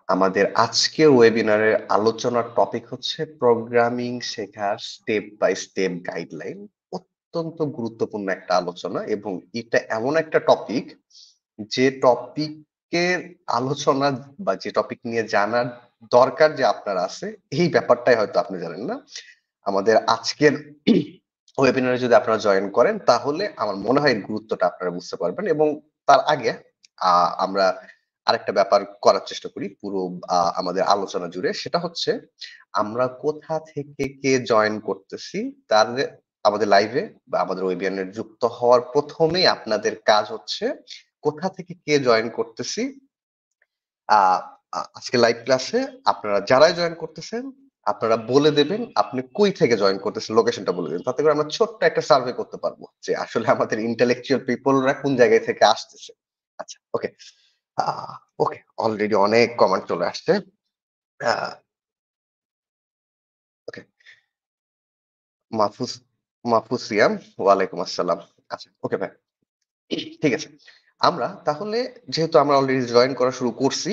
আমাদের আজকের ওয়েবিনারের আলোচনার টপিক হচ্ছে প্রোগ্রামিং শেখার স্টেপ বাই স্টেপ গাইডলাইন। অত্যন্ত গুরুত্বপূর্ণ একটা আলোচনা এবং এটা এমন একটা টপিক যে টপিকের আলোচনা বা যে টপিক নিয়ে জানার দরকার যে আপনার আছে এই ব্যাপারটাই হয়তো আপনি জানেন না। আমাদের আজকের ওয়েবিনারে যদি আপনারা জয়েন করেন তাহলে আমার মনে হয় এর গুরুত্বটা আপনারা বুঝতে পারবেন এবং তার আগে আমরা আরেকটা ব্যাপার করার চেষ্টা করি পুরো আমাদের আলোচনা জুড়ে, সেটা হচ্ছে আমরা কোথা থেকে কে জয়েন করতেছি তার আমাদের লাইভে বা আমাদের ওয়েবিনারে যুক্ত হওয়ার প্রথমেই আপনাদের কাজ হচ্ছে কোথা থেকে কে জয়েন করতেছি। আহ আজকে লাইভ ক্লাসে আপনারা যারাই জয়েন করতেছেন আপনারা বলে দেবেন আপনি কই থেকে জয়েন করতেছেন, লোকেশনটা বলে দেবেন, তাতে করে আমরা ছোট্ট একটা সার্ভে করতে পারবো যে আসলে আমাদের ইন্টেলেকচুয়াল পিপলরা কোন জায়গায় থেকে আসতেছে। আচ্ছা, ওকে। ওকে, অলরেডি অনেক কমেন্ট চলে আসছে। ওকে, মাহফুজ মাহফুজ সিয়াম, ওয়ালাইকুম আসসালাম। আচ্ছা, ওকে ভাই, ঠিক আছে। আমরা তাহলে যেহেতু আমরা অলরেডি জয়েন করা শুরু করছি,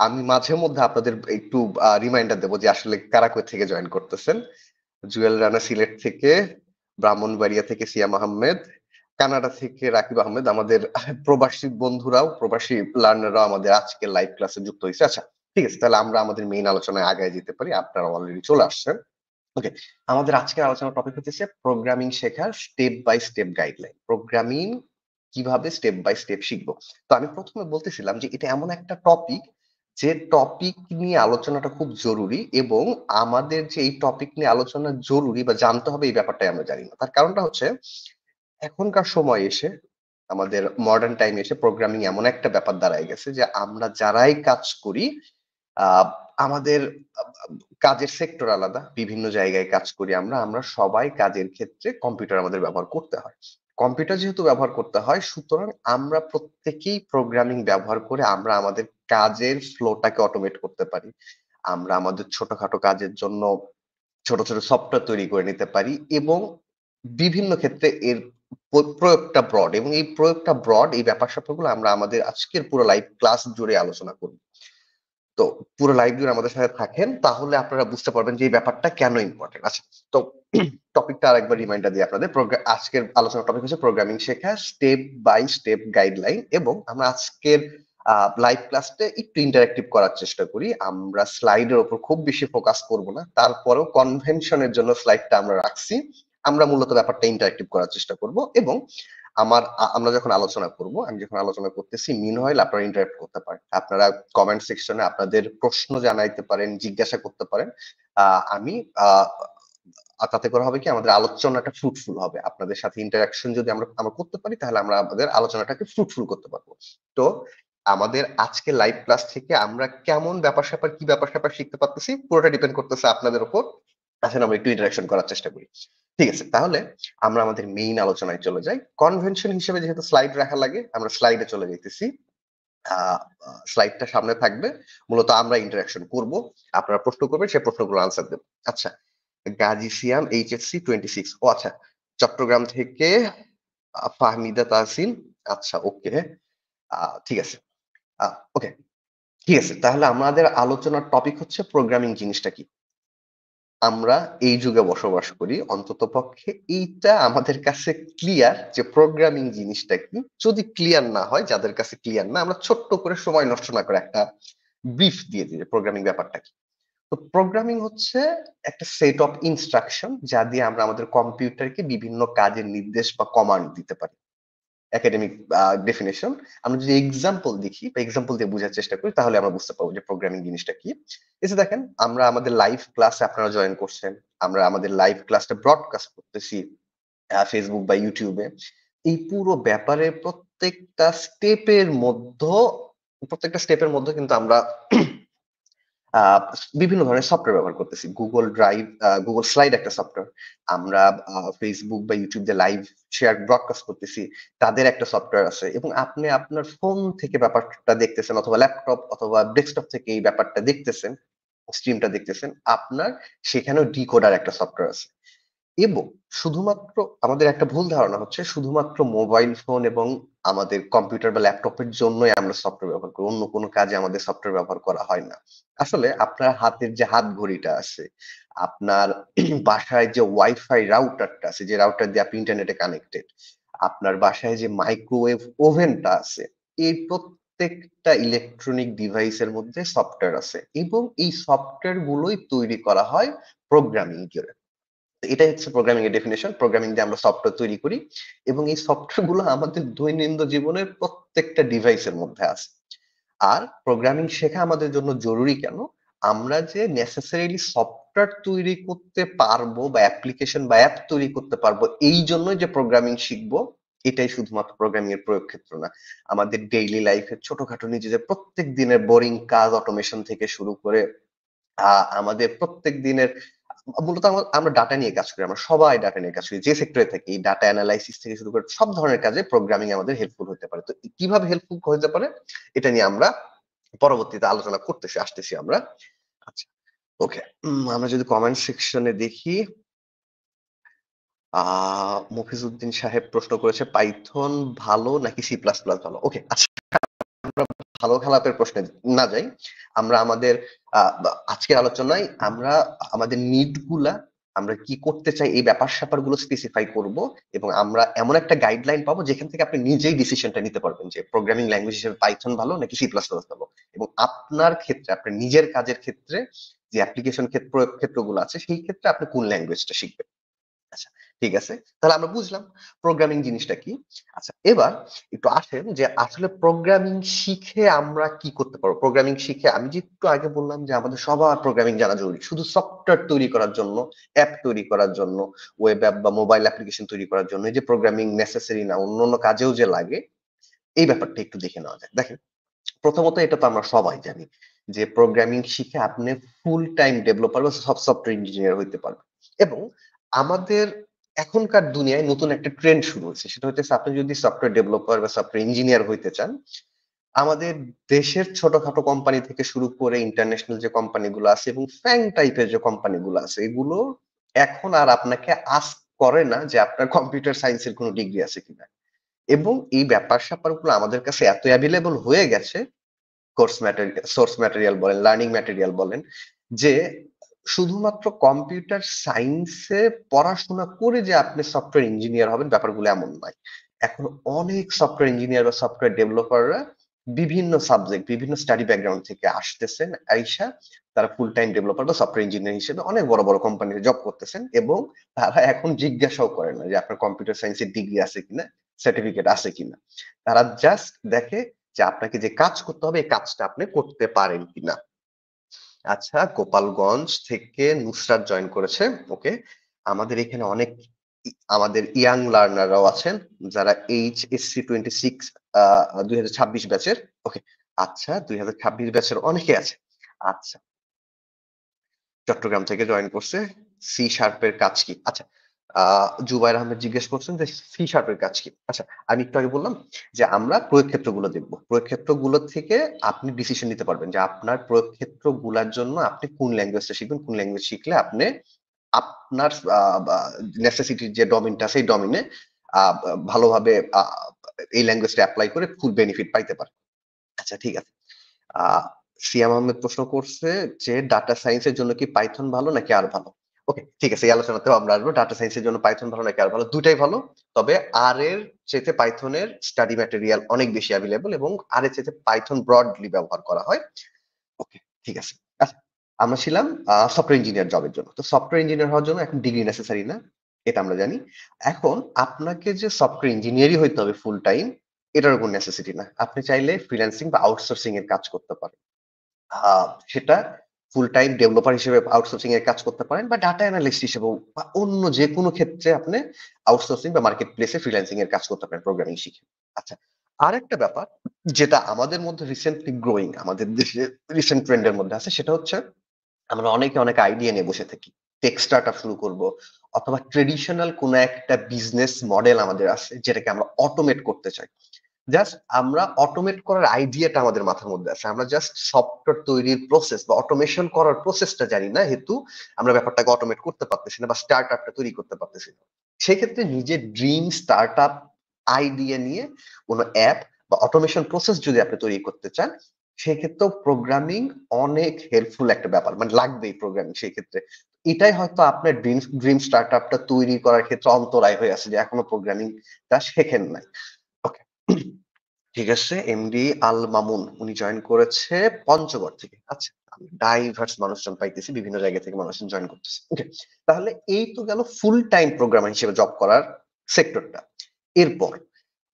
আমি মাঝে মধ্যে আপনাদের একটু রিমাইন্ডার দেবো যে আসলে কারা কই থেকে জয়েন করতেছেন। জুয়েল রানা সিলেট থেকে, ব্রাহ্মণবাড়িয়া থেকে সিয়াম আহমেদ, কানাডা থেকে রাকিব আহমেদ, আমাদের প্রবাসী বন্ধুরাও, প্রবাসী লার্নাররাও আমাদের আজকে লাইভ ক্লাসে যুক্ত হয়েছে। আচ্ছা, ঠিক আছে, তাহলে আমরা আমাদের মেইন আলোচনায় আগায় যেতে পারি, আপনারা অলরেডি চলে আসছেন। ওকে, আমাদের আজকের আলোচনার টপিক হচ্ছে প্রোগ্রামিং শেখার step by step guideline. Programming কিভাবে স্টেপ বাই স্টেপ শিখবো। তো আমি প্রথমে বলতেছিলাম যে এটা এমন একটা টপিক যে টপিক নিয়ে আলোচনাটা খুব জরুরি এবং আমাদের যে এই টপিক নিয়ে আলোচনা জরুরি বা জানতে হবে এই ব্যাপারটাই আমরা জানি না। তার কারণটা হচ্ছে এখনকার সময় এসে আমাদের মডার্ন টাইম এসে প্রোগ্রামিং এমন একটা ব্যাপার দাঁড়ায় গেছে যে আমরা যারাই কাজ করি আহ, আমাদের কাজের সেক্টর আলাদা, বিভিন্ন জায়গায় কাজ করি আমরা আমরা সবাই কাজের ক্ষেত্রে কম্পিউটার আমাদের ব্যবহার করতে হয়। কম্পিউটার যেহেতু ব্যবহার করতে হয় সুতরাং আমরা প্রত্যেকেই প্রোগ্রামিং ব্যবহার করে আমরা আমাদের কাজের ফ্লোটাকে অটোমেট করতে পারি। আমরা আমাদের ছোটখাটো কাজের জন্য ছোট ছোট সফটওয়্যার তৈরি করে নিতে পারি এবং বিভিন্ন ক্ষেত্রে এর প্রয়োগটা ব্রড এবং এই প্রয়োগটা ব্রড, এই ব্যাপার স্যাপারগুলো আমরা আমাদের আজকের পুরো লাইভ ক্লাস জুড়ে আলোচনা করব। তো পুরো লাইভ জুড়ে আমাদের সাথে থাকেন তাহলে আপনারা বুঝতে পারবেন যে এই ব্যাপারটা কেন ইম্পর্টেন্ট। আচ্ছা, তো টপিকটা আরেকবার রিমাইন্ডার দিই আপনাদের। আজকের আলোচনার টপিক হচ্ছে প্রোগ্রামিং শেখা স্টেপ বাই স্টেপ গাইডলাইন এবং আমরা আজকের লাইভ ক্লাসটা একটু ইন্টারেক্টিভ করার চেষ্টা করি। আমরা স্লাইডের উপর খুব বেশি ফোকাস করব না, তারপরেও কনভেনশনের জন্য স্লাইডটা আমরা রাখছি। আমরা মূলত ব্যাপারটা ইন্টারেক্টিভ করার চেষ্টা করব এবং আমরা যখন আলোচনা করব, আমি যখন আলোচনা করতেছি মিনওয়াইল আপনারা ইন্টারাপ্ট করতে পারেন, আপনারা কমেন্ট সেকশনে আপনাদের প্রশ্ন জানাইতে পারেন, জিজ্ঞাসা করতে পারেন। আমি তাতে করে হবে কি আমাদের আলোচনাটা ফ্রুটফুল হবে। আপনাদের সাথে ইন্টারাকশন যদি আমরা আমরা করতে পারি তাহলে আমরা আমাদের আলোচনাটাকে ফ্রুটফুল করতে পারবো। তো আমাদের আজকে লাইভ ক্লাস থেকে আমরা কেমন ব্যাপার স্যাপার কি ব্যাপার স্যাপার শিখতে পারতেছি পুরোটা ডিপেন্ড করতেছে আপনাদের উপর। আসলে আমরা একটু ইন্টারাকশন করার চেষ্টা করি। ঠিক আছে, তাহলে আমরা আমাদের মেইন আলোচনায় চলে যাই। কনভেনশন হিসেবে যেহেতু স্লাইড রাখা লাগে আমরা স্লাইডে চলে যাইতেছি। স্লাইডটা সামনে থাকবে, মূলত আমরা ইন্টারাকশন করব, আপনারা প্রশ্ন করবেন সেই প্রশ্নগুলো আনসার দেব। আচ্ছা, গাজী সিয়াম এইচএসসি 26, ও আচ্ছা, চট্টগ্রাম থেকে ফাহমিদা তাহসিন। আচ্ছা, ওকে, ঠিক আছে, ওকে, ঠিক আছে, তাহলে আমাদের আলোচনার টপিক হচ্ছে প্রোগ্রামিং জিনিসটা কি। আমরা এই যুগে বসবাস করি, অন্ততপক্ষে এইটা আমাদের কাছে ক্লিয়ার যে প্রোগ্রামিং জিনিসটা কি। যদি ক্লিয়ার না হয়, যাদের কাছে ক্লিয়ার না, আমরা ছোট্ট করে সময় নষ্ট না করে একটা ব্রিফ দিয়ে দিই প্রোগ্রামিং ব্যাপারটা কি। তো প্রোগ্রামিং হচ্ছে একটা সেট অফ ইনস্ট্রাকশন যা দিয়ে আমরা আমাদের কম্পিউটারকে বিভিন্ন কাজের নির্দেশ বা কমান্ড দিতে পারি। Academic definition. আমরা যদি এক্সাম্পল দেখি বা এক্সাম্পল দিয়ে বোঝার চেষ্টা করি তাহলে আমরা বুঝতে পারবো যে প্রোগ্রামিং জিনিসটা কি। এসে দেখেন আমরা আমাদের লাইভ ক্লাসে আপনারা জয়েন করছেন, আমরা আমাদের লাইভ ক্লাসটা ব্রডকাস্ট করতেছি ফেসবুক বা ইউটিউবে। এই পুরো ব্যাপারে প্রত্যেকটা স্টেপের মধ্যে কিন্তু আমরা আহ, বিভিন্ন ধরনের সফটওয়্যার ব্যবহার করতেছি। গুগল ড্রাইভ, গুগল স্লাইড একটা সফটওয়্যার। আমরা ফেসবুক বা ইউটিউব দিয়ে লাইভ শেয়ার ব্রডকাস্ট করতেছি, তাদের একটা সফটওয়্যার আছে। এবং আপনি আপনার ফোন থেকে ব্যাপারটা দেখতেছেন অথবা ল্যাপটপ অথবা ডেস্কটপ থেকে এই ব্যাপারটা দেখতেছেন, স্ট্রিমটা দেখতেছেন, আপনার সেখানেও ডিকোডার একটা সফটওয়্যার আছে। এবং শুধুমাত্র আমাদের একটা ভুল ধারণা হচ্ছে শুধুমাত্র মোবাইল ফোন এবং আমাদের কম্পিউটার বা ল্যাপটপের জন্যই আমরা সফটওয়্যার ব্যবহার করি। অন্য কোনো কাজে আমাদের সফটওয়্যার ব্যবহার করা হয় না। আসলে আপনার হাতের যে হাত ঘড়িটা আছে, আপনার বাসায় যে ওয়াইফাই রাউটারটা আছে, যে রাউটার দিয়ে আপনি ইন্টারনেটে কানেক্টেড, আপনার বাসায় যে মাইক্রোওয়েভ ওভেনটা আছে, এই প্রত্যেকটা ইলেকট্রনিক ডিভাইসের মধ্যে সফটওয়্যার আছে এবং এই সফটওয়্যার গুলোই তৈরি করা হয় প্রোগ্রামিং করে। এটাই হচ্ছে প্রোগ্রামিং এর ডেফিনিশন। প্রোগ্রামিং দিয়ে আমরা সফটওয়্যার তৈরি করি এবং এই সফটওয়্যার গুলো আমাদের দৈনন্দিন জীবনের প্রত্যেকটা ডিভাইসের মধ্যে আছে। আর প্রোগ্রামিং শেখা আমাদের জন্য জরুরি কেন? আমরা যে নেসেসারিলি সফটওয়্যার তৈরি করতে পারবো বা অ্যাপ্লিকেশন বা অ্যাপ তৈরি করতে পারবো এই জন্যই যে প্রোগ্রামিং শিখবো, এটাই শুধুমাত্র প্রোগ্রামিং এর প্রয়োগ ক্ষেত্র না। আমাদের ডেইলি লাইফের ছোটখাটো নিজেদের প্রত্যেক দিনের বোরিং কাজ অটোমেশন থেকে শুরু করে আমাদের প্রত্যেক দিনের মূলত আমরা ডাটা নিয়ে কাজ করি। আমরা সবাই ডাটা নিয়ে কাজ করি। যে সেক্টরে থাকি, ডাটা এনালাইসিস থেকে শুরু করে সব ধরনের কাজে প্রোগ্রামিং আমাদের হেল্পফুল হতে পারে। তো কিভাবে হেল্পফুল হতে পারে? এটা নিয়ে আমরা পরবর্তীতে আলোচনা করতেছি, আসতেছি আমরা। আচ্ছা, ওকে। আমরা যদি কমেন্ট সেকশনে দেখি, আ মফিজউদ্দিন সাহেব প্রশ্ন করেছে, পাইথন ভালো নাকি সি প্লাস প্লাস ভালো? ওকে, আচ্ছা, আমরা ভালো খারাপের প্রশ্নে না যাই। আমরা আমাদের আজকের আলোচনায় আমরা আমাদের নিড গুলা, আমরা কি করতে চাই এই ব্যাপার-স্যাপার গুলো স্পেসিফাই করব এবং আমরা এমন একটা গাইডলাইন পাবো যেখান থেকে আপনি নিজেই ডিসিশনটা নিতে পারবেন যে প্রোগ্রামিং ল্যাঙ্গুয়েজ হিসেবে পাইথন ভালো নাকি সি প্লাস প্লাস ভালো। এবং আপনার ক্ষেত্রে, আপনার নিজের কাজের ক্ষেত্রে যে অ্যাপ্লিকেশন প্রয়োগ ক্ষেত্রগুলো আছে সেই ক্ষেত্রে আপনি কোন ল্যাঙ্গুয়েজটা শিখবেন। আচ্ছা, ঠিক আছে। তাহলে আমরা বুঝলাম প্রোগ্রামিং জিনিসটা কি। আচ্ছা, এবার একটু আসেন যে আসলে প্রোগ্রামিং শিখে আমরা কি করতে পারবো? প্রোগ্রামিং শিখে আমি যে একটু আগে বললাম যে আমাদের সবার প্রোগ্রামিং জানা জরুরি। শুধু সফটওয়্যার তৈরি করার জন্য, অ্যাপ তৈরি করার জন্য, ওয়েব অ্যাপ বা মোবাইল অ্যাপ্লিকেশন তৈরি করার জন্য এই যে প্রোগ্রামিং নেসেসারি না, অন্যান্য কাজেও যে লাগে, এই ব্যাপারটা একটু দেখে নেওয়া যাক। দেখেন, প্রথমত এটা তো আমরা সবাই জানি যে প্রোগ্রামিং শিখে আপনি ফুল টাইম ডেভেলপার বা সফটওয়্যার ইঞ্জিনিয়ার হইতে পারবেন। এবং আমাদের এখনকার দুনিয়ায় নতুন একটা ট্রেন্ড শুরু হয়েছে। সেটা হইতেছে আপনি যদি সফটওয়্যার ডেভেলপার বা সফটওয়্যার ইঞ্জিনিয়ার হইতে চান, আমাদের দেশের ছোটখাটো কোম্পানি থেকে শুরু করে ইন্টারন্যাশনাল যে কোম্পানিগুলো আছে এবং ফ্যাং টাইপের যে কোম্পানিগুলো আছে, এগুলো এখন আর আপনাকে আস্ক করে না যে আপনার কম্পিউটার সায়েন্সের কোনো ডিগ্রি আছে কিনা। এবং এই ব্যাপার-স্যাপারগুলো আমাদের কাছে এত এভেইলেবল হয়ে গেছে, সোর্স ম্যাটেরিয়াল বলেন, লার্নিং ম্যাটেরিয়াল বলেন, যে শুধুমাত্র কম্পিউটার সায়েন্সে পড়াশোনা করে যে আপনি সফটওয়্যার ইঞ্জিনিয়ার হবেন ব্যাপারগুলো এমন নয়। এখন অনেক সফটওয়্যার ইঞ্জিনিয়ার বা সফটওয়্যার ডেভেলপাররা বিভিন্ন সাবজেক্ট, বিভিন্ন স্টাডি ব্যাকগ্রাউন্ড থেকে আসতেছেন, আইসা তারা ফুল টাইম ডেভেলপার বা সফটওয়্যার ইঞ্জিনিয়ার হিসেবে অনেক বড় বড় কোম্পানিতে জব করতেছেন এবং তারা এখন জিজ্ঞাসাও করে না যে আপনার কম্পিউটার সায়েন্সের ডিগ্রি আছে কিনা, সার্টিফিকেট আছে কিনা। তারা জাস্ট দেখে যে আপনাকে যে কাজ করতে হবে এই কাজটা আপনি করতে পারেন কিনা। আচ্ছা, গোপালগঞ্জ থেকে নুসরাত জয়েন করেছে। ওকে। আমাদের এখানে অনেক আমাদের ইয়াং লার্নাররাও আছেন যারা এইচএসসি 26 2026 ব্যাচের। ওকে। আচ্ছা, 2026 ব্যাচের অনেকে আছে। আচ্ছা, চট্টগ্রাম থেকে জয়েন করছে। সি শার্প এর কাজ কি? আচ্ছা, জুবায়ের আহমেদ জিজ্ঞেস করছেন যে সি শার্প এর কাজ কি? আচ্ছা, আমি একটু আগে বললাম যে আমরা প্রয়োগ ক্ষেত্রগুলো দেখব। প্রয়োগ ক্ষেত্রগুলো থেকে আপনি ডিসিশন নিতে পারবেন যে আপনার প্রয়োগ ক্ষেত্রগুলার জন্য আপনি কোন ল্যাঙ্গুয়েজটা শিখবেন, কোন ল্যাঙ্গুয়েজ শিখলে আপনি আপনার বা নেসেসিটির যে ডোমেইনটা আছে এই ডোমেইনে ভালোভাবে এই ল্যাঙ্গুয়েজটা এপ্লাই করে ফুল বেনিফিট পাইতে পারেন। আচ্ছা, ঠিক আছে। আ সিয়াম আহমেদ প্রশ্ন করছে যে ডাটা সায়েন্স এর জন্য কি পাইথন ভালো নাকি আর ভালো? ওকে, ঠিক আছে। এই আলোচনাতেও আমরা আসবো। ডাটা সায়েন্স এর জন্য পাইথন ভালো নাকি আর ভালো? দুটাই ভালো। তবে আর এর চাইতে পাইথনের স্টাডি ম্যাটেরিয়াল অনেক বেশি এভেইলেবল এবং আর এর চাইতে পাইথন ব্রডলি ব্যবহার করা হয়। ওকে, ঠিক আছে। আচ্ছা, আমরা ছিলাম সফটওয়্যার ইঞ্জিনিয়ার জবের জন্য। তো সফটওয়্যার ইঞ্জিনিয়ার হওয়ার জন্য এখন ডিগ্রি নেসেসারি না। এটা আমরা জানি। এখন আপনাকে যে সফটওয়্যার ইঞ্জিনিয়ারই হইতে হবে ফুল টাইম, এটারও কোনো নেসেসিটি না। আপনি চাইলে ফ্রিল্যান্সিং বা আউটসোর্সিং এর কাজ করতে পারেন। আ সেটা ফুল টাইম ডেভেলপার হিসেবে আউটসোর্সিং এর কাজ করতে পারেন বা ডাটা অ্যানালিস্ট হিসেবেও বা অন্য যেকোনো ক্ষেত্রে আপনি আউটসোর্সিং বা মার্কেট প্লেসে ফ্রিল্যান্সিং এর কাজ করতে পারেন প্রোগ্রামিং শিখে। আচ্ছা, আরেকটা ব্যাপার যেটা আমাদের মধ্যে রিসেন্টলি গ্রোইং, আমাদের দেশে রিসেন্ট ট্রেন্ড এর মধ্যে আছে সেটা হচ্ছে আমরা অনেকে অনেক আইডিয়া নিয়ে বসে থাকি। টেক স্টার্টআপ শুরু করব অথবা ট্রেডিশনাল কোনো একটা বিজনেস মডেল আমাদের আছে যেটাকে আমরা অটোমেট করতে চাই। জাস্ট আমরা অটোমেট করার আইডিয়াটা আমাদের মাথার মধ্যে আছে। আমরা জাস্ট সফটওয়্যার তৈরির প্রসেস বা অটোমেশন করার প্রসেসটা জানি না, হেতু আমরা ব্যাপারটাকে অটোমেট করতে পারতেছি না বা স্টার্টআপটা তৈরি করতে পারতেছি না। সেক্ষেত্রে নিজের ড্রিম স্টার্টআপ আইডিয়া নিয়ে কোনো অ্যাপ বা অটোমেশন প্রসেস যদি আপনি তৈরি করতে চান, সেক্ষেত্রেও প্রোগ্রামিং অনেক হেল্পফুল একটা ব্যাপার। মানে লাগবেই প্রোগ্রামিং সেই ক্ষেত্রে। এটাই হয়তো আপনার ড্রিম স্টার্টআপটা তৈরি করার ক্ষেত্রে অন্তরায় হয়ে আছে যে এখনো প্রোগ্রামিংটা শেখেন নাই। ওকে। ঠিক আছে, এমডি আল মামুন উনি জয়েন করেছে পঞ্চগড় থেকে। আচ্ছা, আমি ডাইভার্স মানুষজন পাইতেছি, বিভিন্ন জায়গা থেকে মানুষজন জয়েন করতেছে। ওকে, তাহলে এই তো গেল ফুল টাইম প্রোগ্রামার হিসেবে জব করার সেক্টরটা। এরপর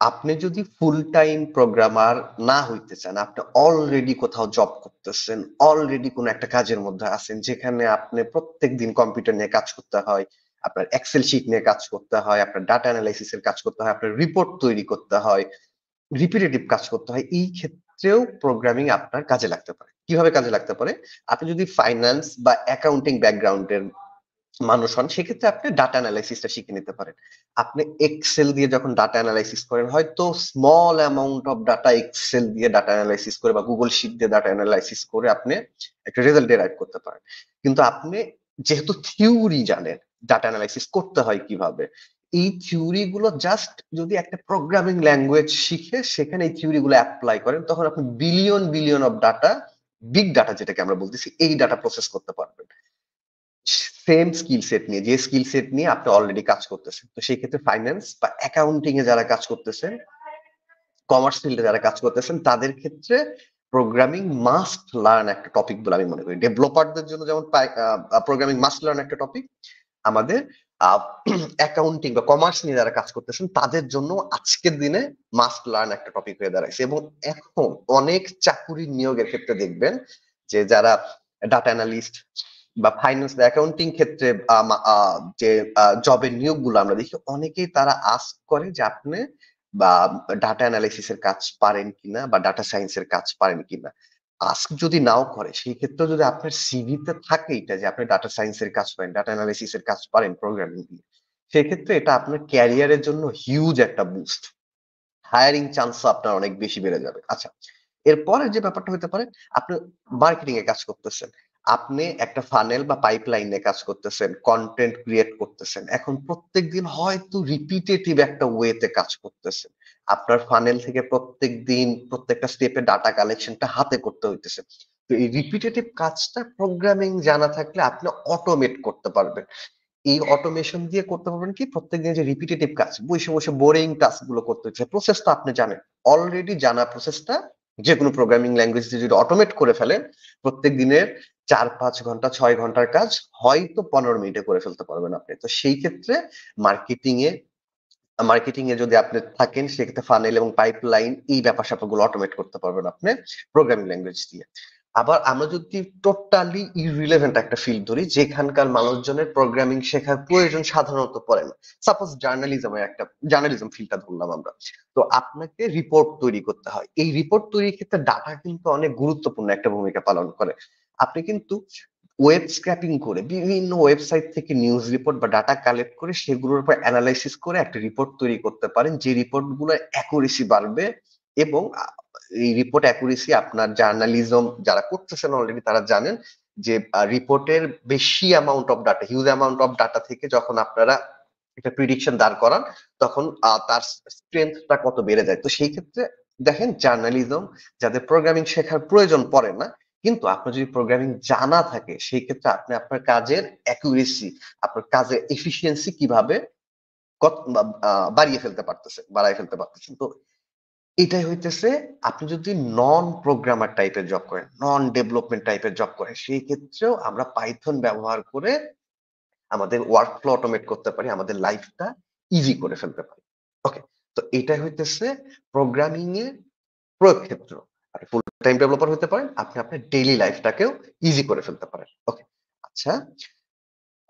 আপনি যদি ফুল টাইম প্রোগ্রামার না হইতে চান, আপনি অলরেডি কোথাও জব করতেছেন, অলরেডি কোনো একটা কাজের মধ্যে আছেন যেখানে আপনি প্রত্যেক দিন কম্পিউটার নিয়ে কাজ করতে হয়, আপনার এক্সেল শিট নিয়ে কাজ করতে হয়, আপনার ডাটা অ্যানালাইসিস এর কাজ করতে হয়, আপনার রিপোর্ট তৈরি করতে হয়, রিপিটেটিভ কাজ করতে হয়, এই ক্ষেত্রেও প্রোগ্রামিং আপনার কাজে লাগতে পারে। কিভাবে কাজে লাগতে পারে? আপনি যদি ফাইন্যান্স বা অ্যাকাউন্টিং ব্যাকগ্রাউন্ডের মানুষ হন, সেক্ষেত্রে আপনি ডাটা অ্যানালাইসিসটা শিখে নিতে পারেন। আপনি এক্সেল দিয়ে যখন ডাটা অ্যানালাইসিস করেন, হয়তো small amount of data Excel দিয়ে ডাটা অ্যানালাইসিস করে বা গুগল শিট দিয়ে ডাটা অ্যানালাইসিস করে আপনি একটা রেজাল্ট ডেরাইভ করতে পারেন। কিন্তু আপনি যেহেতু থিওরি জানেন ডাটা অ্যানালাইসিস করতে হয় কিভাবে, এই থিওরি গুলো জাস্ট যদি একটা প্রোগ্রামিং ল্যাঙ্গুয়েজ শিখে সেখানে এই থিওরি গুলো অ্যাপ্লাই করেন, তখন আপনি billion billion of data, big data যেটাকে আমরা বলতেছি, এই ডাটা প্রসেস করতে পারবেন সেম স্কিল সেট নিয়ে, যে স্কিল সেট নিয়ে আপনি অলরেডি কাজ করতেছেন। তো সেই ক্ষেত্রে ফাইন্যান্স বা অ্যাকাউন্টিং এ যারা কাজ করতেছেন, কমার্স ফিল্ডে যারা কাজ করতেছেন, তাদের ক্ষেত্রে প্রোগ্রামিং মাস্ট লার্ন একটা টপিক বলে আমি মনে করি। ডেভেলপারদের জন্য যেমন প্রোগ্রামিং মাস্ট লার্ন একটা টপিক, আমাদের অ্যাকাউন্টিং বা কমার্স নিয়ে যারা কাজ করতেছেন তাদের জন্য আজকের দিনে মাস্ট লার্ন একটা টপিক হয়ে দাঁড়াইছে। এবং এখন অনেক চাকুরি নিয়োগের ক্ষেত্রে দেখবেন যে যারা ডাটা অ্যানালিস্ট বা ফাইন্যান্স বা অ্যাকাউন্টিং ক্ষেত্রে যে জবের নিয়োগগুলো আমরা দেখি, অনেকেই তারা আস্ক করে যে আপনি বা ডাটা অ্যানালাইসিস এর কাজ পারেন কিনা বা ডাটা সায়েন্স এর কাজ পারেন কিনা। আস্ক যদি নাও করে, সেই ক্ষেত্রে যদি আপনার সিভিতে থাকে এটা যে আপনি ডাটা সায়েন্স এর কাজ পারেন, ডাটা অ্যানালাইসিস এর কাজ পারেন প্রোগ্রামিং দিয়ে, সেক্ষেত্রে এটা আপনার ক্যারিয়ারের জন্য হিউজ একটা বুস্ট। হায়ারিং চান্স আপনার অনেক বেশি বেড়ে যাবে। আচ্ছা, এরপরের যে ব্যাপারটা হতে পারে, আপনি মার্কেটিং এ কাজ করতেছেন। আপনি একটা ফানেল বা পাইপলাইন এ কাজ করতেছেন, কনটেন্ট ক্রিয়েট করতেছেন। এখন প্রত্যেকদিন হয়তো রিপিটেটিভ একটা ওয়েতে কাজ করতেছেন। আপনার ফানেল থেকে প্রত্যেকদিন প্রত্যেকটা স্টেপে ডাটা কালেকশনটা হাতে করতে হইতেছে। তো এই রিপিটেটিভ কাজটা প্রোগ্রামিং জানা থাকলে আপনি অটোমেট করতে পারবেন। এই অটোমেশন দিয়ে করতে পারবেন কি, প্রত্যেকদিন যে রিপিটেটিভ কাজ, বসে বসে বোরিং টাস্ক গুলো করতে হচ্ছে, প্রসেস তো আপনি জানেন, অলরেডি জানা প্রসেসটা যে কোনো প্রোগ্রামিং ল্যাঙ্গুয়েজ দিয়ে যদি অটোমেট করে ফেলেন, প্রত্যেক দিনের 4-5 ঘন্টা 6 ঘন্টার কাজ হয়তো 15 মিনিটে করে ফেলতে পারবেন আপনি। তো সেই ক্ষেত্রে মার্কেটিং এ মার্কেটিং এ যদি আপনি থাকেন, সেক্ষেত্রে ফানেল এবং পাইপলাইন এই ব্যাপার স্যাপারগুলো অটোমেট করতে পারবেন আপনি প্রোগ্রামিং ল্যাঙ্গুয়েজ দিয়ে। আবার আমরা যদি টোটালি ইররিলেভেন্ট একটা ফিল্ড ধরি যেখানকার মানুষজনের প্রোগ্রামিং শেখার প্রয়োজন সাধারণত পড়ে না, সাপোজ জার্নালিজম ফিল্ডটা ধরলাম আমরা। তো আপনাকে রিপোর্ট তৈরি করতে হয়, এই রিপোর্ট তৈরির ক্ষেত্রে ডাটা কিন্তু অনেক গুরুত্বপূর্ণ একটা ভূমিকা পালন করে। আপনি কিন্তু ওয়েব স্ক্র্যাপিং করে বিভিন্ন ওয়েবসাইট থেকে নিউজ রিপোর্ট বা ডাটা কালেক্ট করে সেগুলোর উপর অ্যানালাইসিস করে একটা রিপোর্ট তৈরি করতে পারেন, যে রিপোর্ট গুলোর অ্যাকুরেসি বাড়বে। এবং এই রিপোর্ট অ্যাকুরেসি আপনার জার্নালিজম যারা করতেছেন অলরেডি তারা জানেন যে রিপোর্টের বেশি amount of data, huge amount of data থেকে যখন আপনারা একটা প্রিডিকশন দাঁড় করান, তখন তার স্ট্রেংথটা কত বেড়ে যায়। তো সেই ক্ষেত্রে দেখেন, জার্নালিজম যাদের প্রোগ্রামিং শেখার প্রয়োজন পড়ে না, কিন্তু আপনার যদি প্রোগ্রামিং জানা থাকে, সেই ক্ষেত্রে আপনি আপনার কাজের অ্যাকুরেসি, আপনার কাজের এফিসিয়েন্সি কিভাবে বাড়াই ফেলতে পারতেছেন। তো এটাই হইতেছে, আপনি যদি নন প্রোগ্রামার টাইপের জব করেন, নন ডেভেলপমেন্ট টাইপের জব করেন, সেই ক্ষেত্রেও আমরা পাইথন ব্যবহার করে আমাদের ওয়ার্ক ফ্লো অটোমেট করতে পারি, আমাদের লাইফটা ইজি করে ফেলতে পারি। ওকে, তো এটাই হইতেছে প্রোগ্রামিং এর প্রয়োগ ক্ষেত্র। আপনি ফুল টাইম ডেভেলপার হতে পারেন, আপনি আপনার ডেইলি লাইফটাকেও ইজি করে ফেলতে পারেন। ওকে, আচ্ছা,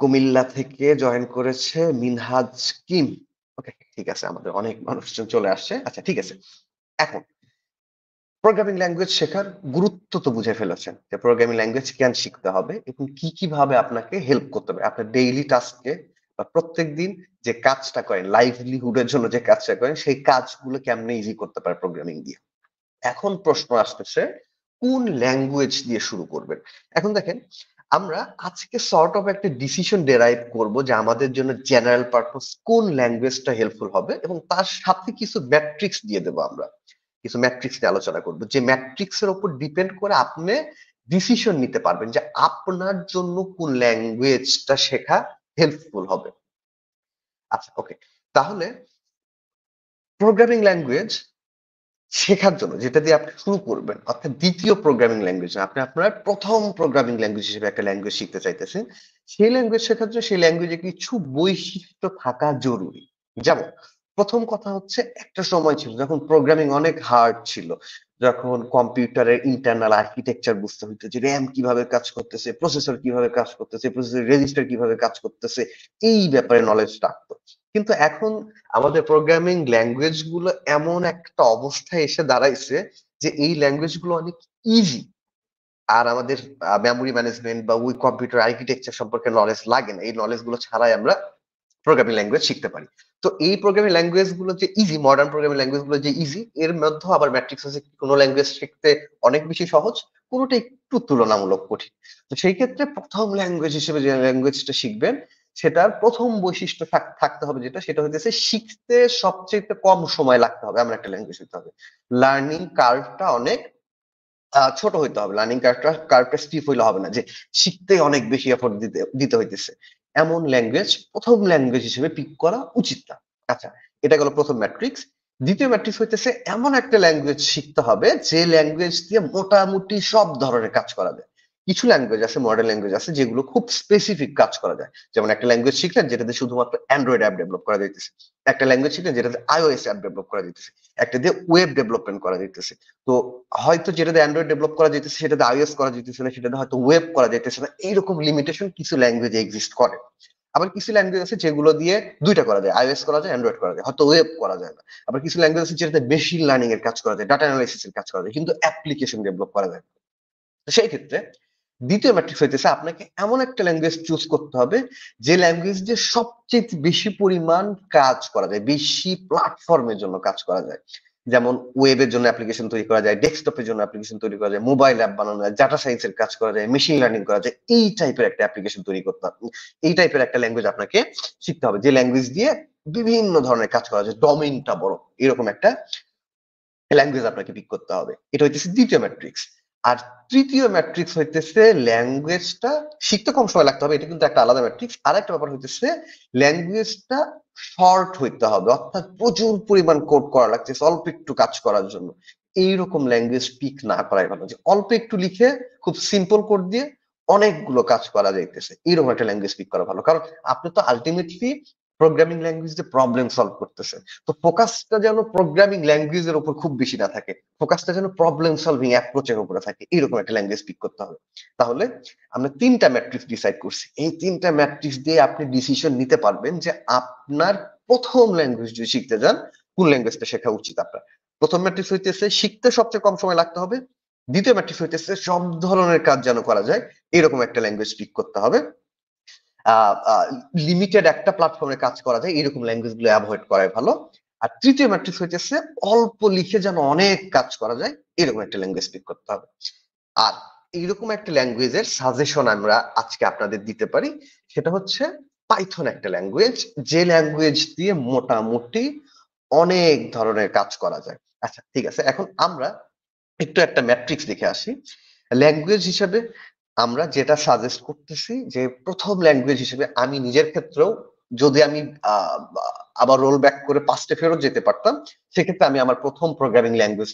কুমিল্লা থেকে জয়েন করেছে মিনহাজ কিম। ওকে, ঠিক আছে, আমাদের অনেক মানুষজন চলে আসছে। আচ্ছা, ঠিক আছে। এখন প্রোগ্রামিং ল্যাঙ্গুয়েজ শেখার গুরুত্ব তো বুঝে ফেলেছেন যে প্রোগ্রামিং ল্যাঙ্গুয়েজ কেন শিখতে হবে এবং কি কি ভাবে আপনাকে হেল্প করতে হবে আপনার ডেইলি টাস্কে, বা প্রত্যেকদিন যে কাজটা করেন, লাইভলিহুডের জন্য যে কাজটা করেন, সেই কাজগুলো কেমনে ইজি করতে পারে প্রোগ্রামিং দিয়ে। এখন প্রশ্ন আসতেছে কোন ল্যাঙ্গুয়েজ দিয়ে শুরু করবেন। এখন দেখেন আমরা আজকে সর্ট অফ একটা ডিসিশন ডেরাইভ করব যে আমাদের জন্য জেনারেল পারপোজ কোন ল্যাঙ্গুয়েজটা হেল্পফুল হবে, এবং তার সাথে কিছু ম্যাট্রিক্স দিয়ে দেবো। আমরা কিছু ম্যাট্রিক্স নিয়ে আলোচনা করব, যে ম্যাট্রিক্স এর উপর ডিপেন্ড করে আপনি ডিসিশন নিতে পারবেন যে আপনার জন্য কোন ল্যাঙ্গুয়েজটা শেখা হেল্পফুল হবে। আচ্ছা, ওকে। তাহলে প্রোগ্রামিং ল্যাঙ্গুয়েজ শেখার জন্য যেটা দিয়ে আপনি শুরু করবেন, অর্থাৎ দ্বিতীয় প্রোগ্রামিং ল্যাঙ্গুয়েজ, আপনি আপনার প্রথম প্রোগ্রামিং ল্যাঙ্গুয়েজ হিসেবে একটা ল্যাঙ্গুয়েজ শিখতে চাইতেছেন, সেই ল্যাঙ্গুয়েজ শেখার জন্য সেই ল্যাঙ্গুয়েজে কিছু বৈশিষ্ট্য থাকা জরুরি। যেমন প্রথম কথা হচ্ছে, একটা সময় ছিল যখন প্রোগ্রামিং অনেক হার্ড ছিল, যখন কম্পিউটারের ইন্টারনাল আর্কিটেকচার বুঝতে হইতো, যে র্যাম কিভাবে কাজ করতেছে, প্রসেসর কিভাবে কাজ করতেছে, প্রসেসর রেজিস্টার কিভাবে কাজ করতেছে, এই ব্যাপারে নলেজ থাকতো। কিন্তু এখন আমাদের প্রোগ্রামিং ল্যাঙ্গুয়েজ গুলো এমন একটা অবস্থায় এসে দাঁড়াইছে যে এই ল্যাঙ্গুয়েজ গুলো অনেক ইজি, আর আমাদের মেমোরি ম্যানেজমেন্ট বা ওই কম্পিউটার আর্কিটেকচার সম্পর্কে নলেজ লাগে না। এই নলেজ গুলো ছাড়াই আমরা প্রোগ্রামিং ল্যাঙ্গুয়েজ শিখতে পারি। তো এই প্রোগ্রামিং ল্যাঙ্গুয়েজ গুলো যে ইজি, মডার্ন প্রোগ্রামিং ল্যাঙ্গুয়েজ গুলো যে ইজি, এর মধ্যেও আবার ম্যাট্রিক্স আছে। কোনো ল্যাঙ্গুয়েজ শিখতে অনেক বেশি সহজ, কোনোটা একটু তুলনামূলক কঠিন। তো সেই ক্ষেত্রে প্রথম ল্যাঙ্গুয়েজ হিসেবে যে ল্যাঙ্গুয়েজটা শিখবেন, সেটার প্রথম বৈশিষ্ট্য থাকতে হবে যেটা, সেটা হচ্ছে শিখতে সবচেয়ে কম সময় লাগতে হবে এমন একটা ল্যাঙ্গুয়েজ হতে হবে। লার্নিং কার্ভটা অনেক ছোট হইতে হবে। লার্নিং কার্ভটা স্টিপ হইলে হবে না, যে শিখতে অনেক বেশি এফোর্ট দিতে দিতে হইতেছে। এমন ল্যাঙ্গুয়েজ প্রথম ল্যাঙ্গুয়েজ হিসেবে পিক করা উচিত না। আচ্ছা, এটা গেল প্রথম ম্যাট্রিক্স। দ্বিতীয় ম্যাট্রিক্স হইতেছে এমন একটা ল্যাঙ্গুয়েজ শিখতে হবে যে ল্যাঙ্গুয়েজ দিয়ে মোটামুটি সব ধরনের কাজ করা যায়। কিছু ল্যাঙ্গুয়েজ আছে, মডার্ন ল্যাঙ্গুয়েজ আছে, যেগুলো খুব স্পেসিফিক কাজ করা যায়। যেমন একটা ল্যাঙ্গুয়েজ শিখলেন যেটাতে শুধুমাত্র অ্যান্ড্রয়েড অ্যাপ ডেভেলপ করা যাইতেছে, একটা ল্যাঙ্গুয়েজ শিখলেন যেটাতে আইওএস অ্যাপ ডেভেলপ করা যাইতেছে, একটা দিয়ে ওয়েব ডেভেলপমেন্ট করা যাইতেছে। তো হয়তো যেটাতে অ্যান্ড্রয়েড ডেভেলপ করা যেতেছে সেটাতে আইওএস করা যেতেছে না, সেটাতে হয়তো ওয়েব করা যেতেছে না। এইরকম লিমিটেশন কিছু ল্যাঙ্গুয়েজে এক্সিস্ট করে। আবার কিছু ল্যাঙ্গুয়েজ আছে যেগুলো দিয়ে দুইটা করা যায়, আইওএস করা যায়, অ্যান্ড্রয়েড করা যায়, হয়তো ওয়েব করা যায় না। আবার কিছু ল্যাঙ্গুয়েজ আছে যেটাতে মেশিন লার্নিং এর কাজ করা যায়, ডাটা অ্যানালাইসিস এর কাজ করা যায়, কিন্তু অ্যাপ্লিকেশন ডেভেলপ করা যায় না। তো সেই ক্ষেত্রে দ্বিতীয় ম্যাট্রিক্স হইতেছে আপনাকে এমন একটা ল্যাঙ্গুয়েজ চুজ করতে হবে যে ল্যাঙ্গুয়েজ দিয়ে সবচেয়ে বেশি পরিমাণ কাজ করা যায়, বেশি প্ল্যাটফর্মের জন্য কাজ করা যায়। যেমন ওয়েবের জন্য অ্যাপ্লিকেশন তৈরি করা যায়, ডেস্কটপের জন্য অ্যাপ্লিকেশন তৈরি করা যায়, মোবাইল অ্যাপ বানানো যায়, ডাটা সায়েন্সের কাজ করা যায়, মেশিন লার্নিং করা যায়। এই টাইপের একটা অ্যাপ্লিকেশন তৈরি করতে হবে, এই টাইপের একটা ল্যাঙ্গুয়েজ আপনাকে শিখতে হবে, যে ল্যাঙ্গুয়েজ দিয়ে বিভিন্ন ধরনের কাজ করা যায়, ডোমেইনটা বড়, এরকম একটা ল্যাঙ্গুয়েজ আপনাকে পিক করতে হবে। এটা হইতেছে দ্বিতীয় ম্যাট্রিক্স। আর তৃতীয় ম্যাট্রিক্স হইতেছে ল্যাঙ্গুয়েজটা শিখতে কম সময় লাগতে হবে, এটা কিন্তু একটা আলাদা ম্যাট্রিক্স। আর একটা ব্যাপার হইতেছে ল্যাঙ্গুয়েজটা শর্ট হইতে হবে, অর্থাৎ প্রচুর পরিমাণ কোড করা লাগছে অল্প একটু কাজ করার জন্য। এইরকম ল্যাঙ্গুয়েজ পিক না করাই ভালো, যে অল্প একটু লিখে খুব সিম্পল কোড দিয়ে অনেকগুলো কাজ করা যাইতেছে, এরকম একটা ল্যাঙ্গুয়েজ পিক করা ভালো। কারণ আপনি তো আলটিমেটলি প্রোগ্রামিং ল্যাঙ্গুয়েজ দিয়ে প্রবলেম সলভ করতেছেন। তো ফোকাসটা যেন প্রোগ্রামিং ল্যাঙ্গুয়েজের উপর খুব বেশি না থাকে, ফোকাসটা যেন প্রবলেম সলভিং অ্যাপ্রোচের উপরে থাকে, এরকম একটা ল্যাঙ্গুয়েজ পিক করতে হবে। তাহলে আমরা তিনটা ম্যাট্রিক্স ডিসাইড করছি, এই তিনটা ম্যাট্রিক্স দিয়ে আপনি ডিসিশন নিতে পারবেন যে আপনার প্রথম ল্যাঙ্গুয়েজ যদি শিখতে যান, কোন ল্যাঙ্গুয়েজটা শেখা উচিত আপনার। প্রথম ম্যাট্রিক্স হইতেছে শিখতে সবচেয়ে কম সময় লাগতে হবে। দ্বিতীয় ম্যাট্রিক্স হইতেছে সব ধরনের কাজ যেন করা যায়, এরকম একটা ল্যাঙ্গুয়েজ পিক করতে হবে। লিমিটেড একটা প্ল্যাটফর্মে কাজ করা যায়, এরকম ল্যাঙ্গুয়েজ গুলো অ্যাভয়েড করাই ভালো। আর তৃতীয় ম্যাট্রিক্স হইতেছে অল্প লিখে যেন অনেক কাজ করা যায়, এরকম একটা ল্যাঙ্গুয়েজ পিক করতে হবে। আর এইরকম একটা ল্যাঙ্গুয়েজের সাজেশন আমরা আজকে আপনাদের দিতে পারি, সেটা হচ্ছে পাইথন একটা ল্যাঙ্গুয়েজ, যে ল্যাঙ্গুয়েজ দিয়ে মোটামুটি অনেক ধরনের কাজ করা যায়। আচ্ছা, ঠিক আছে, এখন আমরা একটু একটা ম্যাট্রিক্স দেখে আসি। ল্যাঙ্গুয়েজ হিসেবে আমরা যেটা সাজেস্ট করতেছি, যে প্রথম ল্যাঙ্গুয়েজ হিসেবে আমি নিজের ক্ষেত্রেও, যদি আমি আহ, আবার রোল ব্যাক করে পাস্টে ফেরত যেতে পারতাম, সেক্ষেত্রে আমি আমার প্রথম প্রোগ্রামিং ল্যাঙ্গুয়েজ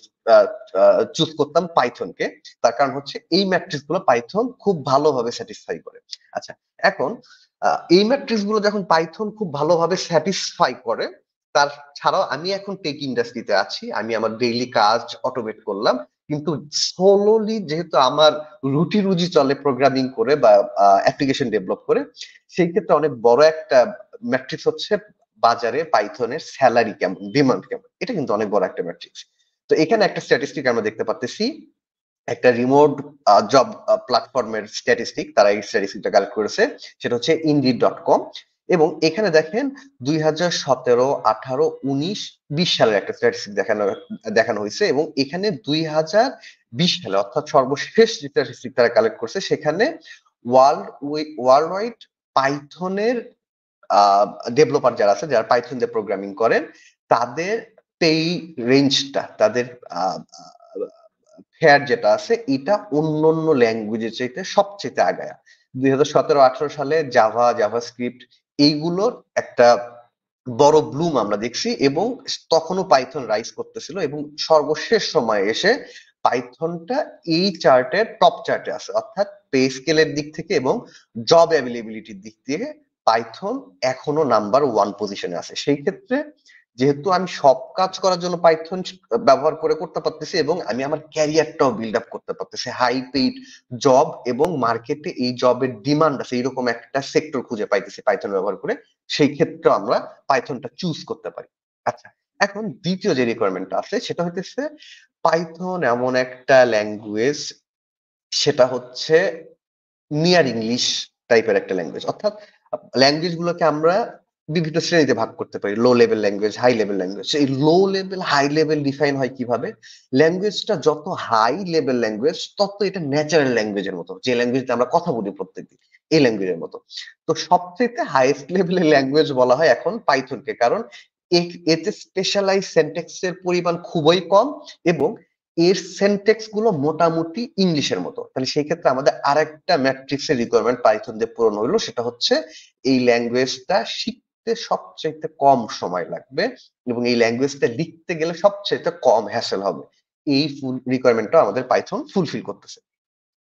চুজ করতাম পাইথনকে। তার কারণ হচ্ছে এই ম্যাট্রিক্স গুলো পাইথন খুব ভালোভাবে স্যাটিসফাই করে। আচ্ছা, এখন এই ম্যাট্রিক্স গুলো যখন পাইথন খুব ভালোভাবে স্যাটিসফাই করে, তার ছাড়াও আমি এখন টেক ইন্ডাস্ট্রিতে আছি, আমি আমার ডেইলি কাজ অটোমেট করলাম, কিন্তু সোলোলি যেহেতু আমার রুটি রুজি চলে প্রোগ্রামিং করে বা অ্যাপ্লিকেশন ডেভেলপ করে, সেই ক্ষেত্রে অনেক বড় একটা ম্যাট্রিক্স হচ্ছে বাজারে পাইথনের স্যালারি কেমন, ডিমান্ড কেমন, এটা কিন্তু অনেক বড় একটা ম্যাট্রিক্স। তো এখানে একটা স্ট্যাটিস্টিক আমরা দেখতে পাচ্ছি, একটা রিমোট জব প্ল্যাটফর্মের স্ট্যাটিস্টিক, তারা এই স্ট্যাটিস্টিকটা কালেক্ট করেছে, সেটা হচ্ছে ইনডিড.কম। এবং এখানে দেখেন 2017, 18, 19, 20 সালের একটা স্ট্যাটিস্টিক দেখানো হয়েছে এবং এখানে 2020 সালে অর্থাৎ সর্বশেষ যে স্ট্যাটিস্টিক তারা কালেক্ট করছে সেখানে ওয়ার্ল্ড ওয়াইড পাইথনের ডেভেলপার যারা আছে, যারা পাইথন দিয়ে প্রোগ্রামিং করেন, তাদের পেই রেঞ্জটা, তাদের ফেয়ার যেটা আছে, এটা অন্যান্য ল্যাঙ্গুয়েজের চাইতে সবচেয়ে আগায়া। 2017-18 সালে জাভাস্ক্রিপ্ট এইগুলোর একটা বড় ব্লুম আমরা দেখছি এবং তখনও পাইথন রাইজ করতেছিল এবং সর্বশেষ সময়ে এসে পাইথনটা এই চার্টের টপ চার্টে আছে, অর্থাৎ পে স্কেলের দিক থেকে এবং জব অ্যাভেলেবিলিটির দিক থেকে পাইথন এখনো নাম্বার 1 পজিশনে আছে। সেই ক্ষেত্রে যেহেতু আমি সব কাজ করার জন্য পাইথন ব্যবহার করতে পারতেছি এবং আমি আমার ক্যারিয়ারটাও বিল্ড আপ করতে পারতেছি, হাই পেইড জব এবং মার্কেটে এই জবের ডিমান্ড আছে এরকম একটা সেক্টর খুঁজে পাইতেছি পাইথন ব্যবহার করে, সেই ক্ষেত্রে আমরা পাইথনটা চুজ করতে পারি। আচ্ছা, এখন দ্বিতীয় যে রিকোয়ারমেন্টটা আছে সেটা হইতেছে পাইথন এমন একটা ল্যাঙ্গুয়েজ, সেটা হচ্ছে নিয়ার ইংলিশ টাইপের একটা ল্যাঙ্গুয়েজ, অর্থাৎ ল্যাঙ্গুয়েজ গুলোকে আমরা বিভিন্ন শ্রেণীতে ভাগ করতে পারি, low level language, high level language. এই low level high level define হয় কিভাবে? ল্যাঙ্গুয়েজটা যত হাই লেভেল ল্যাঙ্গুয়েজ তত এটা ন্যাচারাল ল্যাঙ্গুয়েজের মতো, যে ল্যাঙ্গুয়েজে আমরা কথা বলি প্রত্যেকদিন এই ল্যাঙ্গুয়েজের মতো। তো সবচেয়ে হাইয়েস্ট লেভেলের ল্যাঙ্গুয়েজ বলা হয় এখন পাইথনকে, কারণ এতে স্পেশালাইজ সেন্টেক্স এর পরিমাণ খুবই কম এবং এর সেন্টেক্স গুলো মোটামুটি ইংলিশের মতো। তাহলে সেই ক্ষেত্রে আমাদের আরেকটা ম্যাট্রিক্স এর রিকোয়ারমেন্ট পাইথন দিয়ে পূরণ হইলো, সেটা হচ্ছে এই ল্যাঙ্গুয়েজটা শিখতে সবচাইতে কম সময় লাগবে এবং এই ল্যাঙ্গুয়েজটা লিখতে গেলে সবচাইতে কম হ্যাসেল হবে। এই ফুল রিকোয়ারমেন্টটা আমাদের পাইথন ফুলফিল করতেছে।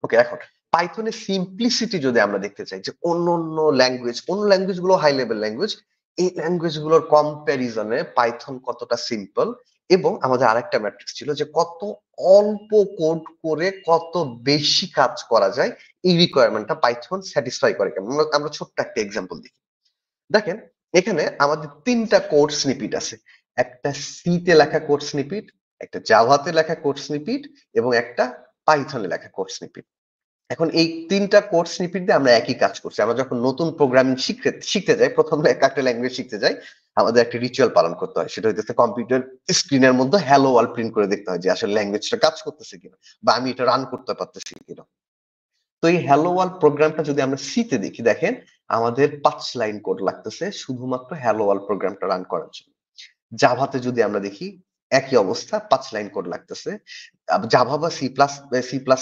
ওকে, এখন পাইথনের সিম্পলিসিটি যদি আমরা দেখতে চাই, যে অন্য ল্যাঙ্গুয়েজ গুলো হাই লেভেল ল্যাঙ্গুয়েজ, এই ল্যাঙ্গুয়েজ গুলোর কম্প্যারিজনে পাইথন কতটা সিম্পল, এবং আমাদের আরেকটা ম্যাট্রিক্স ছিল যে কত অল্প কোড করে কত বেশি কাজ করা যায়, এই রিকোয়ারমেন্টটা পাইথন স্যাটিসফাই করে কেমন। আমরা ছোট্ট একটা এক্সাম্পল দেখি। দেখেন, এখানে আমাদের 3টা কোড স্নিপিট আছে, একটা সি তে লেখা কোড স্নিপিট, একটা জাভাতে লেখা কোড স্নিপিট এবং একটা পাইথনে লেখা কোড স্নিপিট। এখন এই 3টা কোড স্নিপেট দিয়ে আমরা একই কাজ করছি। আমরা যখন নতুন প্রোগ্রামিং শিখতে যাই, প্রথমে একটা ল্যাঙ্গুয়েজ শিখতে যাই, আমাদের একটা রিচুয়াল পালন করতে হয়, সেটা হইতেছে কম্পিউটার স্ক্রিনের মধ্যে হ্যালো ওয়ার্ল্ড প্রিন্ট করে দেখতে হয় যে আসলে ল্যাঙ্গুয়েজটা কাজ করতেছে কিনা বা আমি এটা রান করতে পারতেছি কিনা। তো এই হ্যালো ওয়ার্ল্ড প্রোগ্রামটা যদি আমরা সিতে দেখি, দেখেন আমাদের 5 লাইন কোড লাগতেছে শুধুমাত্র হ্যালো ওয়ার্ল্ড প্রোগ্রামটা রান করার জন্য। জাভাতে যদি আমরা দেখি একই অবস্থা, 5 লাইন কোড লাগতেছে। জাভা বা সি প্লাস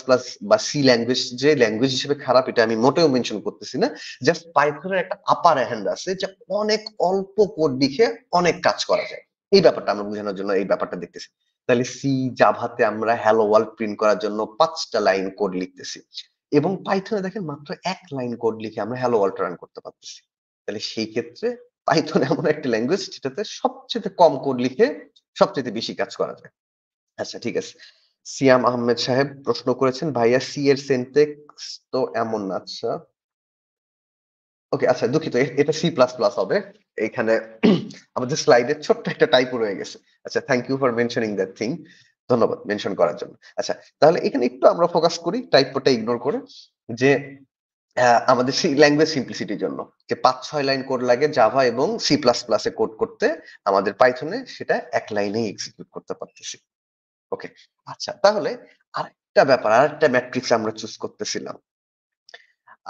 প্লাস বা সি ল্যাঙ্গুয়েজ, যে ল্যাঙ্গুয়েজ হিসেবে খারাপ এটা আমি মোটেও মেনশন করতেছি না, জাস্ট পাইথনের একটা আপার হ্যান্ড আছে যে অনেক অল্প কোড লিখে অনেক কাজ করা যায়। এই ব্যাপারটা আমরা বোঝানোর জন্য এই ব্যাপারটা দেখতেছি। তাহলে জাভাতে আমরা হ্যালো ওয়ার্ল্ড প্রিন্ট করার জন্য 5টা লাইন কোড লিখতেছি এবং পাইথনে দেখেন মাত্র 1 লাইন কোড লিখে আমরা হ্যালো ওয়ার্ল্ড রান করতে পারতেছি। তাহলে সেই ক্ষেত্রে পাইথন এমন একটা ল্যাঙ্গুয়েজ যেটাতে সবচেয়ে কম কোড লিখে সবচেয়ে বেশি কাজ করা যায়। আচ্ছা, ঠিক আছে। সিয়াম আহমেদ সাহেব প্রশ্ন করেছেন, ভাইয়া সি এর সিনট্যাক্স তো এমন না। আচ্ছা, ওকে, আচ্ছা দুঃখিত, এটা সি প্লাস প্লাস হবে। এখানে আমাদের স্লাইডে ছোট্ট একটা টাইপো রয়ে গেছে। আচ্ছা, thank you for mentioning that thing. ধন্যবাদ মেনশন করার জন্য। আচ্ছা, তাহলে এখানে একটু আমরা ফোকাস করি টাইপোটা ইগনোর করে, যে আমাদের সি ল্যাঙ্গুয়েজ সিম্পলিসিটির জন্য যে 5-6 লাইন কোড লাগে জাভা এবং সি প্লাস প্লাস এ কোড করতে, আমাদের পাইথনে সেটা 1 লাইনেই এক্সিকিউট করতে পারতেছি। ওকে, আচ্ছা, তাহলে আরেকটা ম্যাট্রিক্স আমরা চুজ করতেছিলাম,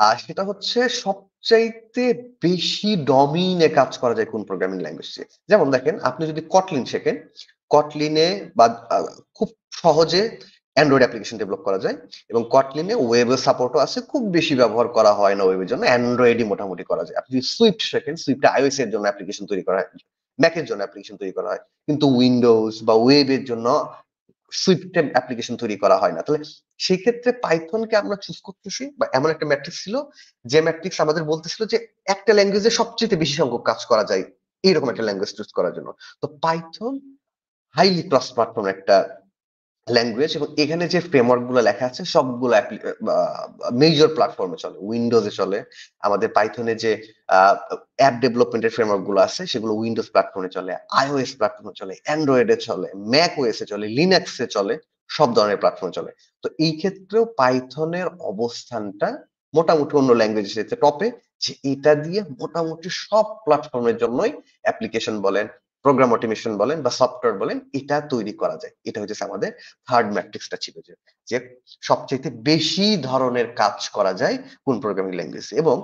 আর সেটা হচ্ছে সবচাইতে বেশি ডমিনে কাজ করা যায় কোন প্রোগ্রামিং ল্যাঙ্গুয়েজ দিয়ে। যেমন দেখেন, আপনি যদি কটলিন শেখেন, কটলিনে বা খুব সহজে অ্যান্ড্রয়েড অ্যাপ্লিকেশন ডেভেলপ করা যায় এবং কটলিনে ওয়েবের সাপোর্টও আছে, খুব বেশি ব্যবহার করা হয় না ওয়েবের জন্য, অ্যান্ড্রয়েডই মোটামুটি করা যায়। আপনি যদি সুইফট শেখেন, সুইফটে আইওএস এর জন্য অ্যাপ্লিকেশন তৈরি করা হয়, ম্যাকের জন্য অ্যাপ্লিকেশন তৈরি করা হয়, কিন্তু উইন্ডোজ বা ওয়েবের জন্য সুইফটে অ্যাপ্লিকেশন তৈরি করা হয় না। তাহলে সেই ক্ষেত্রে পাইথনকে আমরা চুজ করতেছি, বা এমন একটা ম্যাট্রিক্স ছিল যে ম্যাট্রিক্স আমাদের বলতেছিল যে একটা ল্যাঙ্গুয়েজে সবচেয়ে বেশি সংখ্যক কাজ করা যায়, এইরকম একটা ল্যাঙ্গুয়েজ চুজ করার জন্য। তো পাইথন হাইলি ক্রস প্ল্যাটফর্ম একটা ল্যাঙ্গুয়েজ এবং এখানে যে ফ্রেমওয়ার্ক গুলো লেখা আছে সবগুলো মেজর প্ল্যাটফর্মে চলে, উইন্ডোজে চলে। আমাদের পাইথনে যে অ্যাপ ডেভেলপমেন্টের ফ্রেমওয়ার্ক গুলো আছে সেগুলো উইন্ডোজ প্ল্যাটফর্মে চলে, আইওএস প্ল্যাটফর্মে চলে, অ্যান্ড্রয়েডে চলে, ম্যাক ওএসে চলে, লিনাক্সে চলে, সব ধরনের প্ল্যাটফর্মে চলে। তো এই ক্ষেত্রেও পাইথনের অবস্থানটা মোটামুটি অন্য ল্যাঙ্গুয়েজের সাথে টপে, যে এটা দিয়ে মোটামুটি সব প্ল্যাটফর্মের জন্যই অ্যাপ্লিকেশন বলেন, প্রোগ্রাম অটোমেশন বলেন বা সফটওয়্যার বলেন, এটা তৈরি করা যায়। এটা হচ্ছে আমাদের থার্ড ম্যাট্রিক্সটা ছিল, যে সবচেয়ে বেশি ধরনের কাজ করা যায় কোন প্রোগ্রামিং ল্যাঙ্গুয়েজ, এবং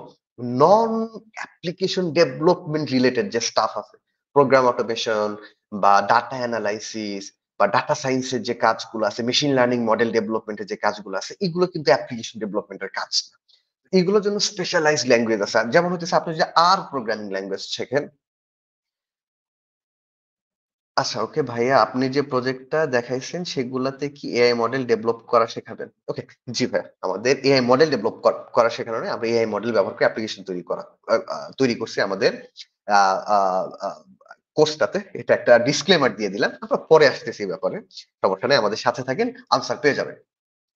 নন অ্যাপ্লিকেশন ডেভেলপমেন্ট রিলেটেড যে স্টাফ আছে, প্রোগ্রাম অটোমেশন বা ডাটা অ্যানালাইসিস বা ডাটা সায়েন্সের যে কাজগুলো আছে, মেশিন লার্নিং মডেল ডেভেলপমেন্টের যে কাজগুলো আছে, এগুলো কিন্তু অ্যাপ্লিকেশন ডেভেলপমেন্টের কাজ না। এগুলোর জন্য স্পেশালাইজড ল্যাঙ্গুয়েজ আছে। যেমন হচ্ছে আপনি যদি আর প্রোগ্রামিং ল্যাঙ্গুয়েজ শেখেন। আচ্ছা, ওকে ভাইয়া, আপনি যে প্রজেক্টটা দেখাইছেন সেগুলাতে কি এআই মডেল ডেভেলপ করা শেখাবেন? ওকে, জি ভাইয়া। আমাদের এআই মডেল ডেভেলপ করা শেখানো নয়, আমরা এআই মডেল ব্যবহার করে অ্যাপ্লিকেশন তৈরি করছি আমাদের কোর্সটাতে। এটা একটা ডিসক্লেমার দিয়ে দিলাম, আমরা পরে আসতেছি এই ব্যাপারে। সমস্যা নেই, আমাদের সাথে থাকেন, আনসার পেয়ে যাবেন।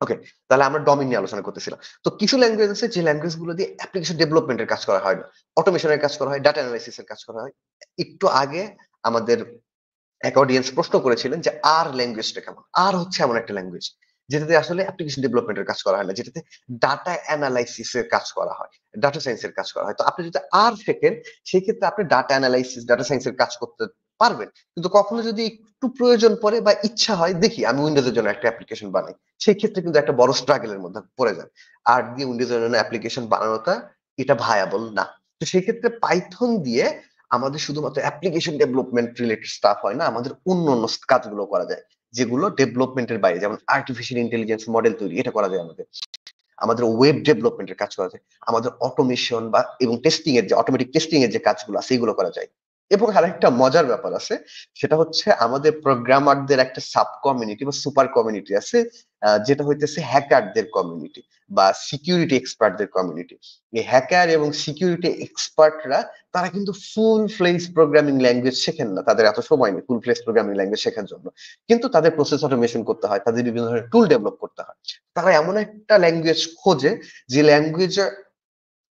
ওকে, তাহলে আমরা ডোমেইন নিয়ে আলোচনা করতেছিলাম। তো কিছু ল্যাঙ্গুয়েজ আছে যে ল্যাঙ্গুয়েজ গুলো দিয়ে অ্যাপ্লিকেশন ডেভেলপমেন্টের কাজ করা হয় না, অটোমেশনের কাজ করা হয়, ডাটা অ্যানালাইসিস এর কাজ করা হয়। একটু আগে আমাদের এক অডিয়েন্স প্রশ্ন করেছিলেন যে আর ল্যাঙ্গুয়েজটা কেমন। আর হচ্ছে এমন একটা ল্যাঙ্গুয়েজ যেটাতে আসলে অ্যাপ্লিকেশন ডেভেলপমেন্টের কাজ করা হয় না, যেটাতে ডাটা অ্যানালাইসিস এর কাজ করা হয়, ডাটা সায়েন্স এর কাজ করা হয়। তো আপনি যদি আর শেখেন, সেই ক্ষেত্রে আপনি ডাটা অ্যানালাইসিস, ডাটা সায়েন্স এর কাজ করতে পারবেন। কিন্তু কখনো যদি একটু প্রয়োজন পড়ে বা ইচ্ছা হয়, দেখি আমি উইন্ডোজের জন্য একটা অ্যাপ্লিকেশন বানাই, সেই ক্ষেত্রে কিন্তু একটা বড় স্ট্রাগলের মধ্যে পড়ে যান। আর দিয়ে উইন্ডোজের জন্য অ্যাপ্লিকেশন বানানোটা এটা ভায়াবল না। তো সেই ক্ষেত্রে পাইথন দিয়ে আমাদের শুধুমাত্র অ্যাপ্লিকেশন ডেভেলপমেন্ট রিলেটেড স্টাফ হয় না, আমাদের অন্য অন্য কাজগুলো করা যায়, যেগুলো ডেভেলপমেন্টের বাইরে। যেমন আর্টিফিশিয়াল ইন্টেলিজেন্স মডেল তৈরি, এটা করা যায় আমাদের। আমাদের ওয়েব ডেভেলপমেন্টের কাজ করা যায়, আমাদের অটোমেশন বা এবং টেস্টিং এর যে অটোমেটিক টেস্টিং এর যে কাজগুলো আছে এগুলো করা যায়। এবং আরেকটা মজার ব্যাপার আছে, সেটা হচ্ছে আমাদের প্রোগ্রামারদের একটা সাব কমিউনিটি বা সুপার কমিউনিটি আছে, যেটা হইতেছে হ্যাকারদের কমিউনিটি বা সিকিউরিটি এক্সপার্টদের কমিউনিটি। এই হ্যাকার এবং সিকিউরিটি এক্সপার্টরা, তারা কিন্তু ফুল ফ্লেজ প্রোগ্রামিং ল্যাঙ্গুয়েজ শেখেন না, তাদের এত সময় নেই ফুল ফ্লেজ প্রোগ্রামিং ল্যাঙ্গুয়েজ শেখার জন্য। কিন্তু তাদের প্রসেস অটোমেশন করতে হয়, তাদের বিভিন্ন ধরনের টুল ডেভেলপ করতে হয়। তারা এমন একটা ল্যাঙ্গুয়েজ খোঁজে যে ল্যাঙ্গুয়েজে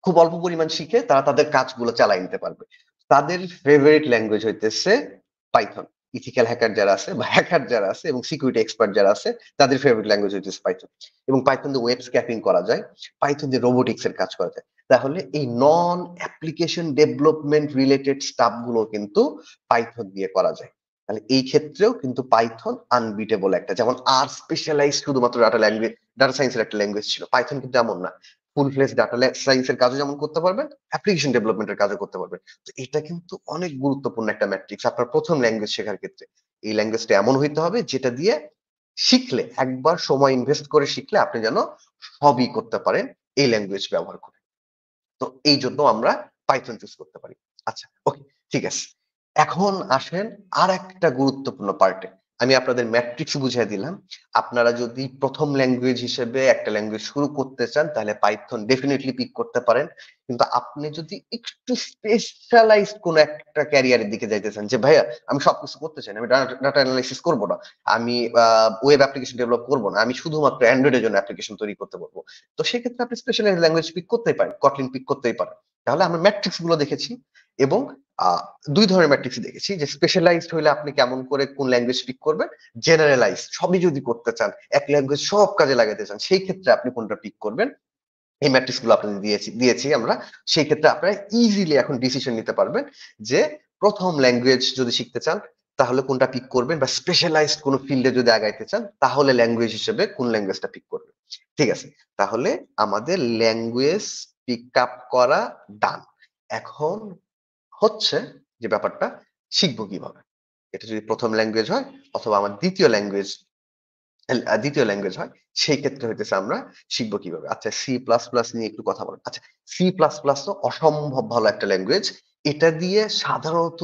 খুব অল্প পরিমাণ শিখে তারা তাদের কাজগুলো চালাই নিতে পারবে। তাদের ফেভারিট ল্যাঙ্গুয়েজ হইতেছে পাইথন। ইথিক্যাল হ্যাকার যারা আছে বা হ্যাকার যারা আছে এবং সিকিউরিটি এক্সপার্ট যারা আছে, তাদের ফেভারিট ল্যাঙ্গুয়েজ হইতেছে পাইথন। এবং পাইথন দিয়ে ওয়েব স্ক্যাপিং করা যায়, পাইথন দিয়ে রোবোটিক্স এর কাজ করা যায়। তাহলে এই নন অ্যাপ্লিকেশন ডেভেলপমেন্ট রিলেটেড স্টাফ গুলো কিন্তু পাইথন দিয়ে করা যায়। তাহলে এই ক্ষেত্রেও কিন্তু পাইথন আনবিটেবল একটা। যেমন আর স্পেশালাইজ শুধুমাত্র ডাটা ল্যাঙ্গুয়েজ, ডাটা সায়েন্সের একটা ল্যাঙ্গুয়েজ ছিল, পাইথন কিন্তু এমন না। ফুল ফ্লেজ ডাটা সায়েন্সের কাজও যেমন করতে পারবেন, অ্যাপ্লিকেশন ডেভেলপমেন্টের কাজও করতে পারবেন। তো এটা কিন্তু অনেক গুরুত্বপূর্ণ একটা ম্যাট্রিক্স আপনার প্রথম ল্যাঙ্গুয়েজ শেখার ক্ষেত্রে। এই ল্যাঙ্গুয়েজটা এমন হইতে হবে যেটা দিয়ে শিখলে, একবার সময় ইনভেস্ট করে শিখলে আপনি যেন সবই করতে পারেন এই ল্যাঙ্গুয়েজ ব্যবহার করে। তো এই জন্য আমরা পাইথন চুজ করতে পারি। আচ্ছা, ওকে, ঠিক আছে। এখন আসেন আর একটা গুরুত্বপূর্ণ পার্টে। আমি আপনাদের ম্যাট্রিক্স বুঝিয়ে দিলাম। আপনারা যদি প্রথম ল্যাঙ্গুয়েজ হিসেবে একটা ল্যাঙ্গুয়েজ শুরু করতে চান, তাহলে পাইথন ডেফিনিটলি পিক করতে পারেন। কিন্তু আপনি যদি একটু স্পেশালাইজড কোন একটা ক্যারিয়ারের দিকে যাইতে চান, যে ভাইয়া আমি সবকিছু করতে চাই না, আমি ডাটা অ্যানালাইসিস করবো না, আমি ওয়েব অ্যাপ্লিকেশন ডেভেলপ করবো না, আমি শুধুমাত্র অ্যান্ড্রয়েডের জন্য অ্যাপ্লিকেশন তৈরি করতে পারবো, তো সেক্ষেত্রে আপনি স্পেশালাইজড ল্যাঙ্গুয়েজ পিক করতেই পারেন, কটলিন পিক করতেই পারেন। তাহলে আমরা ম্যাট্রিক্স গুলো দেখেছি, এবং আহ, দুই ধরনের ম্যাট্রিক্স দেখেছি, যে স্পেশালাইজড হইলে আপনি কেমন করে কোন ল্যাঙ্গুয়েজ পিক করবেন, জেনারেলাইজ সবই যদি করতে চান, এক ল্যাঙ্গুয়েজ সব কাজে লাগাতে চান, সেই ক্ষেত্রে আপনি কোনটা পিক করবেন। এই ম্যাট্রিক্স গুলো আপনাদের দিয়েছি আমরা। সেই ক্ষেত্রে আপনারা ইজিলি এখন ডিসিশন নিতে পারবেন যে প্রথম ল্যাঙ্গুয়েজ যদি শিখতে চান তাহলে কোনটা পিক করবেন, বা স্পেশালাইজড কোন ফিল্ডে যদি আগাইতে চান তাহলে ল্যাঙ্গুয়েজ হিসেবে কোন ল্যাঙ্গুয়েজটা পিক করবেন। ঠিক আছে, তাহলে আমাদের ল্যাঙ্গুয়েজ পিক আপ করা ডান। এখন হচ্ছে যে ব্যাপারটা, শিখবো কিভাবে। এটা যদি প্রথম ল্যাঙ্গুয়েজ হয় অথবা আমার দ্বিতীয় ল্যাঙ্গুয়েজ হয়, সেই ক্ষেত্রে হইতেছে আমরা শিখবো কিভাবে। আচ্ছা, সি প্লাস প্লাস নিয়ে একটু কথা বলেন। আচ্ছা, সি প্লাস প্লাস তো অসম্ভব ভালো একটা ল্যাঙ্গুয়েজ। এটা দিয়ে সাধারণত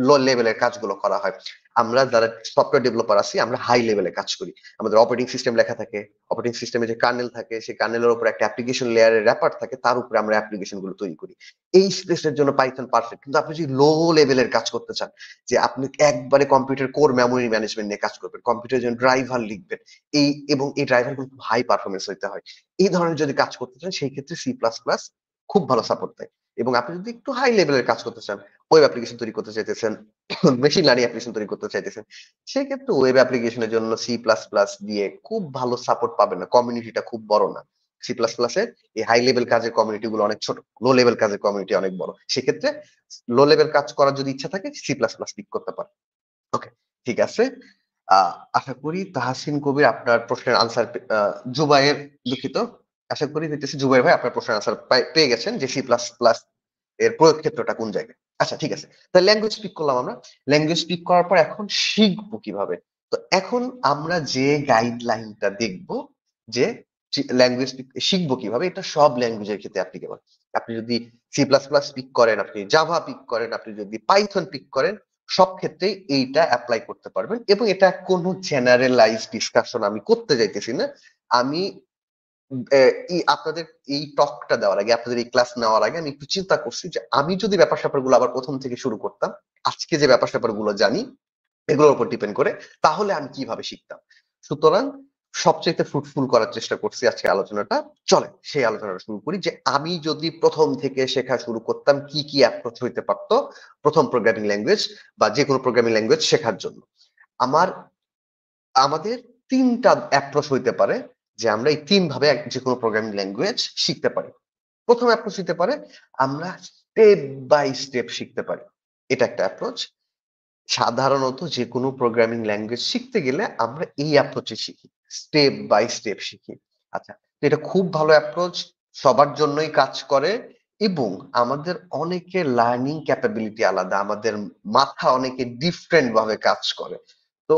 লো লেভেলের কাজগুলো করা হয়। আমরা যারা সফটওয়্যার ডেভেলপার আছি, আমরা হাই লেভেলে কাজ করি। আমাদের অপারেটিং সিস্টেম লেখা থাকে, অপারেটিং সিস্টেমে যে কার্নেল থাকে, সেই কার্নেলের উপর একটা অ্যাপ্লিকেশন লেয়ারের র্যাপার থাকে, তার উপরে আমরা অ্যাপ্লিকেশন গুলো তৈরি করি। এই স্পেসের জন্য পাইথন পারফেক্ট। কিন্তু আপনি যদি লো লেভেলের কাজ করতে চান, যে আপনি একবারে কম্পিউটার কোর মেমোরি ম্যানেজমেন্ট নিয়ে কাজ করবেন, কম্পিউটার জন্য ড্রাইভার লিখবেন, এই ড্রাইভার গুলো হাই পারফরমেন্স হইতে হয়, এই ধরনের যদি কাজ করতে চান, সেই ক্ষেত্রে সি প্লাস প্লাস খুব ভালো সাপোর্ট দেয়। এবং আপনি যদি একটু হাই লেভেলের কাজ করতে চান, ওয়েব অ্যাপ্লিকেশন তৈরি করতে চাইতেছেন, মেশিন লার্নিং অ্যাপ্লিকেশন তৈরি করতে চাইতেছেন, সেই ক্ষেত্রে ওয়েব অ্যাপ্লিকেশনের জন্য সি প্লাস প্লাস দিয়ে খুব ভালো সাপোর্ট পাবেন না, কমিউনিটিটা খুব বড় না। সি প্লাস প্লাস এর এই হাই লেভেল কাজের কমিউনিটি গুলো অনেক ছোট, লো লেভেল কাজের কমিউনিটি অনেক বড়। সেক্ষেত্রে লো লেভেল কাজ করার যদি ইচ্ছা থাকে সি প্লাস প্লাস পিক করতে পারেন। ওকে, ঠিক আছে। আশা করি তাহসিন কবির আপনার প্রশ্নের আনসার জুবাইর, দুঃখিত, আশা করি হইতেছে জুবাইর ভাই আপনার প্রশ্নের আনসার পেয়ে গেছেন যে সি প্লাস প্লাস এর প্রয়োগ ক্ষেত্রটা কোন জায়গায়। আচ্ছা ঠিক আছে, তাহলে ল্যাঙ্গুয়েজ পিক করলাম আমরা। ল্যাঙ্গুয়েজ পিক করার পর এখন শিখবো কিভাবে। তো এখন আমরা যে গাইডলাইনটা দেখব যে ল্যাঙ্গুয়েজ শিখবো কিভাবে, এটা সব ল্যাঙ্গুয়েজের ক্ষেত্রে অ্যাপ্লিকেবল। আপনি যদি সি প্লাস প্লাস পিক করেন, আপনি জাভা পিক করেন, আপনি যদি পাইথন পিক করেন, সব ক্ষেত্রেই এইটা অ্যাপ্লাই করতে পারবেন। এবং এটা কোনো জেনারেলাইজ ডিসকাশন আমি করতে যাইতেছি না। আমি আপনাদের এই টকটা দেওয়ার আগে, আপনাদের এই ক্লাস নেওয়ার আগে আমি একটু চিন্তা করছি যে আমি যদি ব্যাপার স্যাপারগুলো আবার প্রথম থেকে শুরু করতাম, আজকে যে ব্যাপার স্যাপারগুলো জানি এগুলোর উপর ডিপেন্ড করে, তাহলে আমি কিভাবে শিখতাম। সুতরাং সবচেয়ে ফ্রুটফুল করার চেষ্টা করছি আজকে আলোচনাটা। চলে সেই আলোচনাটা শুরু করি যে আমি যদি প্রথম থেকে শেখা শুরু করতাম কি কি অ্যাপ্রোচ হইতে পারতো প্রথম প্রোগ্রামিং ল্যাঙ্গুয়েজ বা যে কোনো প্রোগ্রামিং ল্যাঙ্গুয়েজ শেখার জন্য। আমার আমাদের ৩টা অ্যাপ্রোচ হইতে পারে যে আমরা এই ৩ ভাবে যেকোনো প্রোগ্রামিং ল্যাঙ্গুয়েজ শিখতে পারি। প্রথম অ্যাপ্রোচ হইতে পারে আমরা স্টেপ বাই স্টেপ শিখতে পারি। এটা একটা অ্যাপ্রোচ। সাধারণত যেকোনো প্রোগ্রামিং ল্যাঙ্গুয়েজ শিখতে গেলে আমরা এই অ্যাপ্রোচে শিখি। স্টেপ বাই স্টেপ শিখি। আচ্ছা, তো এটা খুব ভালো অ্যাপ্রোচ, সবার জন্যই কাজ করে এবং আমাদের অনেকের লার্নিং ক্যাপাবিলিটি আলাদা। আমাদের মাথা অনেকে ডিফারেন্ট ভাবে কাজ করে। তো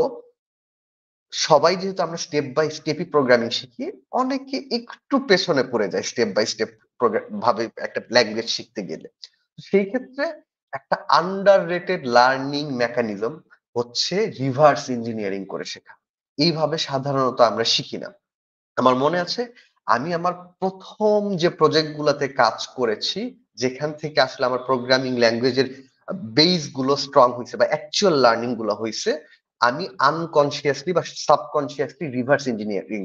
সবাই যেহেতু আমরা স্টেপ বাই স্টেপই প্রোগ্রামিং শিখি, অনেকে একটু পেছনে পড়ে যায় স্টেপ বাই স্টেপ ভাবে একটা ল্যাঙ্গুয়েজ শিখতে গেলে। সেই ক্ষেত্রে একটা আন্ডার রেটেড লার্নিং মেকানিজম হচ্ছে রিভার্স ইঞ্জিনিয়ারিং করে শেখা। এইভাবে সাধারণত আমরা শিখি না। আমার মনে আছে আমি আমার প্রথম যে প্রজেক্ট গুলাতে কাজ করেছি, যেখান থেকে আসলে আমার প্রোগ্রামিং ল্যাঙ্গুয়েজের বেস গুলো স্ট্রং হয়েছে বা অ্যাকচুয়াল লার্নিং গুলো হয়েছে, আমি আনকনসিয়াসলি বা সাবকনসিয়াসলি রিভার্স ইঞ্জিনিয়ারিং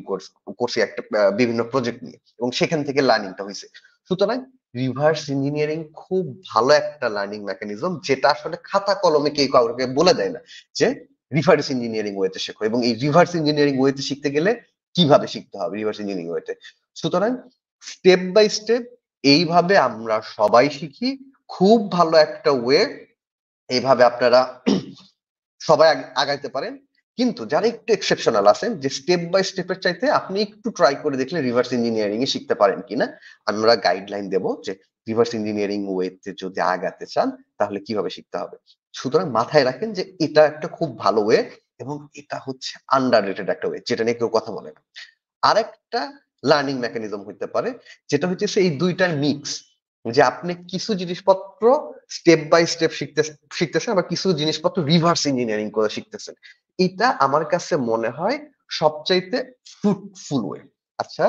করছি একটা বিভিন্ন প্রজেক্ট নিয়ে, এবং সেখান থেকে লার্নিংটা হয়েছে। সুতরাং রিভার্স ইঞ্জিনিয়ারিং খুব ভালো একটা লার্নিং মেকানিজম, যেটা আসলে খাতা কলমে কেউ কাউকে বলে দেয় না যে রিভার্স ইঞ্জিনিয়ারিং ওয়েতে শেখো। এবং এই রিভার্স ইঞ্জিনিয়ারিং ওয়েতে শিখতে গেলে কিভাবে শিখতে হবে রিভার্স ইঞ্জিনিয়ারিং ওয়েতে। সুতরাং স্টেপ বাই স্টেপ এইভাবে আমরা সবাই শিখি। খুব ভালো একটা ওয়ে, এইভাবে আপনারা সবাই আগাইতে পারেন। কিন্তু যারা একটু এক্সেপশনাল আছেন, যে স্টেপ বাই স্টেপের চাইতে আপনি একটু ট্রাই করে দেখলে রিভার্স ইঞ্জিনিয়ারিং এ শিখতে পারেন কিনা, আমরা গাইডলাইন দেব যে রিভার্স ইঞ্জিনিয়ারিং ওয়েতে যদি আগাতে চান তাহলে কিভাবে শিখতে হবে। সুতরাং মাথায় রাখেন যে এটা একটা খুব ভালো ওয়ে এবং এটা হচ্ছে আন্ডার রেটেড একটা ওয়ে, যেটা নিয়ে কেউ কথা বলে না। আরেকটা লার্নিং মেকানিজম হইতে পারে যেটা হচ্ছে এই দুইটার মিক্স, যে আপনি কিছু জিনিসপত্র স্টেপ বাই স্টেপ শিখতেছেন, আবার কিছু জিনিসপত্র রিভার্স ইঞ্জিনিয়ারিং করে শিখতেছেন। এটা আমার কাছে মনে হয় সবচাইতে ফ্রুটফুল ওয়ে। আচ্ছা,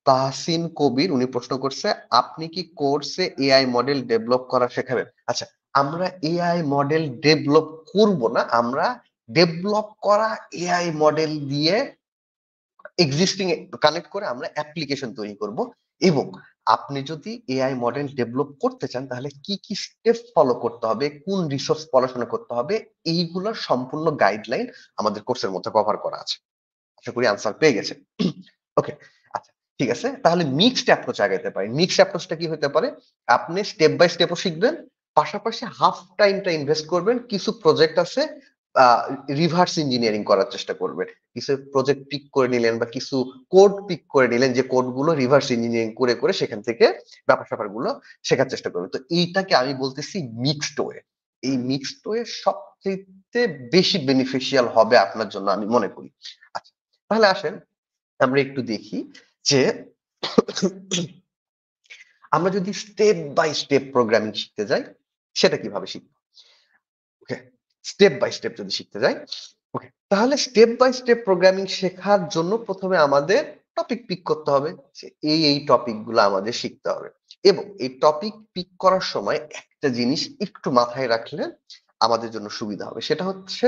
তাহসিন কবির উনি প্রশ্ন করছে আপনি কি কোর্সে এআই মডেল ডেভেলপ করা শেখাবেন। আচ্ছা, আমরা এআই মডেল ডেভেলপ করব না, আমরা ডেভেলপ করা এআই মডেল দিয়ে এক্সিস্টিং কানেক্ট করে আমরা অ্যাপ্লিকেশন তৈরি করব। এবং আপনি যদি এআই মডেল ডেভেলপ করতে চান তাহলে কি কি স্টেপ ফলো করতে হবে, কোন রিসোর্স পড়াশোনা করতে হবে, এইগুলোর সম্পূর্ণ গাইডলাইন আমাদের কোর্সের মধ্যে কভার করা আছে। আশা করি আনসার পেয়ে গেছে। ওকে, আচ্ছা ঠিক আছে, তাহলে মিক্সড অ্যাপ্রোচ আগাইতে পারি। মিক্সড অ্যাপ্রোচটা কি হতে পারে, আপনি স্টেপ বাই স্টেপও শিখবেন, পাশাপাশি হাফ টাইমটা ইনভেস্ট করবেন, কিছু প্রজেক্ট আছে রিভার্স ইঞ্জিনিয়ারিং করার চেষ্টা করবেন। কিছু প্রজেক্ট পিক করে নিলেন বা কিছু কোড পিক করে নিলেন, যে কোড গুলো রিভার্স ইঞ্জিনিয়ারিং করে করে সেখান থেকে ব্যাপার স্যাপার গুলো শেখার চেষ্টা করবেন। তো এইটাকে আমি বলতেছি মিক্সড ওয়ে। এই মিক্সড ওয়ে সবচেয়ে বেশি বেনিফিশিয়াল হবে আপনার জন্য আমি মনে করি। আচ্ছা, তাহলে আসেন আমরা একটু দেখি যে আমরা যদি স্টেপ বাই স্টেপ প্রোগ্রামিং শিখতে যাই সেটা কিভাবে শিখবো। ওকে, স্টেপ বাই স্টেপ যদি শিখতে যাই, ওকে, তাহলে স্টেপ বাই স্টেপ প্রোগ্রামিং শেখার জন্য প্রথমে আমাদের টপিক পিক করতে হবে যে এই টপিক গুলো আমাদের শিখতে হবে। এবং এই টপিক পিক করার সময় একটা জিনিস একটু মাথায় রাখলে আমাদের জন্য সুবিধা হবে, সেটা হচ্ছে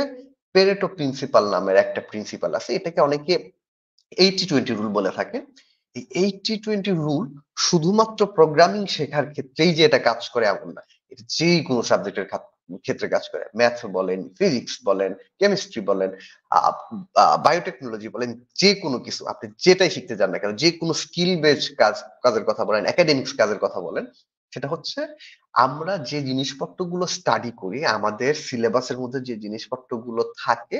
পেরেটো প্রিন্সিপাল নামের একটা প্রিন্সিপাল আছে। এটাকে অনেকে 80-20 রুল বলে থাকে। এই 80-20 রুল শুধুমাত্র প্রোগ্রামিং শেখার ক্ষেত্রেই যে এটা কাজ করে এমন না, এটা যে কোনো সাবজেক্টের ক্ষেত্রে কাজ করে। ম্যাথ বলেন, ফিজিক্স বলেন, কেমিস্ট্রি বলেন, বায়োটেকনোলজি বলেন, যেকোনো কিছু আপনি যেটাই শিখতে যান না কেন, যেকোনো স্কিল বেসড কাজের কথা বলেন, একাডেমিক্স কাজের কথা বলেন, সেটা হচ্ছে আমরা যে জিনিসপত্রগুলো স্টাডি করি, আমাদের সিলেবাসের মধ্যে যে জিনিসপত্রগুলো থাকে,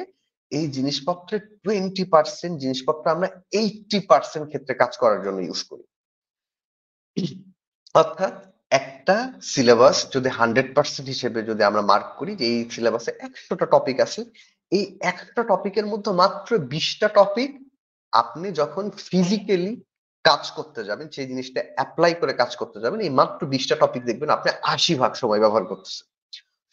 এই জিনিসপত্রের 20% জিনিসপত্র আমরা 80% ক্ষেত্রে কাজ করার জন্য ইউজ করি। অর্থাৎ একটা সিলেবাস যদি 100% হিসেবে যদি আমরা মার্ক করি যে এই সিলেবাসে 100টা টপিক আছে, এই 100টা টপিকের মধ্যে মাত্র 20টা টপিক আপনি যখন ফিজিক্যালি কাজ করতে যাবেন, সেই জিনিসটা এপ্লাই করে কাজ করতে যাবেন, এই মাত্র 20টা টপিক দেখবেন আপনি 80 ভাগ সময় ব্যবহার করতেছেন।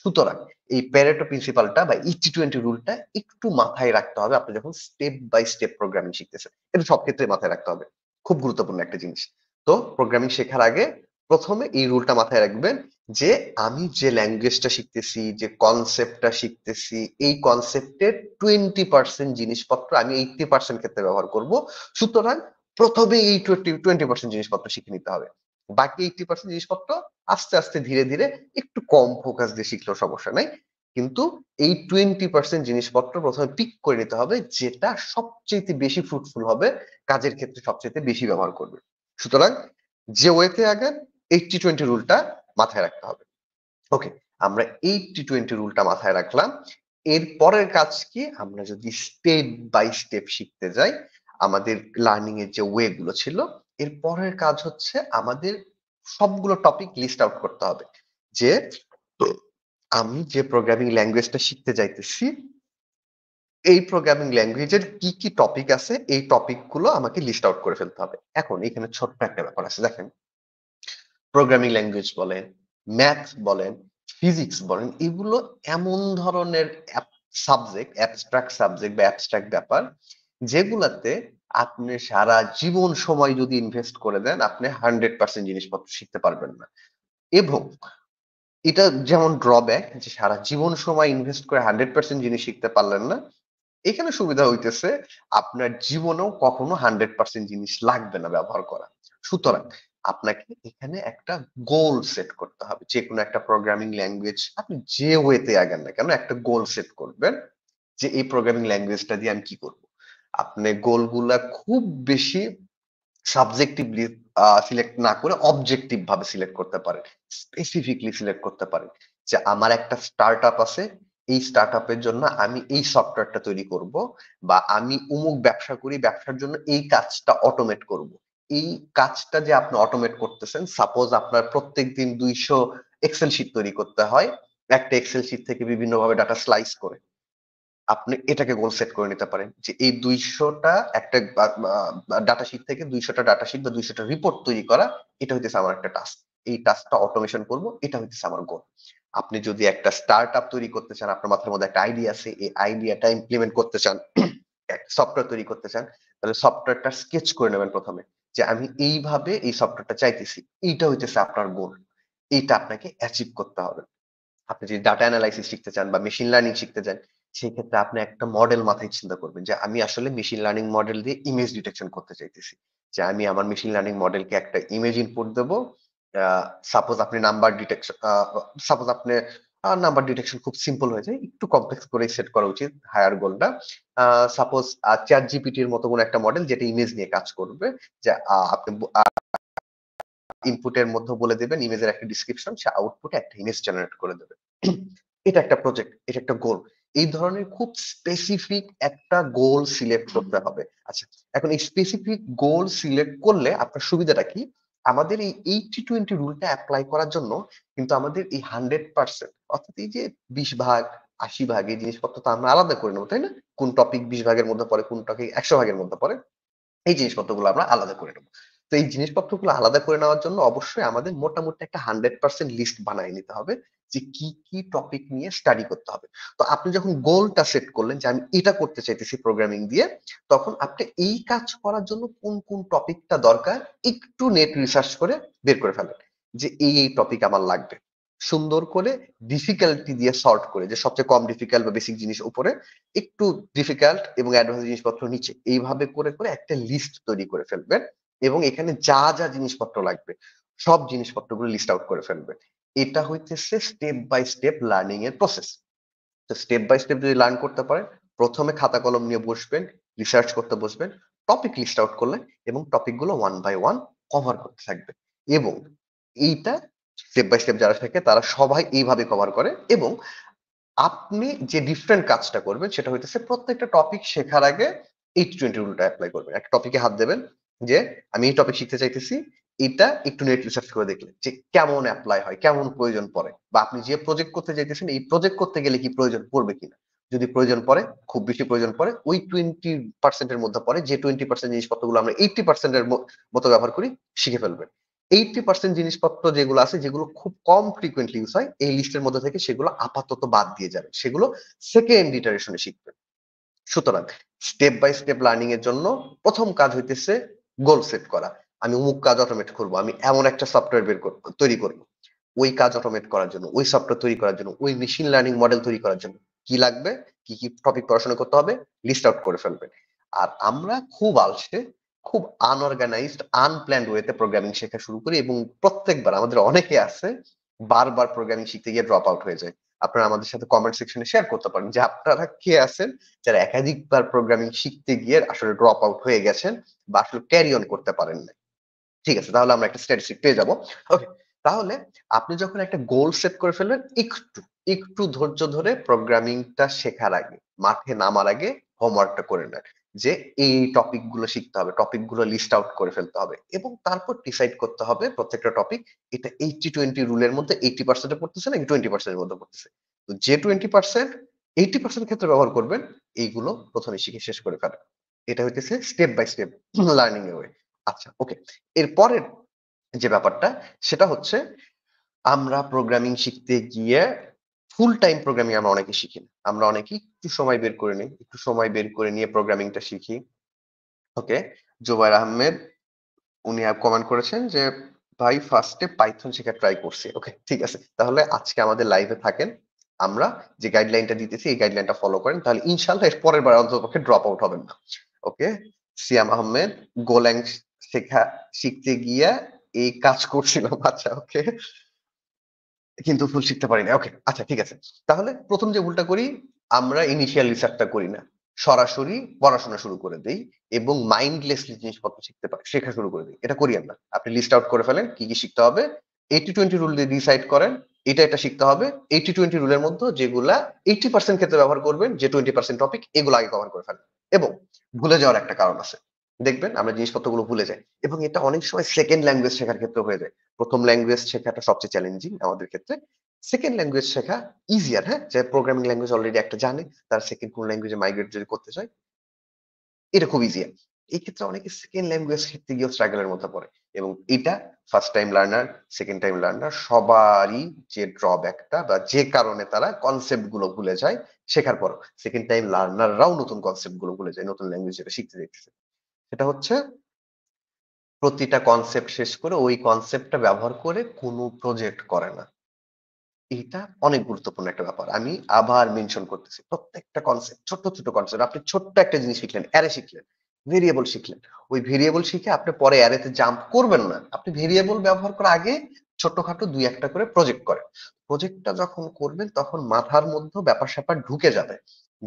সুতরাং এই প্যারেটো প্রিন্সিপালটা বা 80-20 রুলটা একটু মাথায় রাখতে হবে আপনি যখন স্টেপ বাই স্টেপ প্রোগ্রামিং শিখতেছেন। এটা সব ক্ষেত্রে মাথায় রাখতে হবে। খুব গুরুত্বপূর্ণ একটা জিনিস। তো প্রোগ্রামিং শেখার আগে ১ম এ এই রুলটা মাথায় রাখবেন যে আমি যে ল্যাঙ্গুয়েজটা শিখতেছি, যে কনসেপ্টটা শিখতেছি, এই কনসেপ্টের 20% জিনিসপত্র আমি 80% ক্ষেত্রে ব্যবহার করব। সুতরাং ১ম এই 20% জিনিসপত্র শিখে নিতে হবে। বাকি 80% জিনিসপত্র আস্তে, আস্তে ধীরে, ধীরে একটু কম ফোকাস দিয়ে শিখলেও সমস্যা নাই। কিন্তু এই 20% জিনিসপত্র ১ম এ পিক করে নিতে হবে যেটা সবচাইতে বেশি ফ্রুটফুল হবে, কাজের ক্ষেত্রে সবচাইতে বেশি ব্যবহার করবে। সুতরাং যে ওয়েতে আগান 80-20 রুলটা মাথায় রাখতে হবে। ওকে, আমরা 80-20 রুলটা মাথায় রাখলাম। এর পরের কাজ কি? আমরা যদি স্টেপ বাই স্টেপ শিখতে যাই, আমাদের লার্নিং এর যে ওয়ে গুলো ছিল, এর পরের কাজ হচ্ছে আমাদের সবগুলো টপিক লিস্ট আউট করতে হবে। যে আমি যে প্রোগ্রামিং ল্যাঙ্গুয়েজটা শিখতে যাইতেছি, এই প্রোগ্রামিং ল্যাঙ্গুয়েজের কি, কি টপিক আছে, এই টপিক গুলো আমাকে লিস্ট আউট করে ফেলতে হবে। এখন এখানে ছোট্ট একটা ব্যাপার আছে দেখেন। প্রোগ্রামিং ল্যাঙ্গুয়েজ বলেন, ম্যাথ বলেন, ফিজিক্স বলেন, এগুলো এমন ধরনের সাবজেক্ট, অ্যাবস্ট্রাক্ট সাবজেক্ট বা অ্যাবস্ট্রাক্ট ব্যাপার, যেগুলাতে আপনি সারা জীবন সময় যদি ইনভেস্ট করে দেন, আপনি 100% জিনিসপত্র শিখতে পারবেন না। এবং এটা যেমন ড্রব্যাক যে সারা জীবন সময় ইনভেস্ট করে 100% জিনিস শিখতে পারলেন না। এখানে সুবিধা হইতেছে আপনার জীবনেও কখনো 100% জিনিস লাগবে না ব্যবহার করা। সুতরাং আপনাকে এখানে একটা গোল সেট করতে হবে। যেকোনো একটা প্রোগ্রামিং ল্যাঙ্গুয়েজ আপনি যে ওয়েতে আগান না কেন একটা গোল সেট করবেন যে এই প্রোগ্রামিং ল্যাঙ্গুয়েজটা দিয়ে আমি কি করব। আপনি গোলগুলা খুব বেশি সাবজেক্টিভলি সিলেক্ট না করে অবজেক্টিভ ভাবে সিলেক্ট করতে পারেন। স্পেসিফিকলি সিলেক্ট করতে পারেন। যে আমার একটা স্টার্টআপ আছে, এই স্টার্টআপের জন্য আমি এই সফটওয়্যারটা তৈরি করব বা আমি অমুক ব্যবসা করি, ব্যবসার জন্য এই কাজটা অটোমেট করব। এই কাজটা যে আপনি অটোমেট করতেছেন, সাপোজ আপনার প্রত্যেকদিন ২০০ এক্সেল শিট তৈরি করতে হয়। একটা এক্সেল শিট থেকে বিভিন্নভাবে ডাটা স্লাইস করে। আপনি এটাকে গোল সেট করে নিতে পারেন যে এই ২০০টা একটা ডাটা শিট থেকে ২০০টা ডাটা শিট বা ২০০টা রিপোর্ট তৈরি করা, এটা হইতেছে আমার একটা টাস্ক। এই টাস্কটা অটোমেশন করব, এটা হইতেছে আমার গোল। আপনি যদি একটা স্টার্টআপ তৈরি করতে চান, আপনার মাথার মধ্যে একটা আইডিয়া আছে, এই আইডিয়াটা ইমপ্লিমেন্ট করতে চান, একটা সফটওয়্যার তৈরি করতে চান, তাহলে সফটওয়্যারটা স্কেচ করে নেবেন ১ম এ। যে আমি এইভাবে এই সফটওয়্যারটা চাইতেছি। এইটা হইতেছে আপনার গোল। এইটা আপনাকে অ্যাচিভ করতে হবে। আপনি যদি ডাটা অ্যানালাইসিস শিখতে চান বা মেশিন লার্নিং শিখতে চান, সেই ক্ষেত্রে আপনি একটা মডেল মাথায় চিন্তা করবেন যে আমি আসলে মেশিন লার্নিং মডেল দিয়ে ইমেজ ডিটেকশন করতে চাইতেছি। যে আমি আমার মেশিন লার্নিং মডেলকে একটা ইমেজ ইনপুট দেব। আ সাপোজ আপনি নাম্বার ডিটেকশন সাপোজ আপনি নাম্বার ডিটেকশন খুব সিম্পল হয়ে যায়। একটু কমপ্লেক্স করেই সেট করা উচিত হায়ার গোলটা। সাপোজ ChatGPT এর মতো কোনো একটা মডেল যেটা ইমেজ নিয়ে কাজ করবে। যে আপনি ইনপুটের মধ্যে বলে দিবেন ইমেজের একটা ডেসক্রিপশন, সে আউটপুটে একটা ইমেজ জেনারেট করে দেবে। এটা একটা প্রজেক্ট, এটা একটা গোল। এই ধরনের খুব স্পেসিফিক একটা গোল সিলেক্ট করতে হবে। আচ্ছা, এখন এই স্পেসিফিক গোল সিলেক্ট করলে আপনার সুবিধাটা কি? আমাদের এই 80-20 রুলটা এপ্লাই করার জন্য কিন্তু আমাদের এই 100% অর্থাৎ এই যে 20 ভাগ, 80 ভাগ এই জিনিসপত্র তো আমরা আলাদা করে নেব, তাই না? কোন টপিক 20 ভাগের মধ্যে পড়ে, কোন টপিক 100 ভাগের মধ্যে পড়ে। এই জিনিসপত্রগুলো আমরা আলাদা করে নেব। তো এই জিনিসপত্রগুলো আলাদা করে নেওয়ার জন্য অবশ্যই আমাদের মোটামুটি একটা 100% লিস্ট বানায় নিতে হবে যে কি, কি টপিক নিয়ে স্টাডি করতে হবে। তো আপনি যখন গোলটা সেট করলেন যে আমি এটা করতে চাইতেছি প্রোগ্রামিং দিয়ে, তখন আপনি এই কাজ করার জন্য কোন, কোন টপিকটা দরকার একটু নেট রিসার্চ করে বের করে ফেলেন। যে এই টপিক আমার লাগবে। সুন্দর করে ডিফিকাল্টি দিয়ে সর্ট করে যে সবচেয়ে কম ডিফিকাল্ট বা বেসিক জিনিস উপরে, একটু ডিফিকাল্ট এবং অ্যাডভান্স জিনিসপত্র নিচে। এইভাবে করে, করে একটা লিস্ট তৈরি করে ফেলবেন এবং এখানে যা, যা জিনিসপত্র লাগবে সব জিনিসপত্রগুলো লিস্ট আউট করে ফেলবেন। এটা হইতেছে স্টেপ বাই স্টেপ লার্নিং এর প্রসেস। তো স্টেপ বাই স্টেপ যদি লার্ন করতে পারেন, প্রথমে খাতা কলম নিয়ে বসবেন, রিসার্চ করতে বসবেন, টপিক লিস্ট আউট করলেন এবং টপিকগুলো ওয়ান বাই ওয়ান কভার করতে থাকবে। এবং এইটা স্টেপ বাই স্টেপ যারা থাকে তারা সবাই এইভাবে কভার করে। এবং আপনি যে ডিফারেন্ট কাজটা করবেন সেটা হইতেছে প্রত্যেকটা টপিক শেখার আগে 80-20 রুলটা অ্যাপ্লাই করবেন। একটা টপিকে হাত দেবেন যে আমি এই টপিক শিখতে চাইতেছি, এটা একটু নেট রিসার্চ করে দেখলেন যে কেমন অ্যাপ্লাই হয়, কেমন প্রয়োজন পড়ে, বা আপনি যে প্রজেক্ট করতে চাইতেছেন এই প্রজেক্ট করতে গেলে কি প্রয়োজন পড়বে কিনা। যদি প্রয়োজন পড়ে, খুব বেশি প্রয়োজন পড়ে, ওই 20% এর মধ্যে পড়ে যে 20% জিনিসপত্রগুলো আমরা 80% এর মতো ব্যবহার করি, শিখে ফেলবেন। 80% জিনিসপত্র যেগুলো আছে যেগুলো খুব কম ফ্রিকুয়েন্টলি ইউজ হয়, এই লিস্টের মধ্যে থেকে সেগুলো আপাতত বাদ দিয়ে যাবেন, সেগুলো সেকেন্ড ইটারেশনে শিখবেন। সুতরাং স্টেপ বাই স্টেপ লার্নিং এর জন্য প্রথম কাজ হইতেছে গোল সেট করা। আমি অমুক কাজ অটোমেট করব, আমি এমন একটা সফটওয়্যার তৈরি করব। ওই কাজ অটোমেট করার জন্য, ওই সফটওয়্যার তৈরি করার জন্য, ওই মেশিন লার্নিং মডেল তৈরি করার জন্য কি লাগবে, কি কি টপিক পড়াশোনা করতে হবে, লিস্ট আউট করে ফেলবেন। আর আমরা খুব আলসে, খুব আনঅর্গানাইজড, আনপ্ল্যান্ড ওয়েতে প্রোগ্রামিং শেখা শুরু করি এবং প্রত্যেকবার আমাদের অনেকে আছে বারবার প্রোগ্রামিং শিখতে গিয়ে ড্রপ আউট হয়ে যায়। আপনারা আমাদের সাথে কমেন্ট সেকশনে শেয়ার করতে পারেন যে আপনারা কে আছেন যারা একাধিকবার প্রোগ্রামিং শিখতে গিয়ে আসলে ড্রপ আউট হয়ে গেছেন বা আসলে ক্যারি অন করতে পারেন না। ঠিক আছে, তাহলে আমরা একটা স্ট্যাটিস্টিক পেয়ে যাব। ওকে, তাহলে আপনি যখন একটা গোল সেট করে ফেলবেন, একটু একটু ধৈর্য ধরে প্রোগ্রামিংটা শেখার আগে, মাঠে নামার আগে হোমওয়ার্কটা করে নেন যে এই টপিক গুলো শিখতে হবে, টপিক গুলো লিস্ট আউট করে ফেলতে হবে এবং তারপর ডিসাইড করতে হবে প্রত্যেকটা টপিক এটা 80-20 রুলের মধ্যে 80% এ পড়তেছে নাকি 20% এর মধ্যে পড়তেছে। তো যে 20% 80% ক্ষেত্রে ব্যবহার করবেন, এইগুলো প্রথমে শিখে শেষ করে ফেলেন। এটা হইতেছে স্টেপ বাই স্টেপ লার্নিং এর ওয়ে। আচ্ছা, ওকে। এরপরের যে ব্যাপারটা সেটা হচ্ছে আমরা প্রোগ্রামিং শিখতে গিয়ে ফুল টাইম প্রোগ্রামিং আমরা অনেকে শিখি না। আমরা অনেকেই একটু সময় বের করে নিই। একটু সময় বের করে নিয়ে প্রোগ্রামিংটা শিখি। ওকে। জুবায়ের আহমেদ উনি কমেন্ট করেছেন যে ভাই ফার্স্টে পাইথন শেখার ট্রাই করছি। ওকে, ঠিক আছে। তাহলে আজকে আমাদের লাইভে থাকেন। আমরা যে গাইডলাইনটা দিতেছি এই গাইডলাইনটা ফলো করেন। তাহলে ইনশাআল্লাহ এর পরের বার অন্ততপক্ষে ড্রপ আউট হবেন না। ওকে। সিয়াম আহমেদ গোল্যাং শেখা শিখতে গিয়া এই কাজ করছিলাম। আচ্ছা, ওকে। কিন্তু ফুল শিখতে পারি না। ওকে, আচ্ছা, ঠিক আছে। তাহলে প্রথম যে ভুলটা করি, আমরা ইনিশিয়াল রিসার্চটা করি না। সরাসরি পড়াশোনা শুরু করে দেই এবং মাইন্ডলেসলি জিনিসপত্র শেখা শুরু করে দেই। এটা করিয়েন না। আপনি লিস্ট আউট করে ফেলেন কি কি শিখতে হবে। 80-20 রুল দিয়ে ডিসাইড করেন এটা শিখতে হবে। 80-20 রুলের মধ্যে যেগুলা 80% ক্ষেত্রে ব্যবহার করবেন, যে 20% টপিক এগুলো আগে কভার করে ফেলেন। এবং ভুলে যাওয়ার একটা কারণ আছে। দেখবেন আমরা জিনিসপত্রগুলো ভুলে যাই এবং এটা অনেক সময় সেকেন্ড ল্যাঙ্গুয়েজ শেখার ক্ষেত্রে হয়ে যায়। প্রথম ল্যাঙ্গুয়েজ শেখাটা সবচেয়ে চ্যালেঞ্জিং আমাদের ক্ষেত্রে। সেকেন্ড ল্যাঙ্গুয়েজ শেখা ইজিয়ার, হ্যাঁ? যে প্রোগ্রামিং ল্যাঙ্গুয়েজ অলরেডি একটা জানে, তার সেকেন্ড কোন ল্যাঙ্গুয়েজে মাইগ্রেট যদি করতে চায়, এটা খুব ইজিয়ার। এই ক্ষেত্রে অনেকে সেকেন্ড ল্যাঙ্গুয়েজ শিখতে গিয়েও স্ট্রাগল এর মধ্যে পড়ে এবং এটা first time learner, second time learner সবারই যে ড্রব্যাকটা বা যে কারণে তারা কনসেপ্ট গুলো ভুলে যায় শেখার পরও। সেকেন্ড টাইম লার্নাররাও নতুন কনসেপ্ট গুলো ভুলে যায় নতুন ল্যাঙ্গুয়েজ যেটা শিখতে যাইতেছে। সেটা হচ্ছে প্রতিটা কনসেপ্ট শেষ করে ওই কনসেপ্টটা ব্যবহার করে কোনো প্রজেক্ট করে না। এটা অনেক গুরুত্বপূর্ণ একটা ব্যাপার। আমি আবার মেনশন করতেছি। প্রত্যেকটা কনসেপ্ট, ছোট্ট, ছোট্ট কনসেপ্ট। আপনি ছোট্ট একটা জিনিস শিখলেন, অ্যারে শিখলেন, ভেরিয়েবল শিখলেন। ওই ভেরিয়েবল শিখে আপনি পরে অ্যারেতে জাম্প করবেন না। আপনি ভেরিয়েবল ব্যবহার করার আগে ছোটখাটো ২-১ টা করে প্রজেক্ট করেন। প্রজেক্টটা যখন করবেন তখন মাথার মধ্যে ব্যাপার-স্যাপার ঢুকে যাবে।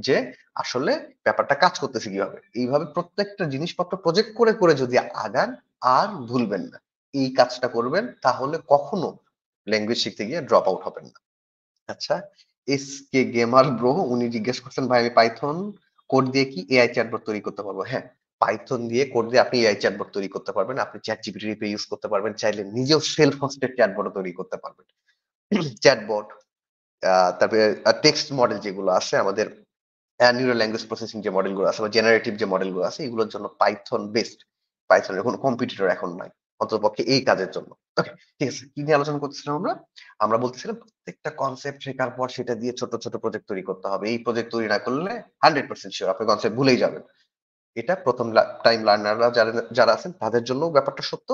যে আসলে ব্যাপারটা কাজ করতেছে কিভাবে। এইভাবে প্রত্যেকটা জিনিসপত্র প্রজেক্ট করে যদি আগান আর ভুলবেন না। এই কাজটা করবেন তাহলে কখনো ল্যাঙ্গুয়েজ শিখতে গিয়ে ড্রপ আউট হবেন না। আচ্ছা, এসকে গেমার ব্রো উনি জিজ্ঞেস করছেন ভাই আমি পাইথন কোড দিয়ে কি এআই চ্যাটবট তৈরি করতে পারবো? হ্যাঁ, পাইথন দিয়ে কোড দিয়ে আপনি এআই চ্যাটবট তৈরি করতে পারবেন। আপনি চ্যাটজিপিটি ইউজ করতে পারবেন। চাইলে নিজেও সেলফ হোস্টেড চ্যাটবট তৈরি করতে পারবেন। চ্যাটবট, তারপরে টেক্সট মডেল যেগুলো আছে আমাদের নিউরাল ল্যাঙ্গুয়েজ প্রসেসিং যে মডেলগুলো আছে বা জেনারেটিভ যে মডেলগুলো আছে এগুলোর জন্য পাইথন বেস্ট। পাইথনের কোনো কম্পিটিটর এখন নাই। অন্ততপক্ষে এই কাজের জন্য। ওকে, ঠিক আছে। কি নিয়ে আলোচনা করতেছিলাম আমরা? আমরা বলতেছিলাম প্রত্যেকটা কনসেপ্ট শেখার পর সেটা দিয়ে ছোট, ছোট প্রজেক্ট তৈরি করতে হবে। এই প্রজেক্ট তৈরি না করলে 100% সিউর আপনি কনসেপ্ট ভুলেই যাবেন। এটা প্রথম টাইম লার্নাররা যারা আছেন তাদের জন্য ব্যাপারটা সত্য।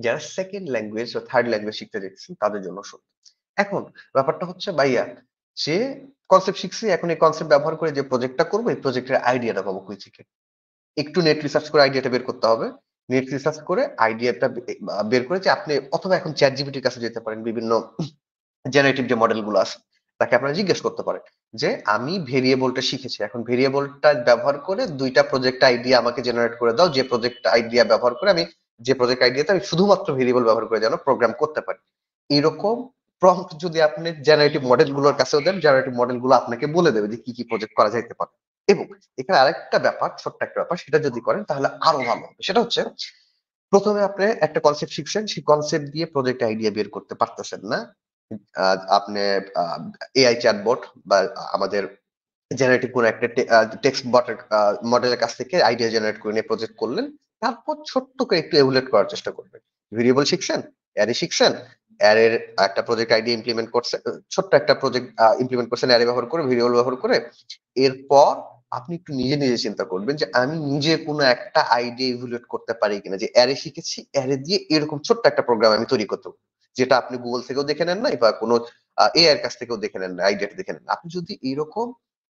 যারা সেকেন্ড ল্যাঙ্গুয়েজ বা থার্ড ল্যাঙ্গুয়েজ শিখতে যাচ্ছেন তাদের জন্য সত্য। এখন ব্যাপারটা হচ্ছে ভাইয়া যে কনসেপ্ট শিখছি এখন এই কনসেপ্ট ব্যবহার করে যে প্রজেক্টটা করবো এই প্রজেক্টের আইডিয়াটা পাবো কই থেকে? একটু নেট রিসার্চ করে আইডিয়াটা বের করতে হবে। নেট রিসার্চ করে আইডিয়াটা বের করে যে আপনি অথবা এখন চ্যাট জিপিটির কাছে যেতে পারেন বিভিন্ন জেনারেটিভ যে মডেলগুলো আছে তাকে আপনারা জিজ্ঞেস করতে পারেন যে আমি ভেরিয়েবলটা শিখেছি, এখন ভেরিয়েবলটা ব্যবহার করে 2টা প্রজেক্ট আইডিয়া আমাকে জেনারেট করে দাও, যে প্রজেক্ট আইডিয়া ব্যবহার করে আমি, যে প্রজেক্ট আইডিয়াতে আমি শুধুমাত্র ভেরিয়েবল ব্যবহার করে যেন প্রোগ্রাম করতে পারি। এরকম প্রম্পট যদি আপনি জেনারেটিভ মডেল গুলোর কাছেও দেন, জেনারেটিভ মডেল গুলো আপনাকে বলে দেবে যে কি কি প্রজেক্ট করা যাইতে পারে। এবং এখানে আরেকটা ব্যাপার, ছোট্ট একটা ব্যাপার, সেটা যদি করেন তাহলে আরো ভালো হবে। সেটা হচ্ছে প্রথমে আপনি একটা কনসেপ্ট শিখছেন, সেই কনসেপ্ট দিয়ে প্রজেক্ট আইডিয়া বের করতে পারতেছেন না, আপনি এআই চ্যাটবট বা আমাদের জেনারেটিভ কোনো একটা টেক্সট বটের মডেলের কাছ থেকে আইডিয়া জেনারেট করে নিয়ে প্রজেক্ট করলেন। তারপর ছোট্ট করে একটু এমুলেট করার চেষ্টা করবেন। ভেরিয়েবল শিখছেন, অ্যারে শিখছেন, অ্যারের একটা প্রজেক্ট আইডিয়া ইমপ্লিমেন্ট করছেন, ছোট্ট একটা প্রজেক্ট ইমপ্লিমেন্ট করছেন অ্যারে ব্যবহার করে, ভেরিয়েবল ব্যবহার করে। এরপর আপনি একটু নিজে নিজে চিন্তা করবেন যে আমি নিজে কোনো একটা আইডিয়া ইভ্যালুয়েট করতে পারি কিনা, যে অ্যারে শিখেছি, অ্যারে দিয়ে এরকম ছোট্ট একটা প্রোগ্রাম আমি তৈরি করতে পারবো, যেটা আপনি গুগল থেকেও দেখে নেন নাই বা কোনো এআই এর কাছ থেকেও দেখে নেন না, আইডিয়াটা দেখে নেন। আপনি যদি এরকম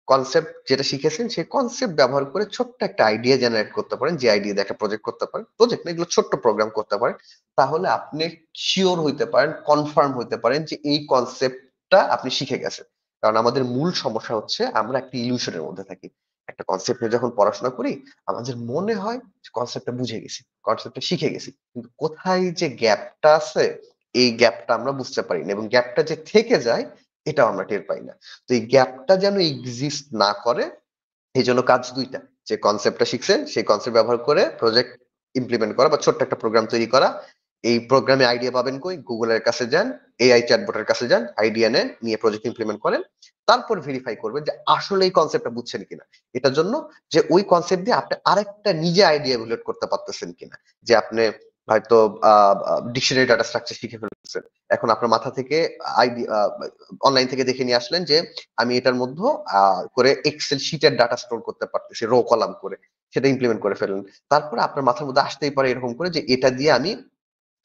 কনসেপ্ট যেটা শিখেছেন সেই কনসেপ্ট ব্যবহার করে ছোট্ট একটা আইডিয়া জেনারেট করতে পারেন, যে আইডিয়া দিয়ে একটা প্রজেক্ট করতে পারেন, প্রজেক্ট না, এগুলো ছোট্ট প্রোগ্রাম করতে পারেন, তাহলে আপনি শিওর হইতে পারেন, কনফার্ম হইতে পারেন যে এই কনসেপ্টটা আপনি শিখে গেছেন। কারণ আমাদের মূল সমস্যা হচ্ছে আমরা একটা ইলিউশনের মধ্যে থাকি। একটা কনসেপ্ট নিয়ে যখন পড়াশোনা করি আমাদের মনে হয় কনসেপ্টটা বুঝে গেছি, কনসেপ্টটা শিখে গেছি, কিন্তু কোথায় যে গ্যাপটা আছে এই গ্যাপটা আমরা বুঝতে পারি না, এবং গ্যাপটা যে থেকে যায় এটাও আমরা টের পাই না। তো এই গ্যাপটা যেন এক্সিস্ট না করে, এই জন্য কাজ দুইটা, যে কনসেপ্টটা শিখছেন সেই কনসেপ্ট ব্যবহার করে প্রজেক্ট ইমপ্লিমেন্ট করা বা ছোট্ট একটা প্রোগ্রাম তৈরি করা। এই প্রোগ্রামে আইডিয়া পাবেন কই? গুগলের কাছে যান, এআই চ্যাটবটের কাছে যান, আইডিয়া নেন, নিয়ে প্রজেক্ট ইমপ্লিমেন্ট করেন। তারপর ভেরিফাই করবেন যে আসলে এই কনসেপ্টটা বুঝছেন কিনা। এটার জন্য যে ওই কনসেপ্ট দিয়ে আপনি আরেকটা নিজে আইডিয়া এভ্যালুয়েট করতে পারতেছেন কিনা। যে আপনি হয়তো ডিকশনারি ডাটা স্ট্রাকচার শিখে ফেলতেছেন, এখন আপনার মাথা থেকে আইডিয়া অনলাইন থেকে দেখে নিয়ে আসলেন যে আমি এটার মধ্যে করে এক্সেল শিটের ডাটা স্টোর করতে পারতেছি রো কলাম করে, সেটা ইমপ্লিমেন্ট করে ফেললেন। তারপরে আপনার মাথার মধ্যে আসতেই পারে এরকম করে যে এটা দিয়ে আমি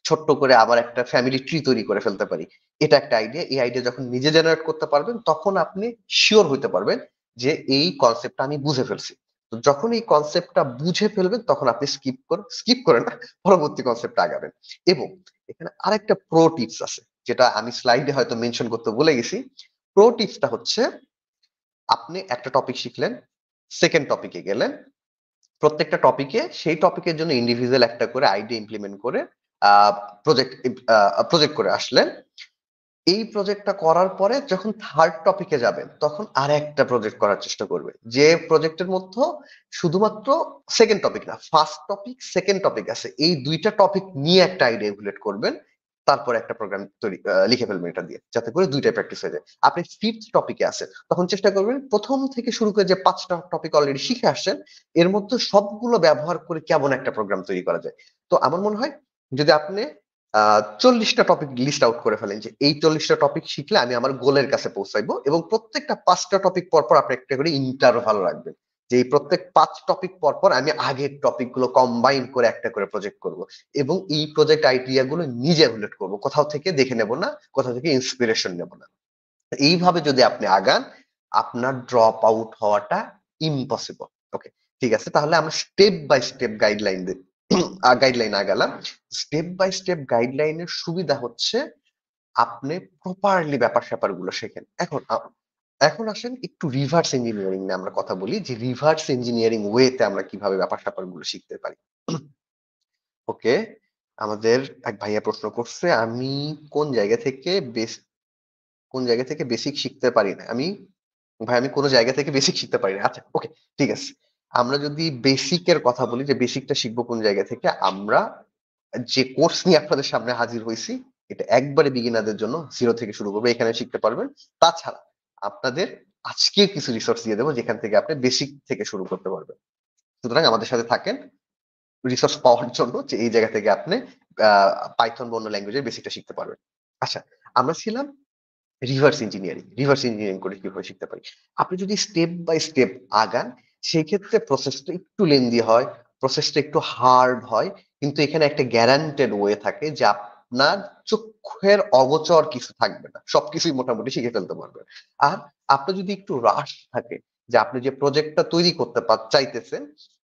ছোট্ট করে আবার একটা ফ্যামিলি ট্রি তৈরি করে ফেলতে পারি। এটা একটা আইডিয়া। এই আইডিয়া যখন নিজে জেনারেট করতে পারবেন তখন আপনি সিওর হইতে পারবেন যে এই কনসেপ্টটা আমি বুঝে ফেলছি। তো যখন এই কনসেপ্টটা বুঝে ফেলবেন তখন আপনি স্কিপ করে না, পরবর্তী কনসেপ্টে আগাবেন। এবং এখানে আরেকটা প্রো টিপস আছে, যেটা আমি স্লাইডে হয়তো মেনশন করতে ভুলে গেছি। প্রো টিপসটা হচ্ছে আপনি একটা টপিক শিখলেন, সেকেন্ড টপিকে গেলেন, প্রত্যেকটা টপিকে সেই টপিকের জন্য ইন্ডিভিজুয়াল একটা করে আইডিয়া ইমপ্লিমেন্ট করে আহ প্রজেক্ট প্রজেক্ট করে আসলেন। এই প্রজেক্টটা করার পরে যখন থার্ড টপিকে যাবেন তখন আর একটা প্রজেক্ট করার চেষ্টা করবে, যে প্রজেক্টের মধ্যে শুধুমাত্র সেকেন্ড টপিক না, ফার্স্ট টপিক সেকেন্ড টপিক আছে, এই দুইটা টপিক নিয়ে একটা আইডিয়া ইভ্যালুয়েট করবেন। তারপর একটা প্রোগ্রাম তৈরি লিখে ফেলবেন এটা দিয়ে, যাতে করে দুইটাই প্র্যাকটিস হয়ে যায়। আপনি ফিফথ টপিকে আছেন তখন চেষ্টা করবেন প্রথম থেকে শুরু করে যে 5টা টপিক অলরেডি শিখে আসছেন এর মধ্যে সবগুলো ব্যবহার করে কেমন একটা প্রোগ্রাম তৈরি করা যায়। তো আমার মনে হয় যদি আপনি 40টা টপিক লিস্ট আউট করে ফেলেন যে এই 40টা টপিক শিখলে আমি আমার গোলের কাছে পৌঁছাইবো, এবং প্রত্যেকটা 5টা টপিক পর পর আপনি একটা করে ইন্টারভাল রাখবেন, যে এই প্রত্যেক 5 টপিক পর পর আমি আগের টপিক গুলো কম্বাইন করে একটা করে প্রজেক্ট করব, এবং এই প্রজেক্ট আইডিয়া গুলো নিজে এভ্যালুয়েট করব, কোথাও থেকে দেখে নেব না, কোথাও থেকে ইন্সপিরেশন নেব না। এইভাবে যদি আপনি আগান আপনার ড্রপ আউট হওয়াটা ইম্পসিবল। ওকে, ঠিক আছে, তাহলে আমরা স্টেপ বাই স্টেপ গাইডলাইন আগালাম। স্টেপ বাই স্টেপ গাইডলাইনের সুবিধা হচ্ছে আপনি প্রপারলি ব্যাপার স্যাপার গুলো শেখেন। এখন আসেন একটু রিভার্স ইঞ্জিনিয়ারিং নিয়ে আমরা কথা বলি, যে রিভার্স ইঞ্জিনিয়ারিং ওয়েতে আমরা কিভাবে ব্যাপার স্যাপার গুলো শিখতে পারি। ওকে, আমাদের এক ভাইয়া প্রশ্ন করছে আমি কোন জায়গা থেকে কোন জায়গা থেকে বেসিক শিখতে পারি না। আমি কোন জায়গা থেকে বেসিক শিখতে পারি না। আচ্ছা, ওকে, ঠিক আছে। আমরা যদি বেসিকের কথা বলি, যে বেসিকটা শিখবো কোন জায়গা থেকে, আমরা যে কোর্স নিয়ে আপনাদের সামনে হাজির হয়েছি এটা একবারে বিগিনারদের জন্য, জিরো থেকে শুরু করবো, এখানে শিখতে পারবেন। তাছাড়া আপনাদের আজকে কিছু রিসোর্স দিয়ে দেবো যেখান থেকে আপনি বেসিক থেকে শুরু করতে পারবেন। সুতরাং আমাদের সাথে থাকেন রিসোর্স পাওয়ার জন্য, যে এই জায়গা থেকে আপনি পাইথন বা অন্য ল্যাঙ্গুয়েজের বেসিকটা শিখতে পারবেন। আচ্ছা, আমরা ছিলাম রিভার্স ইঞ্জিনিয়ারিং করে কিভাবে শিখতে পারি। আপনি যদি স্টেপ বাই স্টেপ আগান সেই ক্ষেত্রে প্রসেসটা একটু লেন্দি হয়, প্রসেসটা একটু হার্ড হয়, কিন্তু এখানে একটা গ্যারান্টেড ওয়ে থাকে যে আপনার চোখের অগোচর কিছু থাকবে না, সবকিছুই মোটামুটি শিখে ফেলতে পারবেন। আর আপনার যদি একটু রাশ থাকে, যে আপনি যে প্রজেক্টটা তৈরি করতে চাইতেছেন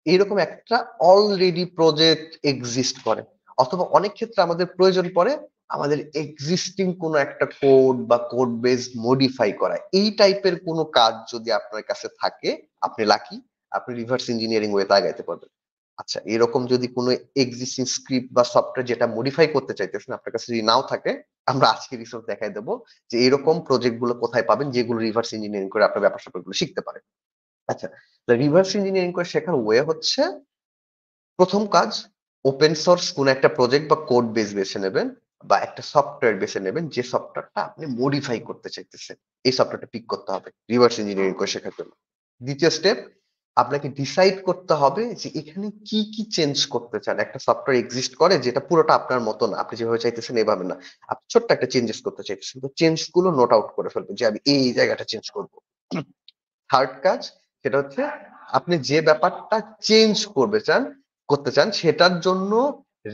এরকম একটা অলরেডি প্রজেক্ট এক্সিস্ট করে, অথবা অনেক ক্ষেত্রে আমাদের প্রয়োজন পড়ে আমাদের এক্সিস্টিং কোনো একটা কোড বা কোড বেস মডিফাই করা, এই টাইপের কোনো কাজ যদি আপনার কাছে থাকে, আপনি লাকি, আপনি রিভার্স ইঞ্জিনিয়ারিং ওয়েতে আগাইতে পারবেন। আচ্ছা, এরকম যদি কোনো এক্সিস্টিং স্ক্রিপ্ট বা সফটওয়্যার যেটা মডিফাই করতে চাইতেছেন আপনার কাছে যদি নাও থাকে, আমরা আজকে রিসোর্স দেখাই দেবো যে এরকম প্রজেক্ট গুলো কোথায় পাবেন যেগুলো রিভার্স ইঞ্জিনিয়ারিং করে আপনার ব্যাপার স্যাপার গুলো শিখতে পারেন। আচ্ছা, রিভার্স ইঞ্জিনিয়ারিং করে শেখার ওয়ে হচ্ছে, প্রথম কাজ, ওপেন সোর্স কোন একটা প্রজেক্ট বা কোড বেস বেছে নেবেন বা একটা সফটওয়্যার বেছে নেবেন যে সফটওয়্যারটা আপনি মডিফাই করতে চাইতেছেন। এই সফটওয়্যারটা পিক করতে হবে রিভার্স ইঞ্জিনিয়ারিং করে শেখার জন্য। দ্বিতীয় স্টেপ, আপনাকে ডিসাইড করতে হবে যে এখানে কি কি চেঞ্জ করতে চান। একটা সফটওয়্যার এক্সিস্ট করে যেটা পুরোটা আপনার মতো না, আপনি যেভাবে চাইতেছেন এভাবে না, আপনি ছোট্ট একটা চেঞ্জেস করতে চাইতেছেন, তো চেঞ্জ গুলো নোট আউট করে ফেলবেন যে আমি এই জায়গাটা চেঞ্জ করব। থার্ড কাজ, সেটা হচ্ছে আপনি যে ব্যাপারটা চেঞ্জ করতে চান সেটার জন্য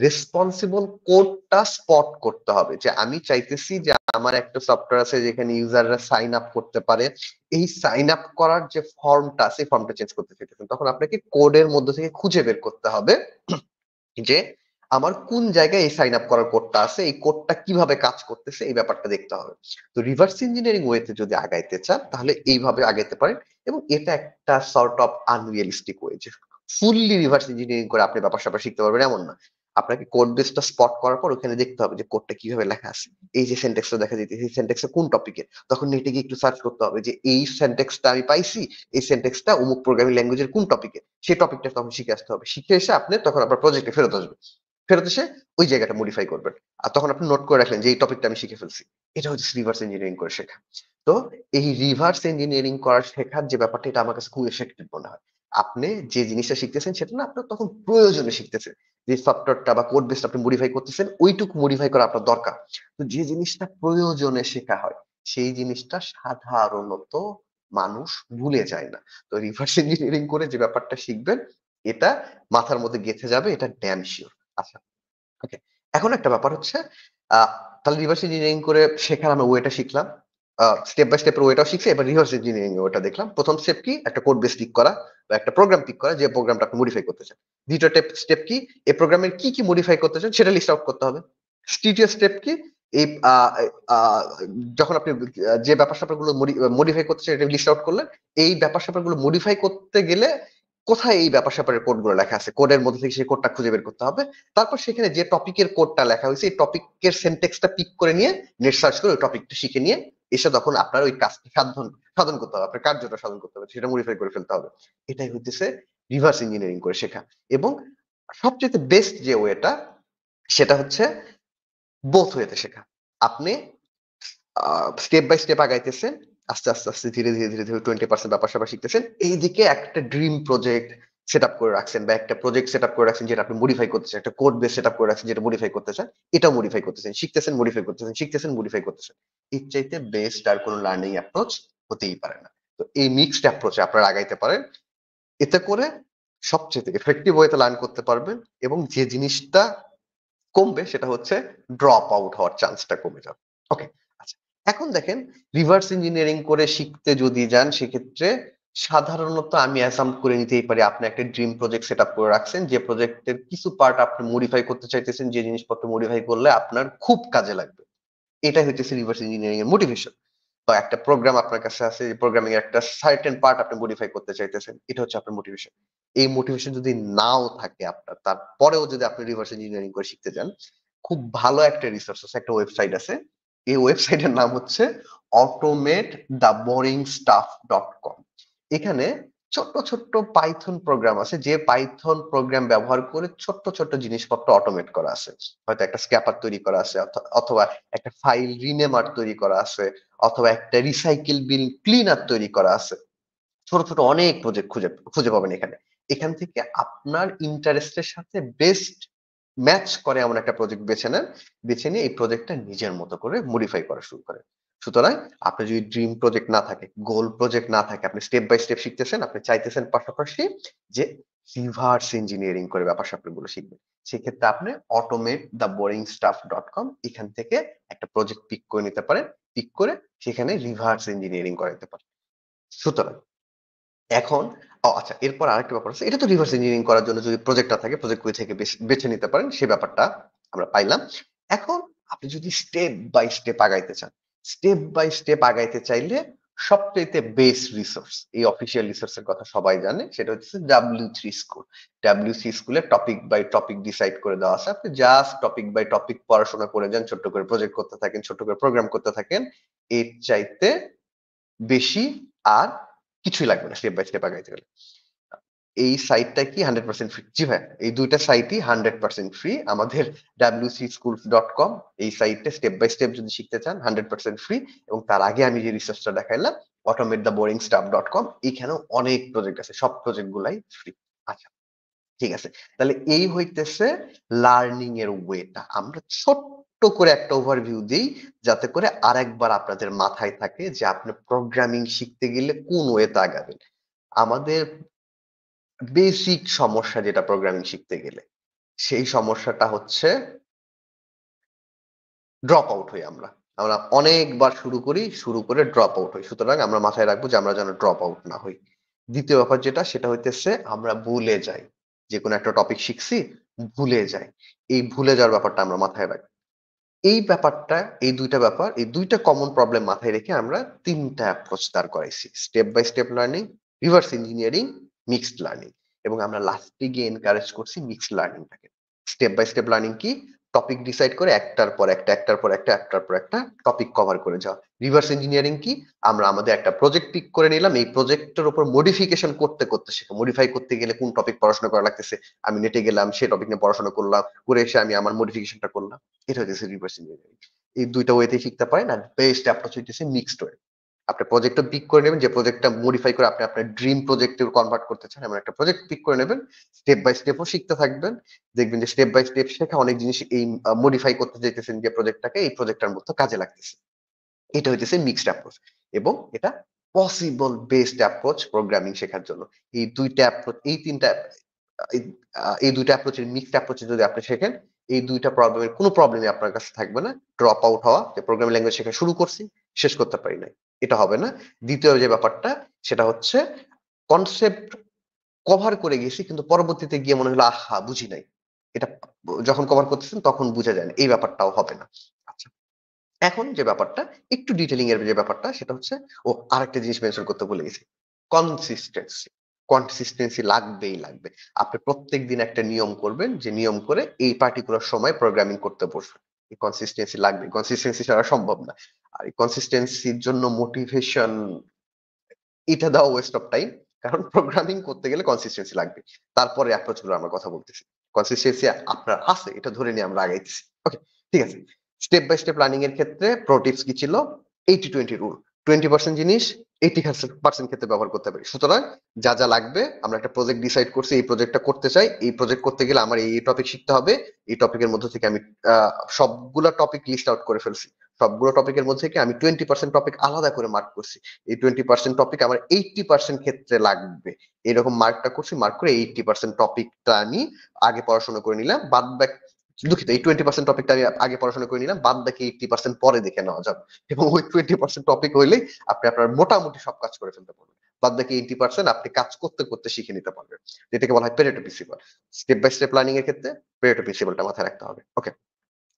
রেসপন্সিবল কোডটা স্পট করতে হবে, যে আমি চাইতেছি যে আমার একটা সফটওয়্যার আছে যেখানে ইউজাররা সাইন আপ করতে পারে, এই সাইন আপ করার যে ফর্মটা সেই ফর্মটা চেঞ্জ করতে চাইতেছেন, তখন আপনাকে কোডের মধ্যে থেকে খুঁজে বের করতে হবে যে আমার কোন জায়গায় এই সাইন আপ করার কোডটা আছে, এই কোডটা কিভাবে কাজ করতেছে, এই ব্যাপারটা দেখতে হবে। তো রিভার্স ইঞ্জিনিয়ারিং ওয়েতে যদি আগাইতে চান তাহলে এইভাবে আগাইতে পারেন, এবং এটা একটা সর্ট অফ আনরিয়ালিস্টিক ওয়ে যে ফুললি রিভার্স ইঞ্জিনিয়ারিং করে আপনি ব্যাপার স্যাপার শিখতে পারবেন এমন না। আপনাকে কোড বেসটা স্পট করার পর ওখানে দেখতে হবে যে কোডটা কিভাবে লেখা আছে, এই যে সেন্টেক্সটা দেখা যেতে এই সেন্টেক্সটা কোন টপিকের, তখন নেটে গিয়ে একটু সার্চ করতে হবে যে এই সেন্টেক্সটা আমি পাইছি, এই সেন্টেক্সটা অমুক প্রোগ্রামিং ল্যাঙ্গুয়েজের কোন টপিকে, সেই টপিকটা তখন শিখে আসতে হবে, শিখে এসে আপনি তখন আপনার প্রজেক্টে ফেরত আসবেন, ফেরত এসে ওই জায়গাটা মডিফাই করবেন। আর তখন আপনি নোট করে রাখলেন যে এই টপিকটা আমি শিখে ফেলছি। এটা হচ্ছে রিভার্স ইঞ্জিনিয়ারিং করে শেখা। তো এই রিভার্স ইঞ্জিনিয়ারিং করার শেখার যে ব্যাপারটা, এটা আমার কাছে খুব এফেক্টিভ মনে হয়। আপনি যে জিনিসটা শিখতেছেন সেটা না আপনার তখন প্রয়োজনে শিখতেছেন। যে সফটওয়্যারটা বা কোড বেসটা আপনি মডিফাই করতেছেন ওইটুকু মডিফাই করা আপনার দরকার। তো যে জিনিসটা প্রয়োজনে শেখা হয় সেই জিনিসটা সাধারণত মানুষ ভুলে যায় না। তো রিভার্স ইঞ্জিনিয়ারিং করে যে ব্যাপারটা শিখবেন এটা মাথার মধ্যে গেঁথে যাবে, এটা ড্যাম সিওর। আচ্ছা, ওকে। এখন একটা ব্যাপার হচ্ছে, আ তাহলে রিভার্স ইঞ্জিনিয়ারিং করে শেখার আমরা ওয়েটা শিখলাম। স্টেপ বাই স্টেপ এর ওয়েটাও শিখছি। এবার রিভার্স ইঞ্জিনিয়ারিং এর ওয়েটা দেখলাম। ১ম স্টেপ কি? একটা কোড বেস পিক করা বা একটা প্রোগ্রাম পিক করা যে প্রোগ্রামটা আপনি মডিফাই করতে চান। ২য় স্টেপ কি? এই প্রোগ্রামের কি, কি মডিফাই করতে চান সেটা লিস্ট আউট করতে হবে। ৩য় স্টেপ কি? এই আ আ যখন আপনি যে ব্যাপার-স্যাপারগুলো মডিফাই করতে চান এটা লিস্ট আউট করলেন। এই ব্যাপার-স্যাপারগুলো মডিফাই করতে গেলে কোথায় এই ব্যাপার-স্যাপারের কোডগুলো লেখা আছে? কোডের মধ্যে থেকে সেই কোডটা খুঁজে বের করতে হবে। তারপর সেখানে যে টপিকের কোডটা লেখা হয়েছে এই টপিকের সিনট্যাক্সটা পিক করে নিয়ে নেট সার্চ করে ওই টপিকটা শিখে নিয়ে এসে তখন আপনার ওই কাজটা সাধন করতে হবে, আপনার কার্যটা সাধন করতে হবে, সেটা মডিফাই করে ফেলতে হবে। এটাই হইতেছে রিভার্স ইঞ্জিনিয়ারিং করে শেখা। এবং সবচেয়ে বেস্ট যে ওয়েটা সেটা হচ্ছে বোথ ওয়েতে শেখা। আপনি স্টেপ বাই স্টেপ আগাইতেছেন, আস্তে ধীরে 20% ব্যাপার-স্যাপার শিখতেছেন। এইদিকে একটা ড্রিম প্রজেক্ট সেটআপ করে রাখছেন বা একটা প্রজেক্ট সেটআপ করে রাখছেন যেটা আপনি মডিফাই করতে চান। একটা কোড বেস সেটআপ করে রাখছেন যেটা মডিফাই করতে চান। এটাও মডিফাই করতেছেন। শিখতেছেন, মডিফাই করতেছেন, শিখতেছেন, মডিফাই করতেছেন। এর চাইতে বেস্ট আর কোন লার্নিং অ্যাপ্রোচ হতেই পারে না। তো এই মিক্সড অ্যাপ্রোচ এ আপনারা আগাইতে পারেন। এতে করে সবচেয়ে এফেক্টিভ ওয়েতে লার্ন করতে পারবেন, এবং যে জিনিসটা কমবে সেটা হচ্ছে ড্রপ আউট হওয়ার চান্সটা কমে যাবে। ওকে। আচ্ছা, এখন দেখেন রিভার্স ইঞ্জিনিয়ারিং করে শিখতে যদি যান সেক্ষেত্রে সাধারণত আমি অ্যাসাম্প করে নিতেই পারি আপনি একটা ড্রিম প্রজেক্ট সেটআপ করে রাখছেন, যে প্রজেক্টের কিছু পার্ট আপনি মডিফাই করতে চাইতেছেন, যে জিনিসপত্র মডিফাই করলে আপনার খুব কাজে লাগবে। এটাই হইতেছে রিভার্স ইঞ্জিনিয়ারিং এর মোটিভেশন। বা একটা প্রোগ্রাম আপনার কাছে আছে, যে প্রোগ্রামিং এর একটা সার্টেন পার্ট আপনি মডিফাই করতে চাইতেছেন, এটা হচ্ছে আপনার মোটিভেশন। এই মোটিভেশন যদি নাও থাকে আপনার, তারপরেও যদি আপনি রিভার্স ইঞ্জিনিয়ারিং করে শিখতে চান, খুব ভালো একটা রিসোর্স আছে, একটা ওয়েবসাইট আছে। এই ওয়েবসাইটের নাম হচ্ছে automatetheBoringStuff.com। এখানে ছোট্ট পাইথন প্রোগ্রাম আছে, যে পাইথন প্রোগ্রাম ব্যবহার করে ছোট্ট জিনিসপত্র অটোমেট করা আছে। হয়তো একটা স্ক্যাপার তৈরি করা আছে, অথবা একটা ফাইল রিনেমার তৈরি করা আছে, অথবা একটা রিসাইকেল বিন ক্লিনার তৈরি করা আছে। ছোট অনেক প্রজেক্ট খুঁজে খুঁজে পাবেন এখানে। এখান থেকে আপনার ইন্টারেস্টের সাথে বেস্ট ম্যাচ করে এমন একটা প্রজেক্ট বেছে নেন। বেছে নিয়ে এই প্রজেক্টটা নিজের মতো করে মডিফাই করা শুরু করেন। সুতরাং আপনার যদি ড্রিম প্রজেক্ট না থাকে, গোল প্রজেক্ট না থাকে, আপনি স্টেপ বাই স্টেপ শিখতেছেন, আপনি চাইতেছেন পাশাপাশি যে রিভার্স ইঞ্জিনিয়ারিং করে ব্যাপার-স্যাপারগুলো শিখবেন। সেক্ষেত্রে আপনি automatetheBoringStuff.com এখান থেকে একটা প্রজেক্ট পিক করে নিতে পারেন। পিক করে সেখানে রিভার্স ইঞ্জিনিয়ারিং করাইতে পারেন। সুতরাং এখন আচ্ছা, এরপর আরেকটা ব্যাপার আছে। এটা তো রিভার্স ইঞ্জিনিয়ারিং করার জন্য যদি প্রজেক্টটা থাকে প্রজেক্ট বই থেকে বেছে নিতে পারেন, সে ব্যাপারটা আমরা পাইলাম। এখন আপনি যদি স্টেপ বাই স্টেপ আগাইতে চান, স্টেপ বাই স্টেপ আগাইতে চাইলে সবচাইতে বেস্ট রিসোর্স, এই অফিসিয়াল রিসোর্সের কথা সবাই জানে, সেটা হচ্ছে W3 স্কুল। W3 স্কুলে টপিক বাই টপিক ডিসাইড করে দেওয়া আছে। আপনি জাস্ট টপিক বাই টপিক পড়াশোনা করে যান, ছোট্ট করে প্রজেক্ট করতে থাকেন, ছোট্ট করে প্রোগ্রাম করতে থাকেন। এর চাইতে বেশি আর কিছুই লাগবে না স্টেপ বাই স্টেপ আগাইতে গেলে। এই সাইটটা কি 100% ফ্রি? জি ভাইয়া, এই ২ টা সাইটই 100% ফ্রি। আমাদের wcschools.com এই সাইটে স্টেপ বাই স্টেপ যদি শিখতে চান 100% ফ্রি, এবং তার আগে আমি যে রিসার্চটা দেখাইলাম automatetheBoringStuff.com, এখানেও অনেক প্রজেক্ট আছে। সব প্রজেক্ট গুলাই ফ্রি। আচ্ছা, ঠিক আছে। তাহলে এই হইতেছে লার্নিং এর ওয়েটা। আমরা ছোট্ট করে একটা ওভারভিউ দেই, যাতে করে আরেকবার আপনাদের মাথায় থাকে যে আপনি প্রোগ্রামিং শিখতে গেলে কোন ওয়েতে আগাবেন। আমাদের বেসিক সমস্যা যেটা প্রোগ্রামিং শিখতে গেলে, সেই সমস্যাটা হচ্ছে ড্রপ আউট হই আমরা। আমরা অনেকবার শুরু করি, শুরু করে ড্রপ আউট হই। সুতরাং আমরা মাথায় রাখবো যে আমরা যেন ড্রপ আউট না হই। দ্বিতীয় ব্যাপার যেটা, সেটা হইতেছে আমরা ভুলে যাই। যেকোনো একটা টপিক শিখছি, ভুলে যাই। এই ভুলে যাওয়ার ব্যাপারটা আমরা মাথায় রাখবো। এই ব্যাপারটা, এই ২ টা ব্যাপার, এই ২ টা কমন প্রবলেম মাথায় রেখে আমরা ৩ টা অ্যাপ্রোচ দাঁড় করাইছি। Step by step learning, reverse engineering, mixed learning, এবং আমরা লাস্টে গিয়ে এনকারেজ করছি মিক্সড লার্নিং টাকে। স্টেপ বাই স্টেপ লার্নিং কি? টপিক ডিসাইড করে একটার পর একটা, একটার পর একটা, একটার পর একটা টপিক কভার করে যাওয়া। রিভার্স ইঞ্জিনিয়ারিং কি? আমরা আমাদের একটা প্রজেক্ট পিক করে নিলাম। এই প্রজেক্টের উপর মডিফিকেশন করতে, করতে শেখা। মডিফাই করতে গেলে কোন টপিক পড়াশোনা করা লাগতেছে, আমি নেটে গেলাম, সেই টপিক নিয়ে পড়াশোনা করলাম, করে এসে আমি আমার মডিফিকেশনটা করলাম। এটা হইতেছে রিভার্স ইঞ্জিনিয়ারিং। এই ২ টা ওয়েতেই শিখতে পারেন। আর বেস্ট অ্যাপ্রোচ হইতেছে মিক্সড ওয়ে। আপনি প্রজেক্টটা পিক করে নেবেন, যে প্রজেক্টটা মডিফাই করে আপনি আপনার ড্রিম প্রজেক্টে কনভার্ট করতে চান, এমন একটা প্রজেক্ট পিক করে নেবেন। স্টেপ বাই স্টেপও শিখতে থাকবেন। দেখবেন যে স্টেপ বাই স্টেপ শেখা অনেক জিনিস এই মডিফাই করতে চাইতেছেন যে প্রজেক্টটাকে, এই প্রজেক্টটার মধ্যে কাজে লাগতেছে। এটা হইতেছে মিক্সড অ্যাপ্রোচ, এবং এটা পসিবল বেস্ট অ্যাপ্রোচ প্রোগ্রামিং শেখার জন্য। এই ২ টা অ্যাপ্রোচ, এই ৩ টা এই ২ টা অ্যাপ্রোচের মিক্সড অ্যাপ্রোচ যদি আপনি শেখেন, এই ২ টা প্রবলেমের কোন প্রবলেমই আপনার কাছে থাকবে না। ড্রপ আউট হওয়া, যে প্রোগ্রামিং ল্যাঙ্গুয়েজ শেখা শুরু করছি, শেষ করতে পারি নাই, এটা হবে না। দ্বিতীয় যে ব্যাপারটা, সেটা হচ্ছে কনসেপ্ট কভার করে গেছি, কিন্তু পরবর্তীতে গিয়ে মনে হলো আহা বুঝি নাই। এটা যখন কভার করতেছেন তখন বুঝা যায় না। এই ব্যাপারটাও হবে না। আচ্ছা। এখন যে ব্যাপারটা, একটু ডিটেইলিং এর যে ব্যাপারটা, সেটা হচ্ছে, আরেকটা জিনিস মেনশন করতে ভুলে গেছি। কনসিস্টেন্সি। কনসিস্টেন্সি লাগবেই লাগবে। আপনি প্রত্যেকদিন একটা নিয়ম করবেন, যে নিয়ম করে এই পার্টিকুলার সময় প্রোগ্রামিং করতে বসবেন। এই কনসিস্টেন্সি লাগবে। কনসিস্টেন্সি ছাড়া সম্ভব না। আর এই কনসিস্টেন্সির জন্য মোটিভেশন, এটা দেওয়া ওয়েস্ট অফ টাইম। কারণ প্রোগ্রামিং করতে গেলে কনসিস্টেন্সি লাগবে। তারপরে অ্যাপ্রোচ গুলো আমরা কথা বলতেছি। কনসিস্টেন্সি আপনার আছে, এটা ধরে নিয়ে আমরা আগাইতেছি। ওকে, ঠিক আছে। স্টেপ বাই স্টেপ লার্নিং এর ক্ষেত্রে প্রো টিপস কি ছিল? 80-20 রুল। 20% জিনিস 80% ক্ষেত্রে ব্যবহার করতে পারি। সুতরাং যা, যা লাগবে, আমরা একটা প্রজেক্ট ডিসাইড করছি, এই প্রজেক্টটা করতে চাই। এই প্রজেক্ট করতে গেলে আমার এই টপিক শিখতে হবে। এই টপিকের মধ্য থেকে আমি আ সবগুলা টপিক লিস্ট আউট করে ফেলছি। সবগুলো টপিকের মধ্যে থেকে আমি 20% টপিক আলাদা করে মার্ক করছি। এই 20% টপিক আমার 80% ক্ষেত্রে লাগবে। এরকম মার্কটা করছি, মার্ক করে 80% টপিকটা আমি আগে পড়াশোনা করে নিলাম। বাদবাকি, দুঃখিত, এই 20% টপিকটা আমি আগে পড়াশোনা করে নিলাম। বাদবাকি 80% পরে দেখে নেওয়া যাবে। এবং ওই 20% টপিক হইলেই আপনি আপনার মোটামুটি সব কাজ করে ফেলতে পারবেন। বাদবাকি 80% আপনি কাজ করতে, করতে শিখে নিতে পারবেন। যেটাকে বলা হয় Pareto principle. Step by step learning এর ক্ষেত্রে পেরেটো প্রিন্সিপালটা মাথায় রাখতে হবে। ওকে।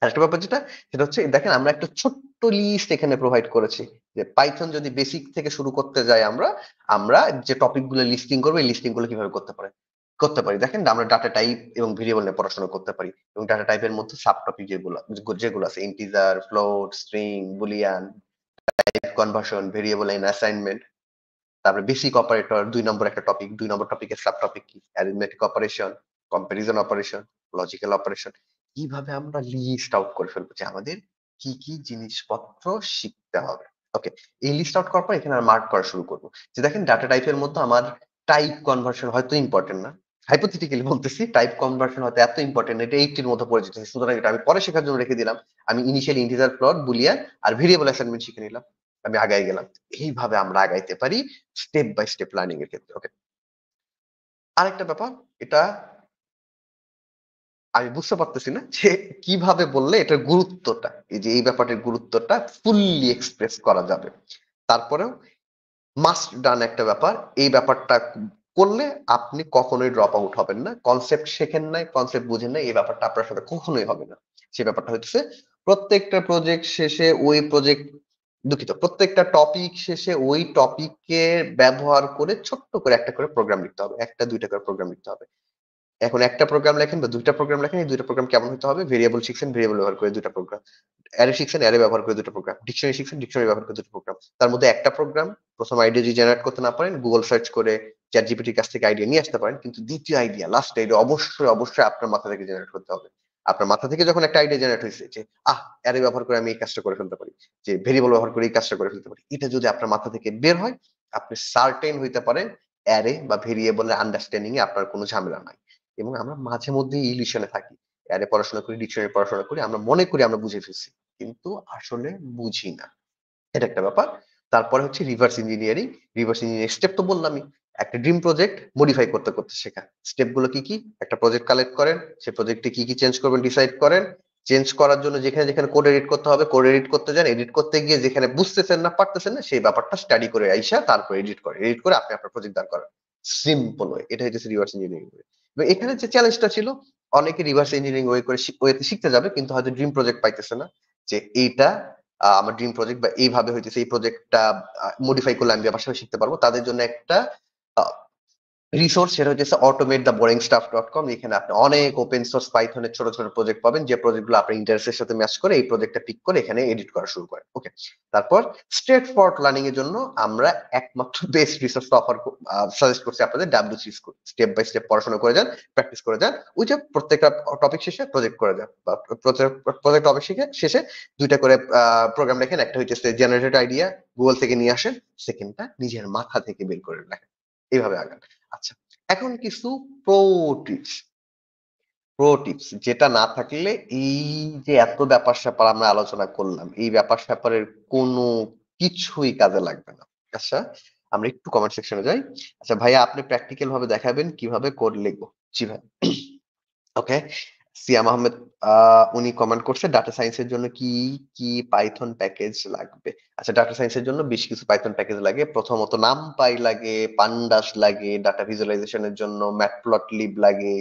আরেকটা ব্যাপার যেটা, সেটা হচ্ছে দেখেন আমরা একটা ছোট্ট লিস্ট এখানে প্রোভাইড করেছি, যে পাইথন যদি বেসিক থেকে শুরু করতে যাই আমরা, আমরা যে টপিক গুলো লিস্টিং করবো, এই লিস্টিং গুলো কিভাবে করতে পারি। দেখেন আমরা ডাটা টাইপ এবং ভেরিয়েবল নিয়ে পড়াশোনা করতে পারি, এবং ডাটা টাইপের মধ্যে সাব টপিক যেগুলো যেগুলো আছে, integer, float, string, boolean, type conversion, variable and assignment. তারপরে বেসিক অপারেটর ২ নম্বর একটা টপিক, ২ নম্বর টপিকের সাব টপিক কি, arithmetic operation, comparison operation, logical operation. কিভাবে আমরা লিস্ট আউট করে ফেলবো যে আমাদের কি, কি জিনিসপত্র শিখতে হবে। ওকে, এই লিস্ট আউট করার পর এখানে মার্ক করা শুরু করব। যে দেখেন ডাটা টাইপের মধ্যে আমার টাইপ কনভার্সন হয়তো ইম্পোর্টেন্ট না। হাইপোথেটিক্যালি বলতেছি, টাইপ কনভার্সন হয়তো এত ইম্পোর্টেন্ট, এটা 80 এর মধ্যে পড়ে যেতেছে। সুতরাং এটা আমি পরে শেখার জন্য রেখে দিলাম। আমি ইনিশিয়ালি ইন্টিজার, ফ্লোট, বুলিয়ান আর ভেরিয়েবল অ্যাসাইনমেন্ট শিখে নিলাম। আমি আগায় গেলাম। এইভাবে আমরা আগাইতে পারি স্টেপ বাই স্টেপ লার্নিং এর ক্ষেত্রে। ওকে। আরেকটা ব্যাপার, এটা আমি বুঝতে পারতেছি না যে কিভাবে বললে এটার গুরুত্বটা, এই যে এই ব্যাপারটার গুরুত্বটা ফুললি এক্সপ্রেস করা যাবে। তারপরেও মাস্ট ডান একটা ব্যাপার। এই ব্যাপারটা করলে আপনি কখনোই ড্রপ আউট হবেন না। কনসেপ্ট শেখেন নাই, কনসেপ্ট বুঝেন নাই, এই ব্যাপারটা আপনার সাথে কখনোই হবে না। সেই ব্যাপারটা হচ্ছে প্রত্যেকটা প্রজেক্ট শেষে ওই প্রজেক্ট দুঃখিত, প্রত্যেকটা টপিক শেষে ওই টপিকে ব্যবহার করে ছোট্ট করে একটা করে প্রোগ্রাম লিখতে হবে, একটা দুইটা করে প্রোগ্রাম লিখতে হবে। এখন একটা প্রোগ্রাম লেখেন বা দুইটা প্রোগ্রাম লেখেন, এই দুইটা প্রোগ্রাম কেমন হতে হবে? ভেরিয়েবল শিখছেন, ভেরিয়েবল ব্যবহার করে দুইটা প্রোগ্রাম। অ্যারে শিখছেন, অ্যারে ব্যবহার করে দুটো প্রোগ্রাম। ডিকশনারি শিখছেন, ডিকশনারি ব্যবহার করে দুটো প্রোগ্রাম। তার মধ্যে একটা প্রোগ্রাম প্রথম আইডিয়া যদি জেনারেট করতে না পারেন, গুগল সার্চ করে চ্যাট জিপিটির কাছ থেকে আইডিয়া নিয়ে আসতে পারেন, কিন্তু দ্বিতীয় আইডিয়া, লাস্ট আইডিয়া অবশ্যই অবশ্যই আপনার মাথা থেকে জেনারেট করতে হবে। আপনার মাথা থেকে যখন একটা আইডিয়া জেনারেট হয়েছে যে অ্যারে ব্যবহার করে আমি এই কাজটা করে ফেলতে পারি, যে ভেরিয়েবল ব্যবহার করে এই কাজটা করে ফেলতে পারি, এটা যদি আপনার মাথা থেকে বের হয়, আপনি সার্টেন হইতে পারেন অ্যারে বা ভেরিয়েবলের আন্ডারস্ট্যান্ডিং এ আপনার কোনো ঝামেলা নাই। এবং আমরা মাঝে মধ্যেই ইলিউশনে থাকি, অ্যারে পড়াশোনা করি, ডিকশনারি পড়াশোনা করি, আমরা মনে করি আমরা বুঝে ফেলছি, কিন্তু আসলে বুঝি না। এটা একটা ব্যাপার। তারপরে হচ্ছে reverse engineering. Reverse engineering step তো বললামই। একটা ড্রিম প্রজেক্ট মডিফাই করতে করতে শেখা। স্টেপ গুলো কি কি? একটা প্রজেক্ট কালেক্ট করেন, সেই প্রজেক্টে কি কি চেঞ্জ করবেন ডিসাইড করেন। চেঞ্জ করার জন্য যেখানে যেখানে কোড এডিট করতে হবে কোড এডিট করতে যান। এডিট করতে গিয়ে যেখানে বুঝতেছেন না পারতেছেন না সেই ব্যাপারটা স্টাডি করে আইসা তারপর এডিট করে, এডিট করে আপনি আপনার প্রজেক্ট দাঁড় করান। সিম্পল ওয়ে, এটা হচ্ছে রিভার্স ইঞ্জিনিয়ারিং ওয়ে। এবং এখানে যে চ্যালেঞ্জটা ছিল, অনেকে রিভার্স ইঞ্জিনিয়ারিং ওয়ে করে ওয়েতে শিখতে যাবে, কিন্তু হয়তো ড্রিম প্রজেক্ট পাইতেছে না, যে এইটা আমার ড্রিম প্রজেক্ট বা এইভাবে হইতেছে, এই প্রজেক্টটা মডিফাই করলে আমি ব্যবসা শিখতে পারবো। তাদের জন্য একটা রিসোর্স, সেটা হচ্ছে automatetheboringstuff.com। এখানে আপনি অনেক ওপেন সোর্স পাইথনের ছোট ছোট প্রজেক্ট পাবেন, যে প্রজেক্ট গুলো আপনার ইন্টারেস্টের সাথে ম্যাচ করে এই প্রজেক্টটা পিক করে এখানে এডিট করা শুরু করেন। ওকে, তারপর স্ট্রেট ফরওয়ার্ড লার্নিং এর জন্য আমরা একমাত্র বেস্ট রিসোর্স অফার সাজেস্ট করছি আপনাদের, W3 school. Step by step পড়াশোনা করে যান, প্র্যাকটিস করে যান, ওই যে প্রত্যেকটা টপিক শেষে প্রজেক্ট করে যান, বা প্রজেক্ট টপিক শেষে দুইটা করে প্রোগ্রাম লেখেন। একটা হচ্ছে জেনারেটেড আইডিয়া, গুগল থেকে নিয়ে আসেন। সেকেন্ডটা নিজের মাথা থেকে বের করে লেখেন। এইভাবে আগান। আচ্ছা, এখন কিছু প্রো টিপস। প্রো টিপস যেটা না থাকলে এই যে এত ব্যাপার স্যাপার আমরা আলোচনা করলাম, এই ব্যাপার স্যাপারের কোনো কিছুই কাজে লাগবে না। আচ্ছা, আমরা একটু কমেন্ট সেকশনে যাই। আচ্ছা ভাইয়া, আপনি প্র্যাকটিক্যাল ভাবে দেখাবেন কিভাবে কোড লিখবো? জি ভাই। ওকে, সিয়াম আহমেদ উনি কমেন্ট করছে ডাটা সায়েন্সের জন্য কি কি পাইথন প্যাকেজ লাগবে। আচ্ছা, ডাটা সায়েন্সের জন্য বেশ কিছু পাইথন প্যাকেজ লাগে। প্রথমত নামপাই লাগে, পান্ডাস লাগে, ডাটা ভিজুয়ালাইজেশনের জন্য ম্যাটপ্লটলিব লাগে।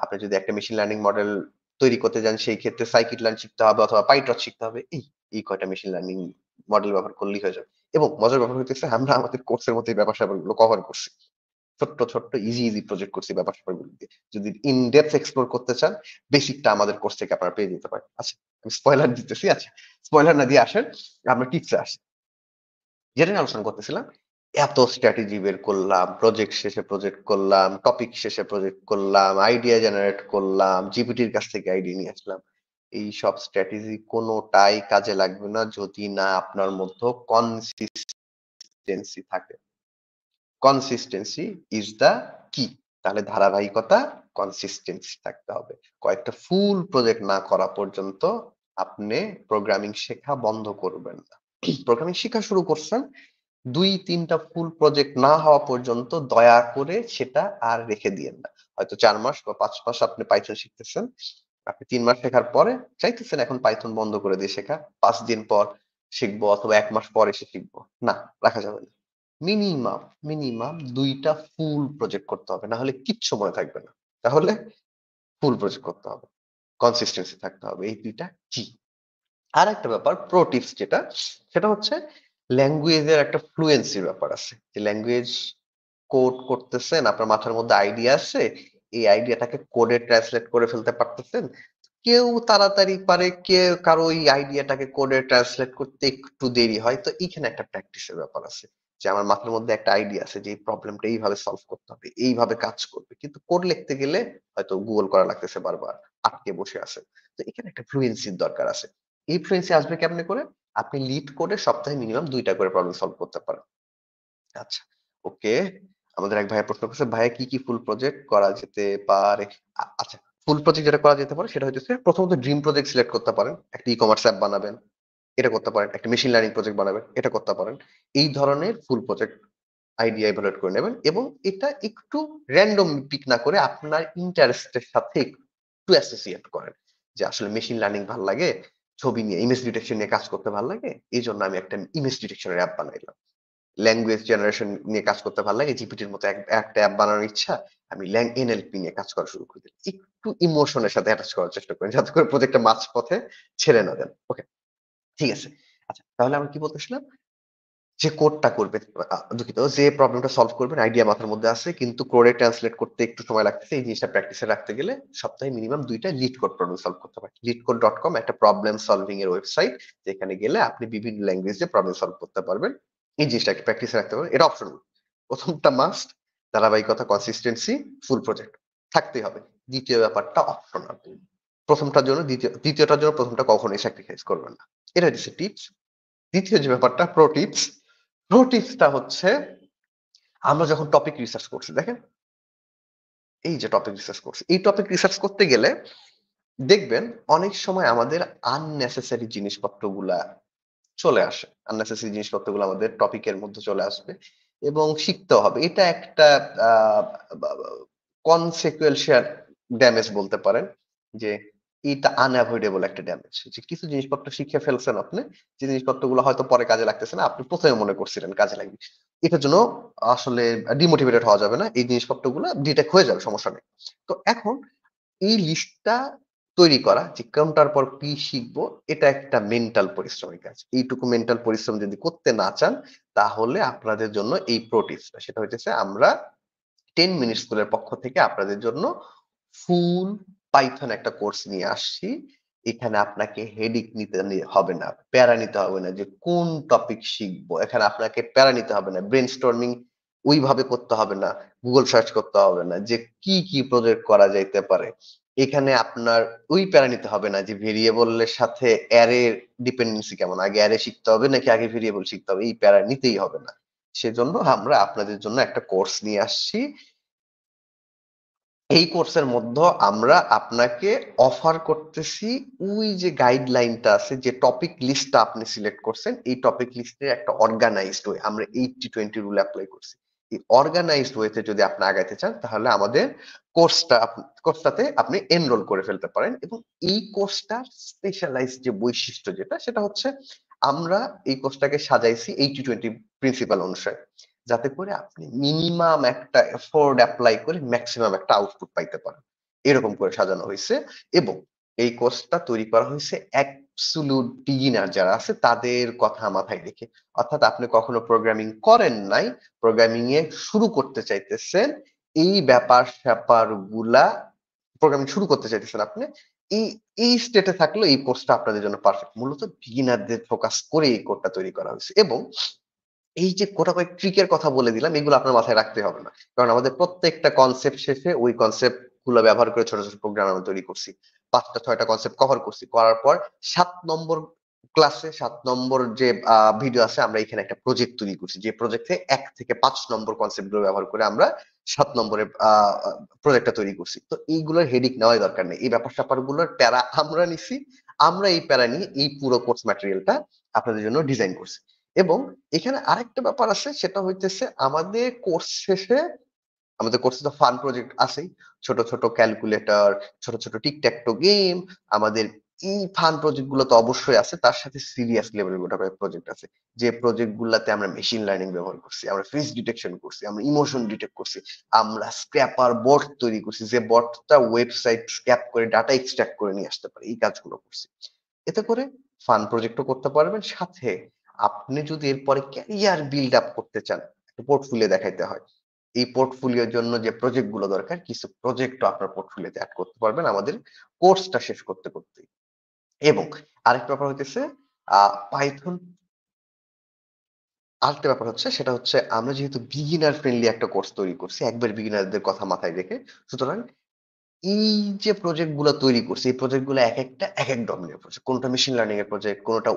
আপনি যদি একটা মেশিন লার্নিং মডেল তৈরি করতে যান, সেই ক্ষেত্রে সাইকিট লার্ন শিখতে হবে অথবা পাইটর্চ শিখতে হবে। এই কয়টা মেশিন লার্নিং মডেল ব্যবহার করলেই হয়ে যাবে। এবং মজার ব্যাপার হইতেছে, আমরা আমাদের কোর্সের মধ্যে এই ব্যাপার স্যাপারগুলো কভার করছি। ছোট্ট ছোট্ট ইজি ইজি প্রজেক্ট করছি ব্যাপার স্যাপারগুলো দিয়ে। যদি ইন ডেপথ এক্সপ্লোর করতে চান, বেসিকটা আমাদের কোর্স থেকে আপনারা পেয়ে যেতে পারেন। আচ্ছা, আমি স্পয়লার দিতেছি। আচ্ছা, স্পয়লার না দিয়ে আসেন, আমরা টিপসে আসি। যেটা নিয়ে আলোচনা করতেছিলাম, এত স্ট্র্যাটেজি বের করলাম, প্রজেক্ট শেষে প্রজেক্ট করলাম, টপিক শেষে প্রজেক্ট করলাম, আইডিয়া জেনারেট করলাম, জিপিটির কাছ থেকে আইডিয়া নিয়ে আসলাম। এই সব স্ট্র্যাটেজি কোনোটাই কাজে লাগবে না যদি না আপনার মধ্যে কনসিস্টেন্সি থাকে। কনসিস্টেন্সি ইজ দ্য কি। তাহলে ধারাবাহিকতা, কনসিস্টেন্সি থাকতে হবে। কয়েকটা ফুল প্রজেক্ট না করা পর্যন্ত আপনি প্রোগ্রামিং শেখা বন্ধ করবেন না। প্রোগ্রামিং শেখা শুরু করছেন, ২-৩টা ফুল প্রজেক্ট না হওয়া পর্যন্ত দয়া করে সেটা আর রেখে দিয়েন না। হয়তো ৪ মাস বা ৫ মাস আপনি পাইথন শিখতেছেন। আপনি ৩ মাস শেখার পরে চাইতেছেন এখন পাইথন বন্ধ করে দিয়ে শেখা। ৫ দিন পর শিখবো অথবা ১ মাস পর এসে শিখবো। না, রাখা যাবে না। মিনিমাম, মিনিমাম ২ টা ফুল প্রজেক্ট করতে হবে। না হলে কিচ্ছু মনে থাকবে না। তাহলে ফুল প্রজেক্ট করতে হবে। কনসিস্টেন্সি থাকতে হবে। এই ২ টা কি। আরেকটা ব্যাপার প্রো টিপস যেটা, সেটা হচ্ছে ল্যাঙ্গুয়েজের একটা ফ্লুয়েন্সির ব্যাপার আছে। যে ল্যাঙ্গুয়েজ কোড করতেছেন, আপনার মাথার মধ্যে আইডিয়া আছে, এই আইডিয়াটাকে কোডে ট্রান্সলেট করে ফেলতে পারতেছেন। কেউ তাড়াতাড়ি পারে, কারো এই আইডিয়াটাকে কোডে ট্রান্সলেট করতে একটু দেরি হয়। তো এখানে একটা প্র্যাকটিসের ব্যাপার আছে। যে আমার মাথার মধ্যে একটা আইডিয়া আছে যে এই প্রবলেমটা এইভাবে সলভ করতে হবে, এইভাবে কাজ করবে। কিন্তু কোড লিখতে গেলে হয়তো গুগল করা লাগতেছে বারবার, আটকে বসে আছে। তো এখানে একটা ফ্লুয়েন্সির দরকার আছে। এই ফ্লুয়েন্সি আসবে কেমনে করে? আপনি লিড কোডে সপ্তাহে মিনিমাম ২ টা করে প্রবলেম সলভ করতে পারেন। আচ্ছা, ওকে। আমাদের এক ভাইয়া প্রশ্ন করছে, ভাইয়া কি কি ফুল প্রজেক্ট করা যেতে পারে? আচ্ছা, ফুল প্রজেক্ট যেটা করা যেতে পারে সেটা হচ্ছে প্রথমত ড্রিম প্রজেক্ট সিলেক্ট করতে পারেন। একটা ই-কমার্স অ্যাপ বানাবেন, এটা করতে পারেন। একটা মেশিন লার্নিং প্রজেক্ট বানাবেন, এটা করতে পারেন। এই ধরনের ফুল প্রজেক্ট আইডিয়া ইভালুয়েট করে নেবেন এবং এটা একটু র‍্যান্ডম পিক না করে আপনার ইন্টারেস্টের সাথে একটু অ্যাসোসিয়েট করেন। যে আসলে মেশিন লার্নিং ভাল লাগে, ছবি নিয়ে ইমেজ ডিটেকশন নিয়ে কাজ করতে ভাল লাগে। এইজন্য আমি একটা ইমেজ ডিটেকশন এর অ্যাপ বানাইলাম। ল্যাঙ্গুয়েজ জেনারেশন নিয়ে কাজ করতে ভালো লাগে, জিপিটির মতো একটা অ্যাপ বানানোর ইচ্ছা, আমি এনএলপি নিয়ে কাজ করা শুরু করে দিলাম। একটু ইমোশনের সাথে অ্যাটাচ করার চেষ্টা করেন যাতে করে প্রজেক্টটা মাঝপথে ছেড়ে না দেন। ওকে, ঠিক আছে। আচ্ছা, তাহলে আমরা কি বলতেছিলাম? যে কোডটা করবে দুঃখিত, যে প্রবলেমটা সলভ করবেন আইডিয়া মাথার মধ্যে আছে কিন্তু কোডে ট্রান্সলেট করতে একটু সময় লাগতেছে। এই জিনিসটা প্র্যাকটিসে রাখতে গেলে সপ্তাহে মিনিমাম ২ টা লিড কোড প্রবলেম সলভ করতে পারেন। leetcode.com একটা প্রবলেম সলভিং এর ওয়েবসাইট, যেখানে গেলে আপনি বিভিন্ন ল্যাঙ্গুয়েজে প্রবলেম সলভ করতে পারবেন। এই জিনিসটা একটু প্র্যাকটিসে রাখতে পারবেন। এটা অপশনাল। ১ম টা মাস্ট, ধারাবাহিকতা, কনসিস্টেন্সি, ফুল প্রজেক্ট থাকতেই হবে। ২য় ব্যাপারটা অপশনাল। ১ম টার জন্য ২য় টার জন্য ১ম টা কখনোই স্যাক্রিফাইস করবেন না। এটা হচ্ছে টিপস। ২য় যে ব্যাপারটা প্রো টিপসটা হচ্ছে আমরা যখন টপিক রিসার্চ করছি, দেখেন এই যে টপিক রিসার্চ করছি, এই টপিক রিসার্চ করতে গেলে দেখবেন অনেক সময় আমাদের আননেসেসারি জিনিসপত্রগুলা চলে আসে। আননেসেসারি জিনিসপত্রগুলো আমাদের টপিকের মধ্যে চলে আসবে এবং শিখতেও হবে। এটা একটা আ বা বা consequential ড্যামেজ বলতে পারেন যে এটা unavoidable একটা ড্যামেজ। যে কিছু জিনিসপত্র শিখে ফেলছেন আপনি, যে জিনিসপত্রগুলো হয়তো পরে কাজে লাগতেছে না। আপনি ১ম এ মনে করছিলেন কাজে লাগবে। এটার জন্য আসলে ডিমোটিভেটেড হওয়া যাবে না। এই জিনিসপত্রগুলা ডিটেক্ট হয়ে যাবে, সমস্যা নেই। তো এখন এই লিস্টটা তৈরি করা যে কোনটার পর কি শিখবো, এটা একটা মেন্টাল পরিশ্রমের কাজ। এইটুকু মেন্টাল পরিশ্রম যদি করতে না চান, তাহলে আপনাদের জন্য এই প্রো টিপসটা সেটা হইতেছে আমরা 10 মিনিট স্কুলের পক্ষ থেকে আপনাদের জন্য ফুল পাইথন একটা কোর্স নিয়ে আসছি। এখানে আপনাকে হেডেক হবে না, প্যারা নিতে হবে না যে কোন টপিক শিখবো। এখানে আপনাকে প্যারা নিতে হবে না। ব্রেইনস্টর্মিং ওইভাবে করতে হবে না। গুগল সার্চ করতে হবে না যে কি প্রজেক্ট করা যাইতে পারে। এখানে আপনার ওই প্যারা নিতে হবে না যে ভেরিয়েবল এর সাথে অ্যারে ডিপেন্ডেন্সি কেমন। আগে অ্যারে শিখতে হবে নাকি আগে ভেরিয়েবল শিখতে হবে। এই প্যারা নিতেই হবে না। সেজন্য আমরা আপনাদের জন্য একটা কোর্স নিয়ে আসছি। এই কোর্সের মধ্যে আমরা আপনাকে অফার করতেছি ওই যে গাইডলাইনটা আছে, যে টপিক লিস্টটা আপনি সিলেক্ট করছেন, এই টপিক লিস্টের একটা অর্গানাইজড ওয়ে আমরা 80-20 রুল এপ্লাই করছি। এই অর্গানাইজড ওয়েতে যদি আপনি আগাইতে চান তাহলে আমাদের কোর্সটাতে আপনি এনরোল করে ফেলতে পারেন এবং এই কোর্সটার স্পেশালাইজড যে বৈশিষ্ট্য যেটা সেটা হচ্ছে আমরা এই কোর্সটাকে সাজাইছি 80-20 প্রিন্সিপাল অনুসারে। যাতে করে আপনি মিনিমাম একটা এফোর্ট এপ্লাই করে ম্যাক্সিমাম একটা আউটপুট পাইতে পারেন। এরকম করে সাজানো হইছে এবং এই কোর্সটা তৈরি করা হইছে অ্যাবসোলিউট বিগিনার যারা আছে তাদের কথা মাথায় রেখে। অর্থাৎ আপনি কখনো প্রোগ্রামিং করেন নাই, প্রোগ্রামিং এ শুরু করতে চাইতেছেন, এই ব্যাপার-স্যাপার গুলা প্রোগ্রামিং শুরু করতে চাইতেছেন আপনি। এই এই স্টেটে থাকলেও এই কোর্সটা আপনাদের জন্য পারফেক্ট। মূলত বিগিনারদের ফোকাস করে এই কোডটা তৈরি করা হইছে এবং এই যে কয়েক ট্রিকের কথা বলে দিলাম, এগুলো আপনার মাথায় রাখতে হবে না। কারণ আমাদের প্রত্যেকটা কনসেপ্ট শেষে ওই কনসেপ্ট গুলো ব্যবহার করে ছোট প্রোগ্রাম আমরা তৈরি করছি। ৫ টা ৬ টা কনসেপ্ট কভার করছি। করার পর ৭ নম্বর ক্লাসে ৭ নম্বর যে ভিডিও আছে আমরা এখানে একটা প্রজেক্ট তৈরি করছি। যে প্রজেক্টে ১ থেকে ৫ নম্বর কনসেপ্ট গুলো ব্যবহার করে আমরা ৭ নম্বরের প্রজেক্টটা তৈরি করছি। তো এইগুলোর হেডেক নেওয়াই দরকার নেই। এই ব্যাপার-স্যাপার গুলোর প্যারা আমরা নিছি। আমরা এই প্যারা নিয়ে এই পুরো কোর্স ম্যাটেরিয়ালটা আপনাদের জন্য ডিজাইন করছি। এবং এখানে আরেকটা ব্যাপার আছে, সেটা হইতেছে আমাদের কোর্স শেষে আমাদের কোর্সে তো ফান প্রজেক্ট আছেই। ছোট ক্যালকুলেটর, ছোট টিক-ট্যাক-টো গেম, আমাদের এই ফান প্রজেক্ট গুলো তো অবশ্যই আছে। তার সাথে সিরিয়াস লেভেলের গোটাকয়েক প্রজেক্ট আছে। যে প্রজেক্ট গুলাতে আমরা মেশিন লার্নিং ব্যবহার করছি, আমরা ফেস ডিটেকশন করছি, আমরা ইমোশন ডিটেক্ট করছি, আমরা স্ক্র্যাপার বট তৈরি করছি যে বটটা ওয়েবসাইট স্ক্র্যাপ করে ডাটা এক্সট্রাক্ট করে নিয়ে আসতে পারে। এই কাজগুলো করছি। এতে করে ফান প্রজেক্টও করতে পারবেন। সাথে আপনি যদি এরপরে ক্যারিয়ার বিল্ড আপ করতে চান, একটা পোর্টফোলিও দেখাইতে হয়। এই পোর্টফোলিওর জন্য যে প্রজেক্ট গুলো দরকার, কিছু প্রজেক্টও আপনার পোর্টফোলিওতে এড করতে পারবেন আমাদের কোর্সটা শেষ করতেই। এবং আরেকটা ব্যাপার হইতেছে আ পাইথন আরেকটা ব্যাপার হচ্ছে সেটা হচ্ছে আমরা যেহেতু বিগিনার ফ্রেন্ডলি একটা কোর্স তৈরি করছি, একবার বিগিনারদের কথা মাথায় রেখে, সুতরাং এই যে প্রজেক্ট গুলা তৈরি করছি, এই প্রজেক্ট গুলো একেকটা একেক ডোমেইনের প্রজেক্ট। কোনটা মেশিন লার্নিং এর প্রজেক্ট, কোনটা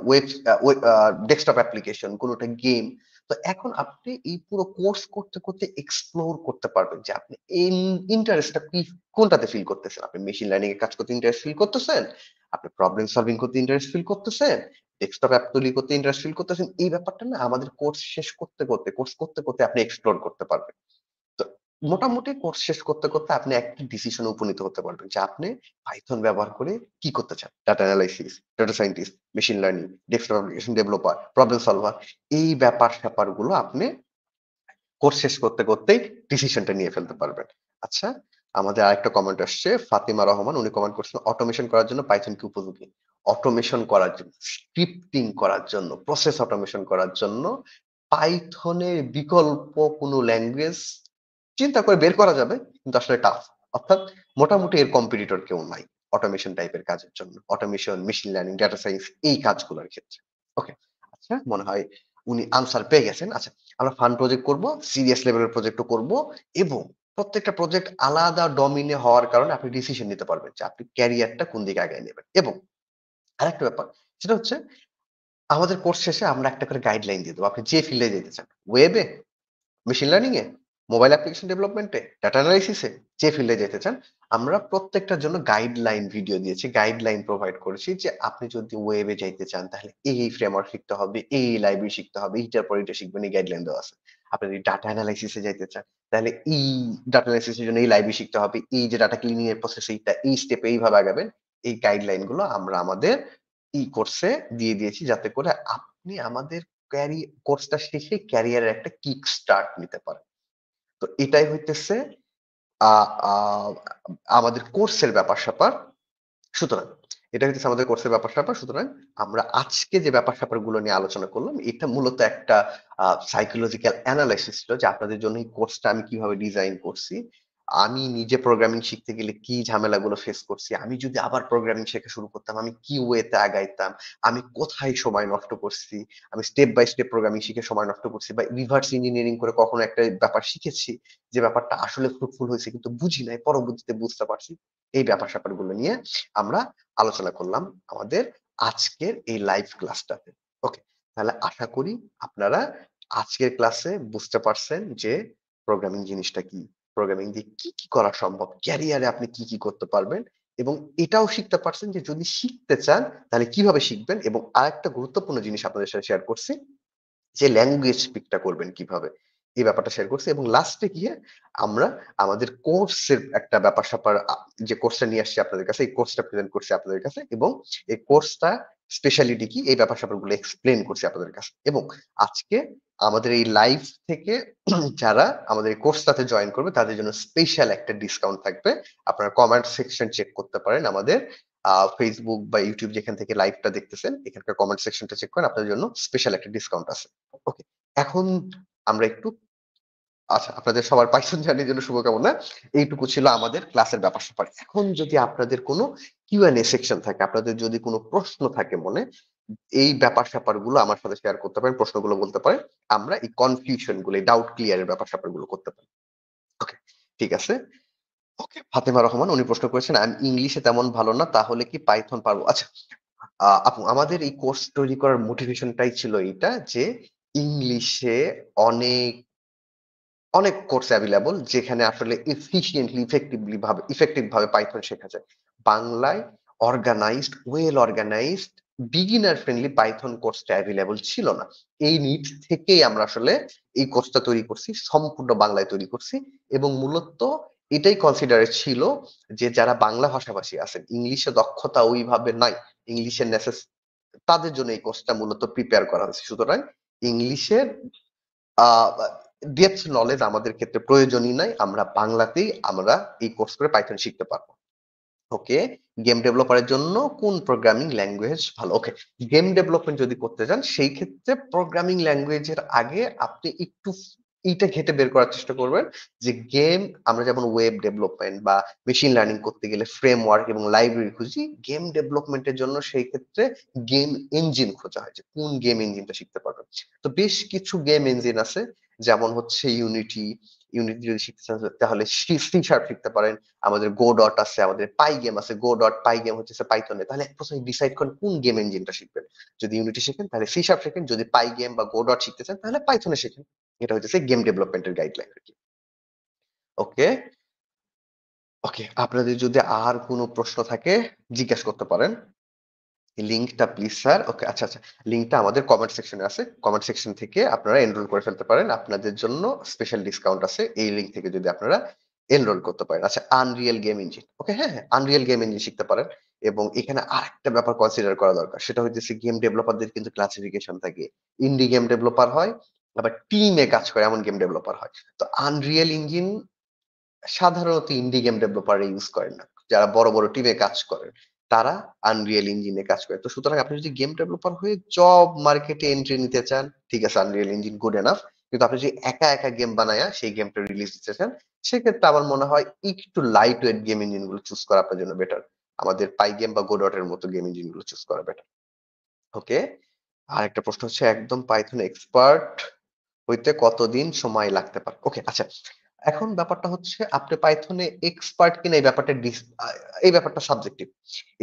ডেস্কটপ অ্যাপ্লিকেশন, কোনটা গেম। তো এখন আপনি এই পুরো কোর্স করতে এক্সপ্লোর করতে পারবেন যে আপনি ইন্টারেস্টটা কোনটাতে ফিল করতেছেন। আপনি মেশিন লার্নিং এ কাজ করতে ইন্টারেস্ট ফিল করতেছেন, আপনি প্রবলেম সলভিং করতে ইন্টারেস্ট ফিল করতেছেন, ডেস্কটপ অ্যাপ তৈরি করতে ইন্টারেস্ট ফিল করতেছেন। এই ব্যাপারটা না আমাদের কোর্স শেষ কোর্স করতে আপনি এক্সপ্লোর করতে পারবেন। তো মোটামুটি কোর্স শেষ করতে আপনি একটা ডিসিশনে উপনীত হতে পারবেন যে আপনি পাইথন ব্যবহার করে কি করতে চান। Data analysis, data scientist, machine learning, desktop application developer, problem solver, এই ব্যাপার-স্যাপার গুলো আপনি কোর্স শেষ করতেই ডিসিশনটা নিয়ে ফেলতে পারবেন। আচ্ছা, আমাদের আরেকটা কমেন্ট আসছে ফাতিমা রহমান। উনি কমেন্ট করছেন, "অটোমেশন করার জন্য পাইথন কি উপযোগী?" অটোমেশন করার জন্য, স্ক্রিপ্টিং করার জন্য, প্রসেস অটোমেশন করার জন্য পাইথনের বিকল্প কোনো ল্যাঙ্গুয়েজ চিন্তা করে বের করা যাবে, কিন্তু আসলে টাফ। অর্থাৎ মোটামুটি এর কম্পিটিটর কেউ নাই অটোমেশন টাইপের কাজের জন্য। Automation, machine learning, data science এই কাজগুলোর ক্ষেত্রে। ওকে। আচ্ছা, মনে হয় উনি আনসার পেয়ে গেছেন। আচ্ছা, আমরা ফান প্রজেক্ট করব, সিরিয়াস লেভেলের প্রজেক্টও করব এবং প্রত্যেকটা প্রজেক্ট আলাদা ডোমেইনে হওয়ার কারণে আপনি ডিসিশন নিতে পারবেন যে আপনি ক্যারিয়ারটা কোন দিকে আগায় নেবেন। এবং আরেকটা ব্যাপার সেটা হচ্ছে আমাদের কোর্স শেষে আমরা একটা করে গাইডলাইন দিয়ে দেব। আপনি যে ফিল্ডে যেতে চান। ওয়েবে, মেশিন লার্নিং এ, মোবাইল অ্যাপ্লিকেশন ডেভেলপমেন্ট এ, ডাটা অ্যানালাইসিস এ, যে ফিল্ডে যেতে চান, আমরা প্রত্যেকটার জন্য গাইডলাইন ভিডিও দিয়েছি, গাইডলাইন প্রোভাইড করেছি যে আপনি যদি ওয়েবে যাইতে চান তাহলে এই ফ্রেমওয়ার্ক শিখতে হবে, এই লাইব্রেরি শিখতে হবে, এইটার পর এটা শিখবেন, এই গাইডলাইন দেওয়া আছে। আপনি যদি ডাটা অ্যানালাইসিস এ যাইতে চান তাহলে এই ডাটা অ্যানালাইসিস এর জন্য এই লাইব্রেরি শিখতে হবে, এই যে ডাটা ক্লিনিং এর প্রসেস এইটা, এই স্টেপে এইভাবে আগাবেন। এই গাইডলাইন গুলো আমরা আমাদের কোর্সে দিয়ে দিয়েছি যাতে করে আপনি আমাদের কোর্সটা শেষে ক্যারিয়ারের একটা কিক স্টার্ট নিতে পারেন। তো এটাই হইতেছে আ আ আমাদের কোর্সের ব্যাপার-স্যাপার। সুতরাং এটা হইতেছে আমাদের কোর্সের ব্যাপার-স্যাপার। সুতরাং আমরা আজকে যে ব্যাপার-স্যাপারগুলো নিয়ে আলোচনা করলাম, এটা মূলত একটা সাইকোলজিক্যাল এনালাইসিস ছিল যে আপনাদের জন্য এই কোর্সটা আমি কিভাবে ডিজাইন করছি। আমি নিজে প্রোগ্রামিং শিখতে গেলে কি ঝামেলাগুলো ফেস করছি। আমি যদি আবার প্রোগ্রামিং শেখা শুরু করতাম, আমি কি ওয়েতে আগাইতাম, আমি কোথায় সময় নষ্ট করছি, আমি স্টেপ বাই স্টেপ প্রোগ্রামিং শিখে সময় নষ্ট করছি বা রিভার্স ইঞ্জিনিয়ারিং করে কখনো একটা ব্যাপার শিখেছি, যে ব্যাপারটা আসলে ফ্রুটফুল হয়েছে কিন্তু বুঝি নাই, পরবর্তীতে বুঝতে পারছি। এই ব্যাপার-স্যাপারগুলো নিয়ে আমরা আলোচনা করলাম আমাদের আজকের এই লাইভ ক্লাসটাতে। ওকে। তাহলে আশা করি আপনারা আজকের ক্লাসে বুঝতে পারছেন যে প্রোগ্রামিং জিনিসটা কি? প্রোগ্রামিং দিয়ে কি করা সম্ভব? ক্যারিয়ারে আপনি কি করতে পারবেন? এবং এটাও শিখতে পারছেন যে যদি শিখতে চান তাহলে কিভাবে শিখবেন? এবং আরেকটা গুরুত্বপূর্ণ জিনিস আপনাদের সাথে শেয়ার করছি যে ল্যাঙ্গুয়েজ স্পিকটা করবেন কিভাবে? এই ব্যাপারটা শেয়ার করছি এবং লাস্টে গিয়ে আমরা আমাদের কোর্সের একটা ব্যাপার-স্যাপার যে কোর্সটা নিয়ে আসছি আপনাদের কাছে, এই কোর্সটা প্রেজেন্ট করছি আপনাদের কাছে এবং এই কোর্সটা স্পেশালিটি কি? এই ব্যাপার-স্যাপারগুলো এক্সপ্লেইন করছি আপনাদের কাছে। এবং আজকে আমাদের এই লাইভ থেকে যারা আমাদের এই কোর্সটাতে জয়েন করবে তাদের জন্য স্পেশাল একটা ডিসকাউন্ট থাকবে। আপনারা কমেন্ট সেকশন চেক করতে পারেন আমাদের Facebook বা YouTube যেখান থেকে লাইভটা দেখতেছেন, এখানকার কমেন্ট সেকশনটা চেক করেন। আপনাদের জন্য স্পেশাল একটা ডিসকাউন্ট আছে। ওকে। এখন আমরা একটু আচ্ছা, আপনাদের সবার পাইথন জার্নির জন্য শুভকামনা। এইটুকু ছিল আমাদের ক্লাসের ব্যাপার-স্যাপার। এখন যদি আপনাদের কোনো Q&A সেকশন থাকে, আপনাদের যদি কোনো প্রশ্ন থাকে মনে, এই ব্যাপার-স্যাপার গুলো আমার সাথে শেয়ার করতে পারেন, প্রশ্নগুলো বলতে পারেন। আমরা এই কনফিউশন গুলো, এই ডাউট ক্লিয়ার এর ব্যাপার-স্যাপার গুলো করতে পারি। ওকে, ঠিক আছে। ওকে, ফাতেমা রহমান উনি প্রশ্ন করেছেন, "আমি ইংলিশে তেমন ভালো না, তাহলে কি পাইথন পারবো?" আচ্ছা, আপু আমাদের এই কোর্স তৈরি করার মোটিভেশনটাই ছিল এইটা যে ইংলিশে অনেক অনেক কোর্স এভেইলেবল যেখানে আসলে ইফেক্টিভ ভাবে পাইথন শেখা যায়। বাংলায় well organised, beginner friendly Python কোর্সটা এভেইলেবল ছিল না। এই নিড থেকেই আমরা আসলে এই কোর্সটা তৈরি করছি। সম্পূর্ণ বাংলায় তৈরি করছি এবং মূলত এটাই কনসিডারেড ছিল যে যারা বাংলা ভাষাভাষী আছেন, ইংলিশে দক্ষতা ওইভাবে নাই। ইংলিশের তাদের জন্য এই কোর্সটা মূলত প্রিপেয়ার করা হয়েছে। সুতরাং ইংলিশের আ ডেপথ নলেজ আমাদের ক্ষেত্রে প্রয়োজনই নাই। আমরা বাংলাতেই এই কোর্স করে পাইথন শিখতে পারবো। ওকে, গেম ডেভেলপারের জন্য কোন প্রোগ্রামিং ল্যাঙ্গুয়েজ ভালো? ওকে, গেম ডেভেলপমেন্ট যদি করতে যান সেই ক্ষেত্রে প্রোগ্রামিং ল্যাঙ্গুয়েজের আগে আপনি একটু এইটা ঘেঁটে বের করার চেষ্টা করবেন যে আমরা যেমন ওয়েব ডেভেলপমেন্ট বা মেশিন লার্নিং করতে গেলে ফ্রেমওয়ার্ক এবং লাইব্রেরি খুঁজি, গেম ডেভেলপমেন্টের জন্য সেই ক্ষেত্রে গেম ইঞ্জিন খোঁজা হয় যে কোন গেম ইঞ্জিনটা শিখতে পারবেন। তো বেশ কিছু গেম ইঞ্জিন আছে যেমন হচ্ছে ইউনিটি যদি শিখতে চান তাহলে সি শার্প শিখতে পারেন। আমাদের গো ডট আছে, আমাদের পাই গেম আছে। গো ডট পাই গেম হচ্ছে পাইথনে। তাহলে প্রথমে ডিসাইড করেন কোন গেম ইঞ্জিনটা শিখবেন। যদি ইউনিটি শিখেন তাহলে সি শার্প শিখেন। যদি পাই গেম বা গো ডট শিখতে চান তাহলে পাইথনে শিখেন। এটা হচ্ছে গেম ডেভেলপমেন্টের গাইডলাইন আরকি। ওকে, ওকে। আপনাদের যদি আর কোনো প্রশ্ন থাকে জিজ্ঞেস করতে পারেন। লিঙ্কটা প্লিজ স্যার। ওকে, আচ্ছা। লিঙ্কটা আমাদের কমেন্ট সেকশনে আছে। কমেন্ট সেকশন থেকে আপনারা এনরোল করে ফেলতে পারেন। আপনাদের জন্য স্পেশাল ডিসকাউন্ট আছে। এই লিঙ্ক থেকে যদি আপনারা এনরোল করতে পারেন। আচ্ছা, আনরিয়াল গেম ইঞ্জিন। ওকে, হ্যাঁ, আনরিয়াল গেম ইঞ্জিন শিখতে পারেন। এবং এখানে আরেকটা ব্যাপার কনসিডার করা দরকার। সেটা হইতেছে গেম ডেভেলপারদের কিন্তু ক্লাসিফিকেশন থাকে। ইন্ডি গেম ডেভেলপার হয়, আবার টিমে কাজ করে এমন গেম ডেভেলপার হয়। তো আনরিয়াল ইঞ্জিন সাধারণত ইন্ডি গেম ডেভেলপার ইউজ করেন না। যারা বড়, বড় টিমে কাজ করেন, তারা আনরিয়াল ইঞ্জিনে কাজ করে। তো সুতরাং আপনি যদি গেম ডেভেলপার হয়ে জব মার্কেটে এন্ট্রি নিতে চান, ঠিক আছে আনরিয়াল ইঞ্জিন গুড এনাফ। কিন্তু আপনি যদি একা গেম বানায়া সেই গেমটা রিলিজ দিতে চান, সেক্ষেত্রে আমার মনে হয় একটু লাইট ওয়েট গেম ইঞ্জিন গুলো চুজ করা আপনার জন্য বেটার। আমাদের পাইগেম বা গোডট এর মতো গেম ইঞ্জিন গুলো চুজ করা বেটার। ওকে? আরেকটা প্রশ্ন হচ্ছে একদম পাইথন এক্সপার্ট হইতে কতদিন সময় লাগতে পারে? ওকে, আচ্ছা। এখন ব্যাপারটা হচ্ছে আপনি পাইথনে এক্সপার্ট কিনা এই ব্যাপারটা সাবজেক্টিভ।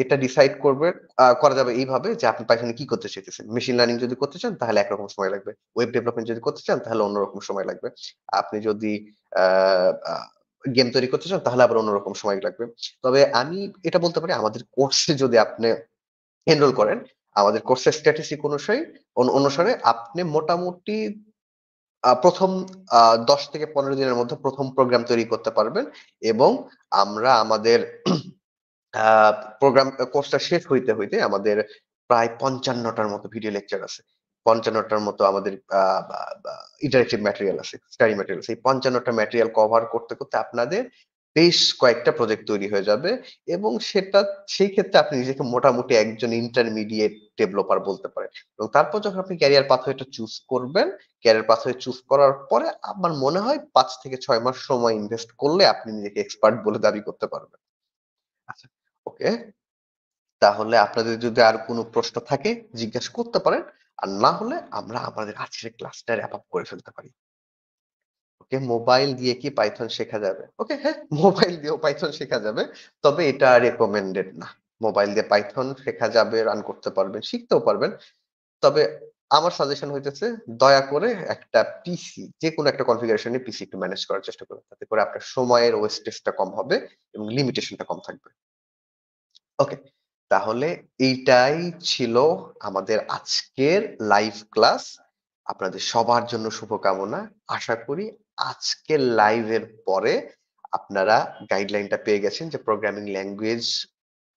এটা ডিসাইড করবে করা যাবে এইভাবে যে আপনি পাইথনে কি করতে চাইতেছেন। মেশিন লার্নিং যদি করতে চান তাহলে একরকম সময় লাগবে। ওয়েব ডেভেলপমেন্ট যদি করতে চান তাহলে অন্যরকম সময় লাগবে। আপনি যদি আ আ গেম তৈরি করতে চান তাহলে আবার অন্যরকম সময় লাগবে। তবে আমি এটা বলতে পারি আমাদের কোর্সে যদি আপনি এনরোল করেন, আমাদের কোর্সের স্ট্যাটিস্টিক অনুসারে আপনি মোটামুটি ১ম ১০ থেকে ১৫ দিনের মধ্যে ১ম প্রোগ্রাম তৈরি করতে পারবেন এবং আমরা আমাদের আ কোর্সটা শেষ হইতে আমাদের প্রায় ৫৫ টার মতো ভিডিও লেকচার আছে। ৫৫ টার মতো আমাদের আ বা বা ইন্টারেক্টিভ ম্যাটেরিয়াল আছে, স্টাডি ম্যাটেরিয়াল আছে। এই ৫৫ টা ম্যাটেরিয়াল কভার করতে আপনাদের বেশ কয়েকটা প্রজেক্ট তৈরি হয়ে যাবে এবং সেই ক্ষেত্রে আপনি নিজেকে মোটামুটি একজন ইন্টারমিডিয়েট ডেভেলপার বলতে পারেন। এবং তারপর যখন আপনি ক্যারিয়ার পাথওয়েটা চুজ করবেন, ক্যারিয়ার পাথওয়ে চুজ করার পরে আমার মনে হয় ৫ থেকে ৬ মাস সময় ইনভেস্ট করলে আপনি নিজেকে এক্সপার্ট বলে দাবি করতে পারবেন। আচ্ছা, ওকে। তাহলে আপনাদের যদি আর কোনো প্রশ্ন থাকে জিজ্ঞাসা করতে পারেন। আর না হলে আমরা আমাদের আজকের ক্লাসটা র‍্যাপ আপ করে ফেলতে পারি। ওকে, মোবাইল দিয়ে কি পাইথন শেখা যাবে? ওকে, হ্যাঁ, মোবাইল দিয়েও পাইথন শেখা যাবে। তবে এটা রিকমেন্ডেড না। মোবাইল দিয়ে পাইথন শেখা যাবে, রান করতে পারবেন, শিখতেও পারবেন। তবে আমার সাজেশন হইতেছে দয়া করে একটা পিসি যেকোনো একটা কনফিগারেশন এ পিসি একটু ম্যানেজ করার চেষ্টা করুন। তাতে করে আপনার সময়ের ওয়েস্টেজটা কম হবে এবং লিমিটেশনটা কম থাকবে। ওকে। তাহলে এইটাই ছিল আমাদের আজকের লাইভ ক্লাস। আপনাদের সবার জন্য শুভকামনা। আশা করি আজকের লাইভের পরে আপনারা গাইডলাইনটা পেয়ে গেছেন যে প্রোগ্রামিং ল্যাঙ্গুয়েজ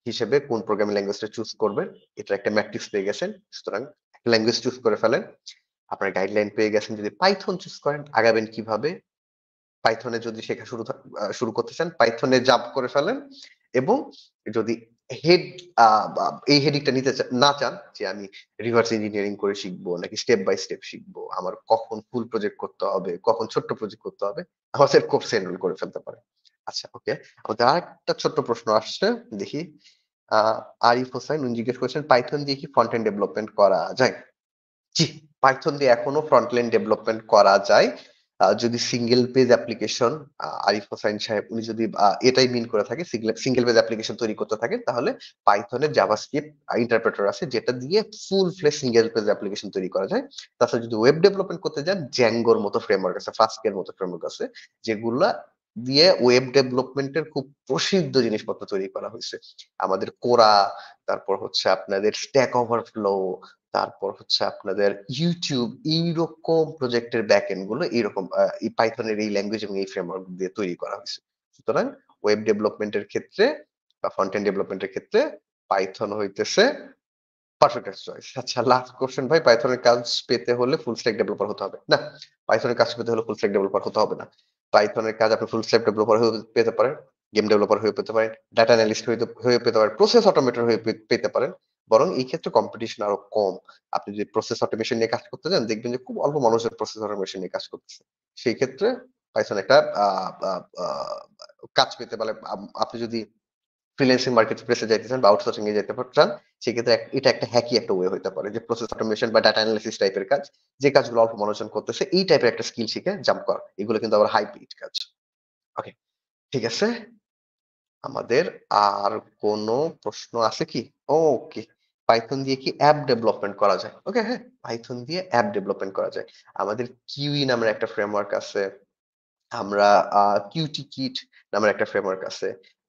হিসেবে কোন প্রোগ্রামিং ল্যাঙ্গুয়েজটা চুজ করবেন। এটার একটা ম্যাট্রিক্স পেয়ে গেছেন। সুতরাং একটা ল্যাঙ্গুয়েজ চুজ করে ফেলেন। আপনার গাইডলাইন পেয়ে গেছেন। যদি পাইথন চুজ করেন আগাবেন কিভাবে? পাইথনে যদি শেখা শুরু করতে চান, পাইথনে জাম্প করে ফেলেন এবং যদি হেড আ বা এই হেডিংটা নিতে না চান যে আমি রিভার্স ইঞ্জিনিয়ারিং করে শিখবো নাকি স্টেপ বাই স্টেপ শিখবো, আমার কখন ফুল প্রজেক্ট করতে হবে, কখন ছোট্ট প্রজেক্ট করতে হবে, আমাদের কোর্সে এনরোল করে ফেলতে পারেন। আচ্ছা, ওকে। আমাদের আরেকটা ছোট্ট প্রশ্ন আসছে, দেখি। আ আরিফ হোসাইন উনি জিজ্ঞেস করেছেন, পাইথন দিয়ে কি ফ্রন্ট এন্ড ডেভেলপমেন্ট করা যায়? জি, পাইথন দিয়ে এখনো ফ্রন্ট লাইন ডেভেলপমেন্ট করা যায়। যদি single page application Arif Hossain সাহেব উনি যদি এটাই মিন করে থাকে সিঙ্গেল পেজ অ্যাপ্লিকেশন তৈরি করতে থাকেন তাহলে পাইথনের জাভাস্ক্রিপ্ট ইন্টারপ্রেটার আছে যেটা দিয়ে ফুল ফ্লেজ সিঙ্গেল পেজ অ্যাপ্লিকেশন তৈরি করা যায়। তাছাড়া যদি ওয়েব ডেভেলপমেন্ট করতে যান জ্যাঙ্গোর মতো ফ্রেমওয়ার্ক আছে, ফ্লাস্কের মতো ফ্রেমওয়ার্ক আছে যেগুলা দিয়ে ওয়েব ডেভেলপমেন্টের খুব প্রসিদ্ধ জিনিসপত্র তৈরি করা হয়েছে। আমাদের কোরা, তারপর হচ্ছে আপনাদের স্ট্যাক ওভারফ্লো, তারপর হচ্ছে আপনাদের YouTube এইরকম প্রজেক্টের ব্যাকএন্ড গুলো এইরকম এই পাইথনের এই ল্যাঙ্গুয়েজ এবং এই ফ্রেমওয়ার্ক দিয়ে তৈরি করা হয়েছে। সুতরাং ওয়েব ডেভেলপমেন্টের ক্ষেত্রে বা ফ্রন্ট এন্ড ডেভেলপমেন্টের ক্ষেত্রে পাইথন হইতেছে পারফেক্ট একটা চয়েস। আচ্ছা, লাস্ট কোয়েশ্চেন ভাই, পাইথনের কাজ পেতে হলে ফুল স্ট্যাক ডেভেলপার হতে হবে? না, পাইথনের কাজ পেতে হলে ফুল স্ট্যাক ডেভেলপার হতে হবে না। পাইথনের কাজ আপনি ফুল স্ট্যাক ডেভেলপার হয়েও পেতে পারেন, গেম ডেভেলপার হয়েও পেতে পারেন, ডাটা অ্যানালিস্ট হয়েও পেতে পারেন, প্রসেস অটোমেটর হয়ে পেতে পারেন। বরং এই ক্ষেত্রে কম্পিটিশন আরো কম। আপনি যদি প্রসেস অটোমেশন নিয়ে কাজ করতে যান দেখবেন যে খুব অল্প মানুষের প্রসেস অটোমেশন নিয়ে কাজ করতেছে। সেই ক্ষেত্রে পাইথন একটা আ আ আ কাজ পেতে পারে আপনি যদি ফ্রিল্যান্সিং মার্কেট প্লেসে যাইতে চান বা আউটসোর্সিং এ যাইতে চান, সেক্ষেত্রে এটা একটা হ্যাকি একটা ওয়ে হইতে পারে যে প্রসেস অটোমেশন বা ডাটা অ্যানালিসিস টাইপের কাজ, যে কাজগুলো অল্প মানুষজন করতেছে, এই টাইপের একটা স্কিল শিখে জাম্প করা। এগুলো কিন্তু আবার হাই পেইড কাজ। ওকে, ঠিক আছে? আমাদের আর কোনো প্রশ্ন আছে কি? ওকে। পাইথন দিয়ে কি অ্যাপ ডেভেলপমেন্ট করা যায়? ওকে, হ্যাঁ, পাইথন দিয়ে অ্যাপ ডেভেলপমেন্ট করা যায়। আমাদের কিউই নামের একটা ফ্রেমওয়ার্ক আছে। আমরা কিউটি কিট নামের একটা ফ্রেমওয়ার্ক আছে।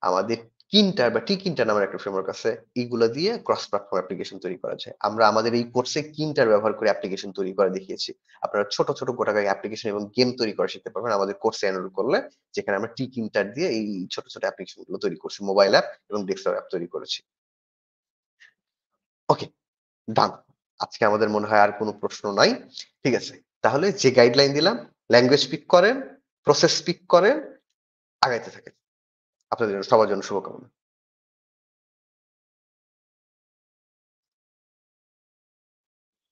আমাদের কিন্টার বা টিকিন্টার নামের একটা ফ্রেমওয়ার্ক আছে। এগুলা দিয়ে ক্রস প্ল্যাটফর্ম অ্যাপ্লিকেশন তৈরি করা যায়। আমরা আমাদের এই কোর্সে কিন্টার ব্যবহার করে অ্যাপ্লিকেশন তৈরি করে দেখিয়েছি। আপনারা ছোট গোটাকয়েক অ্যাপ্লিকেশন এবং গেম তৈরি করা শিখতে পারবেন আমাদের কোর্সে এনরোল করলে। যেখানে আমরা টিকিন্টার দিয়ে এই ছোট অ্যাপ্লিকেশন গুলো তৈরি করছি। মোবাইল অ্যাপ এবং ডেস্কটপ অ্যাপ তৈরি করেছি। ওকে, ডান। আজকে আমাদের মনে হয় আর কোনো প্রশ্ন নাই। ঠিক আছে। তাহলে যে গাইডলাইন দিলাম, ল্যাঙ্গুয়েজ পিক করেন, প্রসেস পিক করেন, আগাইতে থাকেন। আপনাদের জন্য সবার জন্য শুভকামনা।